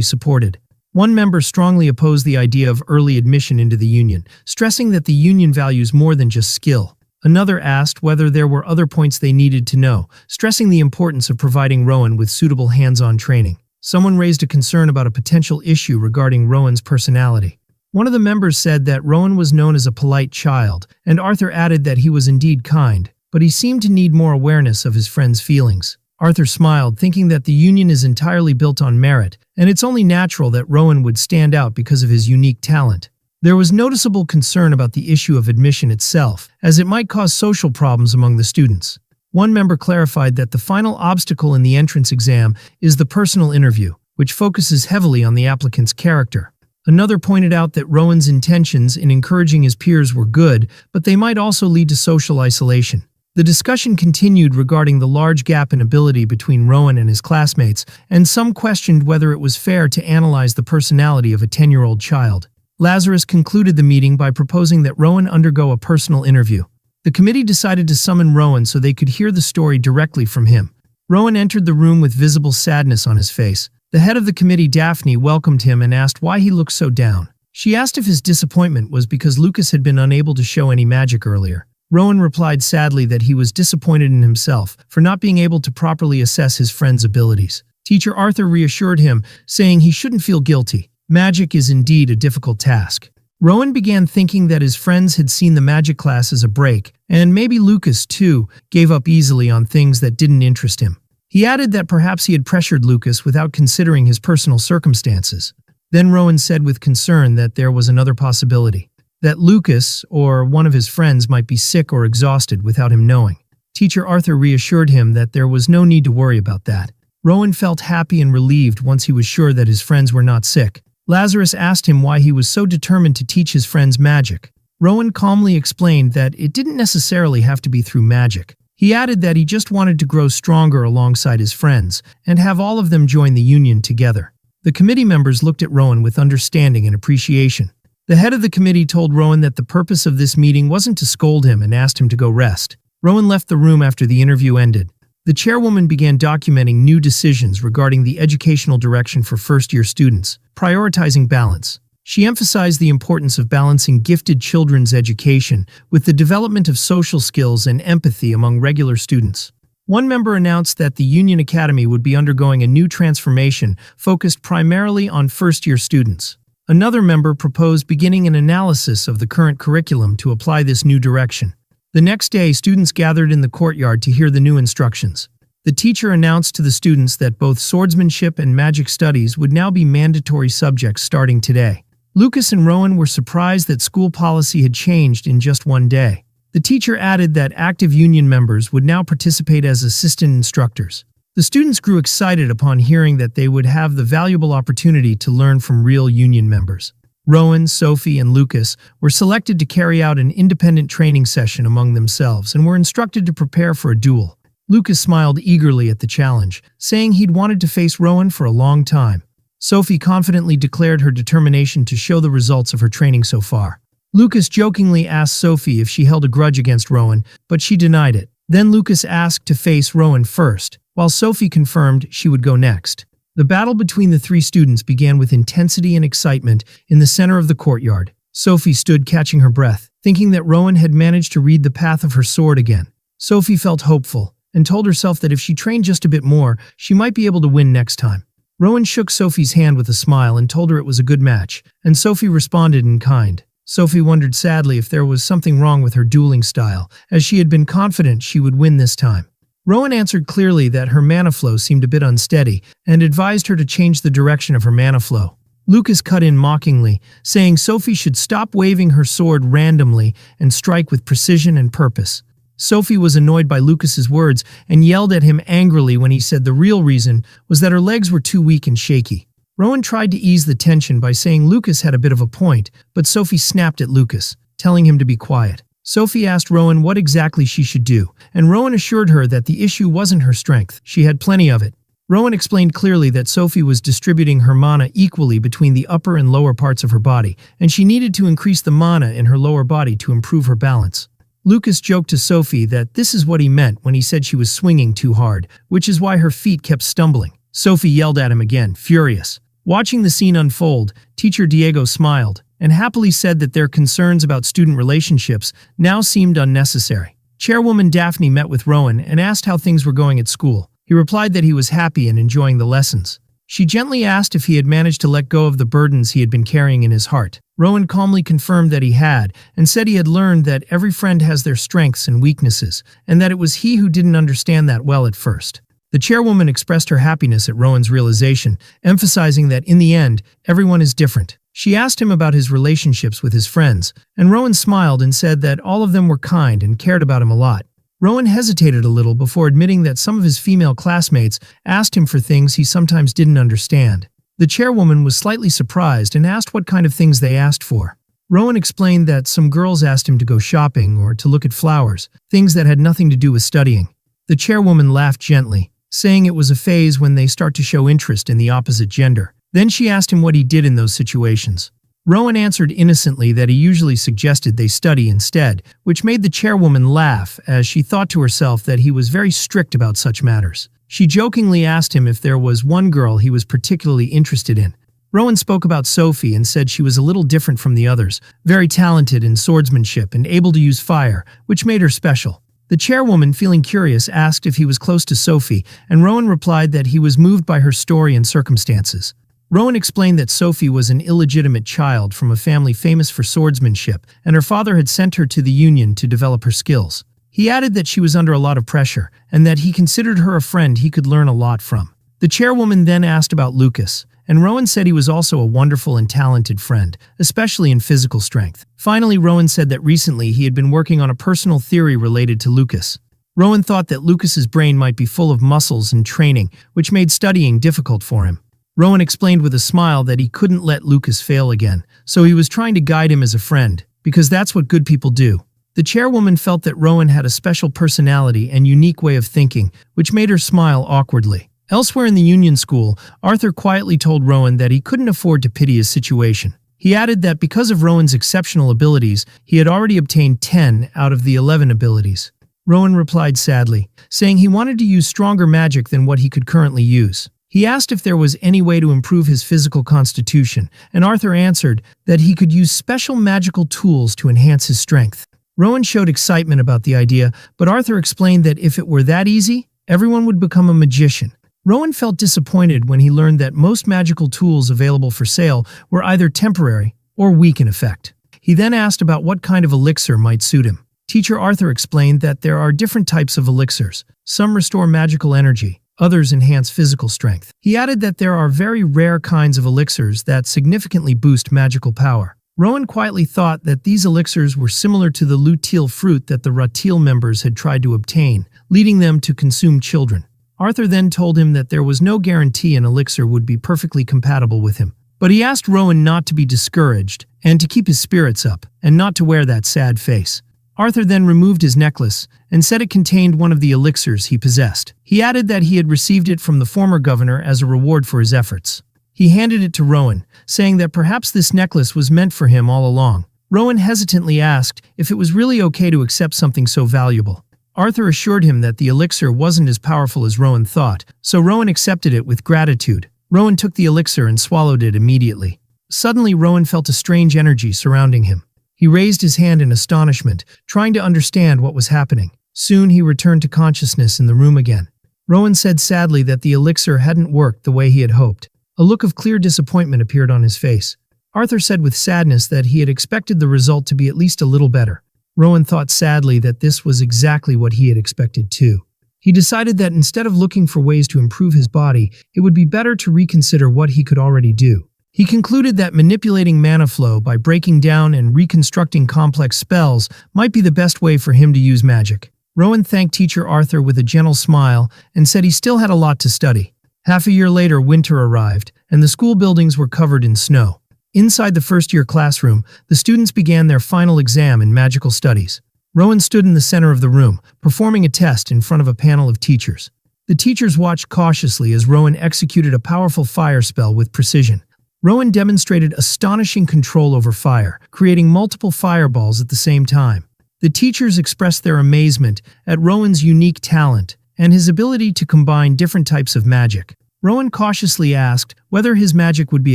supported. One member strongly opposed the idea of early admission into the union, stressing that the union values more than just skill. Another asked whether there were other points they needed to know, stressing the importance of providing Rowan with suitable hands-on training. Someone raised a concern about a potential issue regarding Rowan's personality. One of the members said that Rowan was known as a polite child, and Arthur added that he was indeed kind, but he seemed to need more awareness of his friend's feelings. Arthur smiled, thinking that the union is entirely built on merit, and it's only natural that Rowan would stand out because of his unique talent. There was noticeable concern about the issue of admission itself, as it might cause social problems among the students. One member clarified that the final obstacle in the entrance exam is the personal interview, which focuses heavily on the applicant's character. Another pointed out that Rowan's intentions in encouraging his peers were good, but they might also lead to social isolation. The discussion continued regarding the large gap in ability between Rowan and his classmates, and some questioned whether it was fair to analyze the personality of a 10-year-old child. Lazarus concluded the meeting by proposing that Rowan undergo a personal interview. The committee decided to summon Rowan so they could hear the story directly from him. Rowan entered the room with visible sadness on his face. The head of the committee, Daphne, welcomed him and asked why he looked so down. She asked if his disappointment was because Lucas had been unable to show any magic earlier. Rowan replied sadly that he was disappointed in himself for not being able to properly assess his friend's abilities. Teacher Arthur reassured him, saying he shouldn't feel guilty. Magic is indeed a difficult task. Rowan began thinking that his friends had seen the magic class as a break, and maybe Lucas, too, gave up easily on things that didn't interest him. He added that perhaps he had pressured Lucas without considering his personal circumstances. Then Rowan said with concern that there was another possibility, that Lucas, or one of his friends, might be sick or exhausted without him knowing. Teacher Arthur reassured him that there was no need to worry about that. Rowan felt happy and relieved once he was sure that his friends were not sick. Lazarus asked him why he was so determined to teach his friends magic. Rowan calmly explained that it didn't necessarily have to be through magic. He added that he just wanted to grow stronger alongside his friends and have all of them join the union together. The committee members looked at Rowan with understanding and appreciation. The head of the committee told Rowan that the purpose of this meeting wasn't to scold him and asked him to go rest. Rowan left the room after the interview ended. The chairwoman began documenting new decisions regarding the educational direction for first-year students, prioritizing balance. She emphasized the importance of balancing gifted children's education with the development of social skills and empathy among regular students. One member announced that the Union Academy would be undergoing a new transformation focused primarily on first-year students. Another member proposed beginning an analysis of the current curriculum to apply this new direction. The next day, students gathered in the courtyard to hear the new instructions. The teacher announced to the students that both swordsmanship and magic studies would now be mandatory subjects starting today. Lucas and Rowan were surprised that school policy had changed in just one day. The teacher added that active union members would now participate as assistant instructors. The students grew excited upon hearing that they would have the valuable opportunity to learn from real union members. Rowan, Sophie, and Lucas were selected to carry out an independent training session among themselves and were instructed to prepare for a duel. Lucas smiled eagerly at the challenge, saying he'd wanted to face Rowan for a long time. Sophie confidently declared her determination to show the results of her training so far. Lucas jokingly asked Sophie if she held a grudge against Rowan, but she denied it. Then Lucas asked to face Rowan first, while Sophie confirmed she would go next. The battle between the three students began with intensity and excitement in the center of the courtyard. Sophie stood catching her breath, thinking that Rowan had managed to read the path of her sword again. Sophie felt hopeful and told herself that if she trained just a bit more, she might be able to win next time. Rowan shook Sophie's hand with a smile and told her it was a good match, and Sophie responded in kind. Sophie wondered sadly if there was something wrong with her dueling style, as she had been confident she would win this time. Rowan answered clearly that her mana flow seemed a bit unsteady and advised her to change the direction of her mana flow. Lucas cut in mockingly, saying Sophie should stop waving her sword randomly and strike with precision and purpose. Sophie was annoyed by Lucas's words and yelled at him angrily when he said the real reason was that her legs were too weak and shaky. Rowan tried to ease the tension by saying Lucas had a bit of a point, but Sophie snapped at Lucas, telling him to be quiet. Sophie asked Rowan what exactly she should do, and Rowan assured her that the issue wasn't her strength, she had plenty of it. Rowan explained clearly that Sophie was distributing her mana equally between the upper and lower parts of her body, and she needed to increase the mana in her lower body to improve her balance. Lucas joked to Sophie that this is what he meant when he said she was swinging too hard, which is why her feet kept stumbling. Sophie yelled at him again, furious. Watching the scene unfold, teacher Diego smiled and happily said that their concerns about student relationships now seemed unnecessary. Chairwoman Daphne met with Rowan and asked how things were going at school. He replied that he was happy and enjoying the lessons. She gently asked if he had managed to let go of the burdens he had been carrying in his heart. Rowan calmly confirmed that he had, and said he had learned that every friend has their strengths and weaknesses, and that it was he who didn't understand that well at first. The chairwoman expressed her happiness at Rowan's realization, emphasizing that in the end, everyone is different. She asked him about his relationships with his friends, and Rowan smiled and said that all of them were kind and cared about him a lot. Rowan hesitated a little before admitting that some of his female classmates asked him for things he sometimes didn't understand. The chairwoman was slightly surprised and asked what kind of things they asked for. Rowan explained that some girls asked him to go shopping or to look at flowers, things that had nothing to do with studying. The chairwoman laughed gently, saying it was a phase when they start to show interest in the opposite gender. Then she asked him what he did in those situations. Rowan answered innocently that he usually suggested they study instead, which made the chairwoman laugh as she thought to herself that he was very strict about such matters. She jokingly asked him if there was one girl he was particularly interested in. Rowan spoke about Sophie and said she was a little different from the others, very talented in swordsmanship and able to use fire, which made her special. The chairwoman, feeling curious, asked if he was close to Sophie, and Rowan replied that he was moved by her story and circumstances. Rowan explained that Sophie was an illegitimate child from a family famous for swordsmanship, and her father had sent her to the Union to develop her skills. He added that she was under a lot of pressure, and that he considered her a friend he could learn a lot from. The chairwoman then asked about Lucas, and Rowan said he was also a wonderful and talented friend, especially in physical strength. Finally, Rowan said that recently he had been working on a personal theory related to Lucas. Rowan thought that Lucas's brain might be full of muscles and training, which made studying difficult for him. Rowan explained with a smile that he couldn't let Lucas fail again, so he was trying to guide him as a friend, because that's what good people do. The chairwoman felt that Rowan had a special personality and unique way of thinking, which made her smile awkwardly. Elsewhere in the Union School, Arthur quietly told Rowan that he couldn't afford to pity his situation. He added that because of Rowan's exceptional abilities, he had already obtained 10 out of the 11 abilities. Rowan replied sadly, saying he wanted to use stronger magic than what he could currently use. He asked if there was any way to improve his physical constitution, and Arthur answered that he could use special magical tools to enhance his strength. Rowan showed excitement about the idea, but Arthur explained that if it were that easy, everyone would become a magician. Rowan felt disappointed when he learned that most magical tools available for sale were either temporary or weak in effect. He then asked about what kind of elixir might suit him. Teacher Arthur explained that there are different types of elixirs. Some restore magical energy, others enhance physical strength. He added that there are very rare kinds of elixirs that significantly boost magical power. Rowan quietly thought that these elixirs were similar to the luteal fruit that the Ratil members had tried to obtain, leading them to consume children. Arthur then told him that there was no guarantee an elixir would be perfectly compatible with him. But he asked Rowan not to be discouraged, and to keep his spirits up, and not to wear that sad face. Arthur then removed his necklace and said it contained one of the elixirs he possessed. He added that he had received it from the former governor as a reward for his efforts. He handed it to Rowan, saying that perhaps this necklace was meant for him all along. Rowan hesitantly asked if it was really okay to accept something so valuable. Arthur assured him that the elixir wasn't as powerful as Rowan thought, so Rowan accepted it with gratitude. Rowan took the elixir and swallowed it immediately. Suddenly, Rowan felt a strange energy surrounding him. He raised his hand in astonishment, trying to understand what was happening. Soon he returned to consciousness in the room again. Rowan said sadly that the elixir hadn't worked the way he had hoped. A look of clear disappointment appeared on his face. Arthur said with sadness that he had expected the result to be at least a little better. Rowan thought sadly that this was exactly what he had expected too. He decided that instead of looking for ways to improve his body, it would be better to reconsider what he could already do. He concluded that manipulating mana flow by breaking down and reconstructing complex spells might be the best way for him to use magic. Rowan thanked teacher Arthur with a gentle smile and said he still had a lot to study. Half a year later, winter arrived, and the school buildings were covered in snow. Inside the first-year classroom, the students began their final exam in magical studies. Rowan stood in the center of the room, performing a test in front of a panel of teachers. The teachers watched cautiously as Rowan executed a powerful fire spell with precision. Rowan demonstrated astonishing control over fire, creating multiple fireballs at the same time. The teachers expressed their amazement at Rowan's unique talent and his ability to combine different types of magic. Rowan cautiously asked whether his magic would be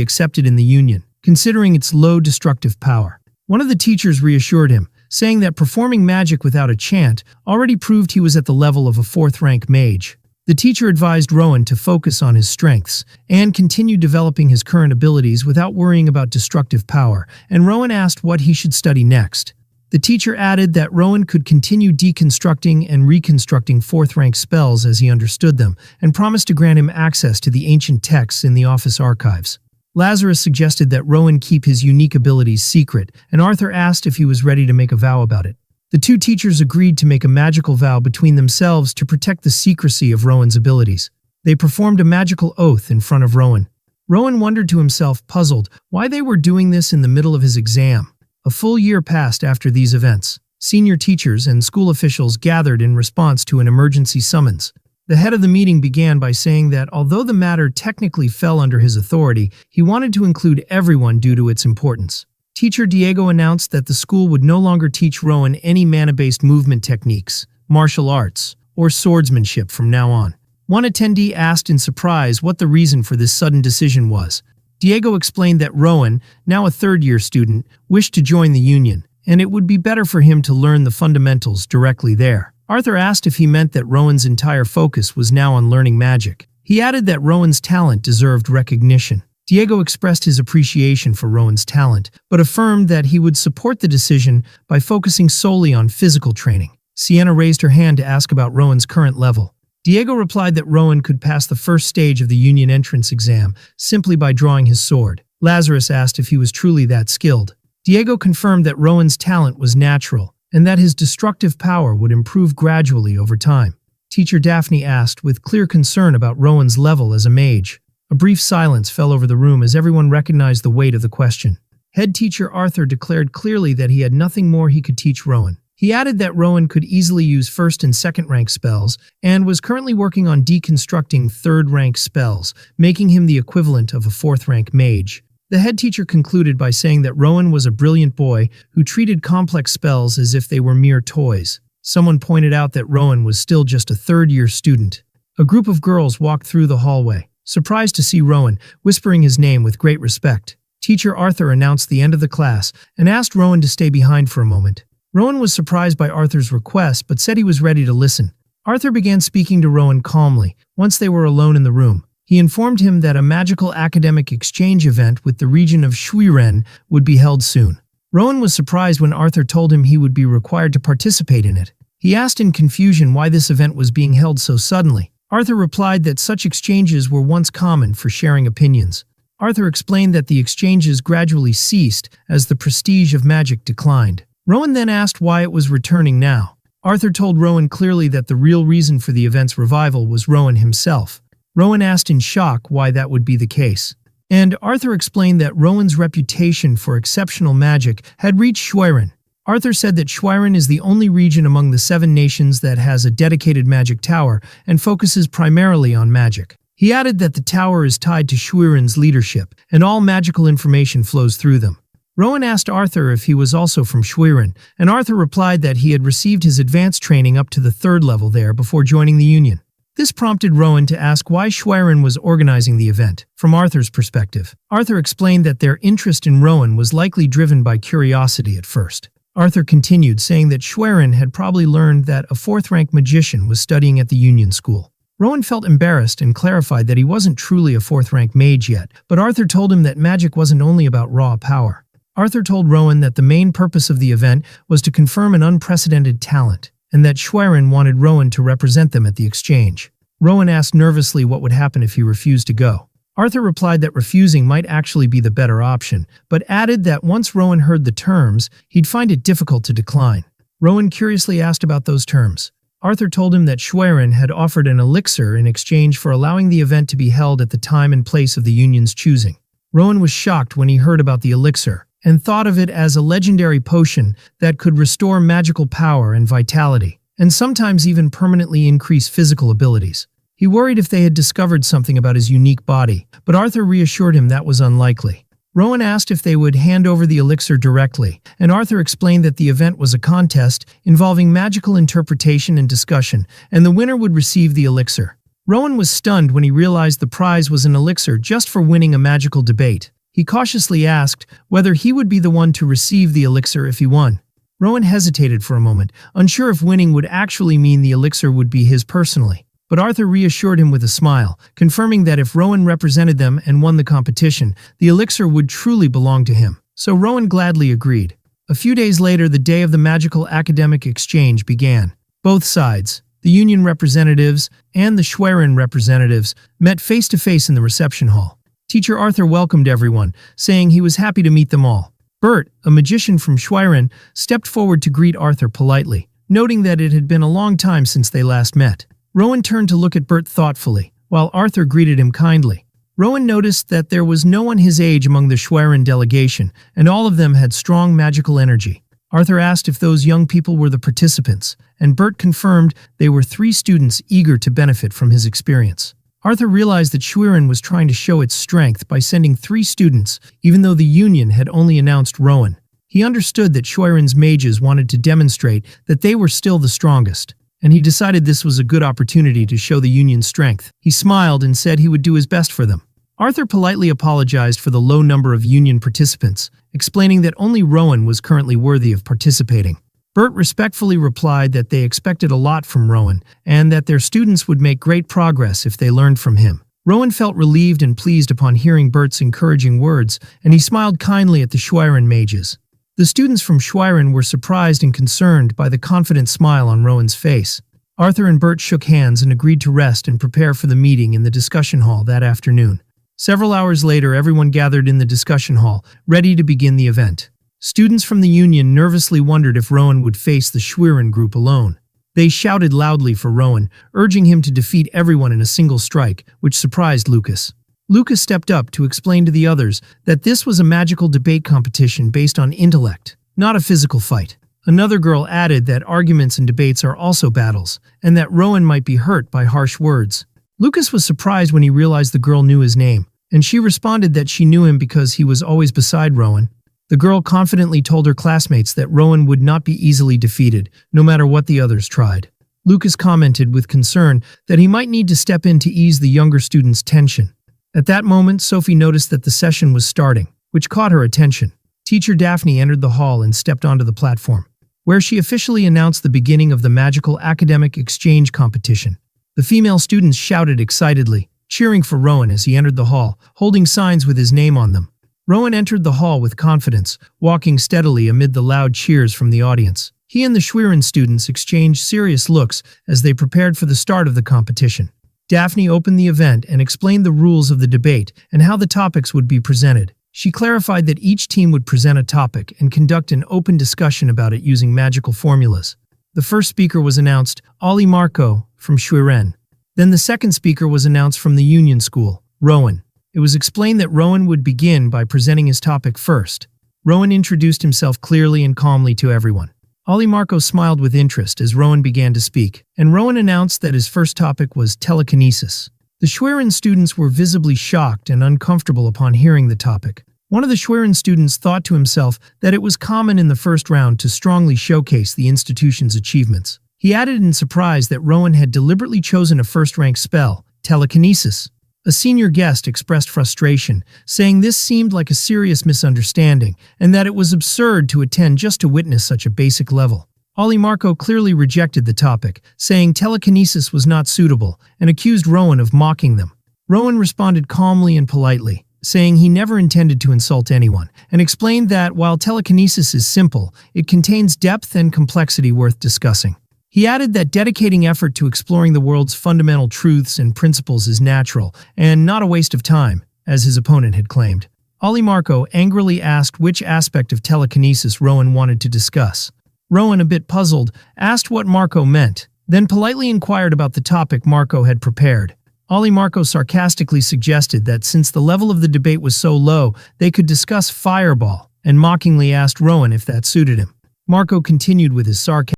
accepted in the Union, considering its low destructive power. One of the teachers reassured him, saying that performing magic without a chant already proved he was at the level of a fourth-rank mage. The teacher advised Rowan to focus on his strengths and continue developing his current abilities without worrying about destructive power, and Rowan asked what he should study next. The teacher added that Rowan could continue deconstructing and reconstructing fourth-rank spells as he understood them, and promised to grant him access to the ancient texts in the office archives. Lazarus suggested that Rowan keep his unique abilities secret, and Arthur asked if he was ready to make a vow about it. The two teachers agreed to make a magical vow between themselves to protect the secrecy of Rowan's abilities. They performed a magical oath in front of Rowan. Rowan wondered to himself, puzzled, why they were doing this in the middle of his exam. A full year passed after these events. Senior teachers and school officials gathered in response to an emergency summons. The head of the meeting began by saying that although the matter technically fell under his authority, he wanted to include everyone due to its importance. Teacher Diego announced that the school would no longer teach Rowan any mana-based movement techniques, martial arts, or swordsmanship from now on. One attendee asked in surprise what the reason for this sudden decision was. Diego explained that Rowan, now a third-year student, wished to join the Union, and it would be better for him to learn the fundamentals directly there. Arthur asked if he meant that Rowan's entire focus was now on learning magic. He added that Rowan's talent deserved recognition. Diego expressed his appreciation for Rowan's talent, but affirmed that he would support the decision by focusing solely on physical training. Sienna raised her hand to ask about Rowan's current level. Diego replied that Rowan could pass the first stage of the Union entrance exam simply by drawing his sword. Lazarus asked if he was truly that skilled. Diego confirmed that Rowan's talent was natural, and that his destructive power would improve gradually over time. Teacher Daphne asked with clear concern about Rowan's level as a mage. A brief silence fell over the room as everyone recognized the weight of the question. Head teacher Arthur declared clearly that he had nothing more he could teach Rowan. He added that Rowan could easily use first and second rank spells, and was currently working on deconstructing third rank spells, making him the equivalent of a fourth rank mage. The head teacher concluded by saying that Rowan was a brilliant boy who treated complex spells as if they were mere toys. Someone pointed out that Rowan was still just a third-year student. A group of girls walked through the hallway, surprised to see Rowan, whispering his name with great respect. Teacher Arthur announced the end of the class and asked Rowan to stay behind for a moment. Rowan was surprised by Arthur's request but said he was ready to listen. Arthur began speaking to Rowan calmly once they were alone in the room. He informed him that a magical academic exchange event with the region of Shounen would be held soon. Rowan was surprised when Arthur told him he would be required to participate in it. He asked in confusion why this event was being held so suddenly. Arthur replied that such exchanges were once common for sharing opinions. Arthur explained that the exchanges gradually ceased as the prestige of magic declined. Rowan then asked why it was returning now. Arthur told Rowan clearly that the real reason for the event's revival was Rowan himself. Rowan asked in shock why that would be the case. And Arthur explained that Rowan's reputation for exceptional magic had reached Shounen. Arthur said that Shounen is the only region among the 7 nations that has a dedicated magic tower and focuses primarily on magic. He added that the tower is tied to Shouren's leadership, and all magical information flows through them. Rowan asked Arthur if he was also from Shounen, and Arthur replied that he had received his advanced training up to the 3rd level there before joining the Union. This prompted Rowan to ask why Shounen was organizing the event. From Arthur's perspective, Arthur explained that their interest in Rowan was likely driven by curiosity at first. Arthur continued, saying that Shounen had probably learned that a 4th-rank magician was studying at the Union School. Rowan felt embarrassed and clarified that he wasn't truly a 4th-rank mage yet, but Arthur told him that magic wasn't only about raw power. Arthur told Rowan that the main purpose of the event was to confirm an unprecedented talent. and that Schwerin wanted Rowan to represent them at the exchange. Rowan asked nervously what would happen if he refused to go. Arthur replied that refusing might actually be the better option, but added that once Rowan heard the terms, he'd find it difficult to decline. Rowan curiously asked about those terms. Arthur told him that Schwerin had offered an elixir in exchange for allowing the event to be held at the time and place of the union's choosing. Rowan was shocked when he heard about the elixir, and thought of it as a legendary potion that could restore magical power and vitality, and sometimes even permanently increase physical abilities. He worried if they had discovered something about his unique body, but Arthur reassured him that was unlikely. Rowan asked if they would hand over the elixir directly, and Arthur explained that the event was a contest involving magical interpretation and discussion, and the winner would receive the elixir. Rowan was stunned when he realized the prize was an elixir just for winning a magical debate. He cautiously asked whether he would be the one to receive the elixir if he won. Rowan hesitated for a moment, unsure if winning would actually mean the elixir would be his personally. But Arthur reassured him with a smile, confirming that if Rowan represented them and won the competition, the elixir would truly belong to him. So Rowan gladly agreed. A few days later, the day of the magical academic exchange began. Both sides, the union representatives and the Schwerin representatives, met face-to-face in the reception hall. Teacher Arthur welcomed everyone, saying he was happy to meet them all. Bert, a magician from Schwerin, stepped forward to greet Arthur politely, noting that it had been a long time since they last met. Rowan turned to look at Bert thoughtfully, while Arthur greeted him kindly. Rowan noticed that there was no one his age among the Schwerin delegation, and all of them had strong magical energy. Arthur asked if those young people were the participants, and Bert confirmed they were 3 students eager to benefit from his experience. Arthur realized that Schwerin was trying to show its strength by sending 3 students, even though the union had only announced Rowan. He understood that Schwerin's mages wanted to demonstrate that they were still the strongest, and he decided this was a good opportunity to show the union's strength. He smiled and said he would do his best for them. Arthur politely apologized for the low number of union participants, explaining that only Rowan was currently worthy of participating. Bert respectfully replied that they expected a lot from Rowan, and that their students would make great progress if they learned from him. Rowan felt relieved and pleased upon hearing Bert's encouraging words, and he smiled kindly at the Schwerin mages. The students from Schwerin were surprised and concerned by the confident smile on Rowan's face. Arthur and Bert shook hands and agreed to rest and prepare for the meeting in the discussion hall that afternoon. Several hours later, everyone gathered in the discussion hall, ready to begin the event. Students from the union nervously wondered if Rowan would face the Schwerin group alone. They shouted loudly for Rowan, urging him to defeat everyone in a single strike, which surprised Lucas. Lucas stepped up to explain to the others that this was a magical debate competition based on intellect, not a physical fight. Another girl added that arguments and debates are also battles, and that Rowan might be hurt by harsh words. Lucas was surprised when he realized the girl knew his name, and she responded that she knew him because he was always beside Rowan. The girl confidently told her classmates that Rowan would not be easily defeated, no matter what the others tried. Lucas commented with concern that he might need to step in to ease the younger students' tension. At that moment, Sophie noticed that the session was starting, which caught her attention. Teacher Daphne entered the hall and stepped onto the platform, where she officially announced the beginning of the magical academic exchange competition. The female students shouted excitedly, cheering for Rowan as he entered the hall, holding signs with his name on them. Rowan entered the hall with confidence, walking steadily amid the loud cheers from the audience. He and the Schwerin students exchanged serious looks as they prepared for the start of the competition. Daphne opened the event and explained the rules of the debate and how the topics would be presented. She clarified that each team would present a topic and conduct an open discussion about it using magical formulas. The first speaker was announced, Ali Marco, from Schwerin. Then the second speaker was announced from the Union School, Rowan. It was explained that Rowan would begin by presenting his topic first. Rowan introduced himself clearly and calmly to everyone. Ali Marco smiled with interest as Rowan began to speak, and Rowan announced that his first topic was telekinesis. The Schwerin students were visibly shocked and uncomfortable upon hearing the topic. One of the Schwerin students thought to himself that it was common in the first round to strongly showcase the institution's achievements. He added in surprise that Rowan had deliberately chosen a first-rank spell, telekinesis. A senior guest expressed frustration, saying this seemed like a serious misunderstanding and that it was absurd to attend just to witness such a basic level. Ali Marco clearly rejected the topic, saying telekinesis was not suitable, and accused Rowan of mocking them. Rowan responded calmly and politely, saying he never intended to insult anyone, and explained that while telekinesis is simple, it contains depth and complexity worth discussing. He added that dedicating effort to exploring the world's fundamental truths and principles is natural, and not a waste of time, as his opponent had claimed. Ali Marco angrily asked which aspect of telekinesis Rowan wanted to discuss. Rowan, a bit puzzled, asked what Marco meant, then politely inquired about the topic Marco had prepared. Ali Marco sarcastically suggested that since the level of the debate was so low, they could discuss Fireball, and mockingly asked Rowan if that suited him. Marco continued with his sarcasm.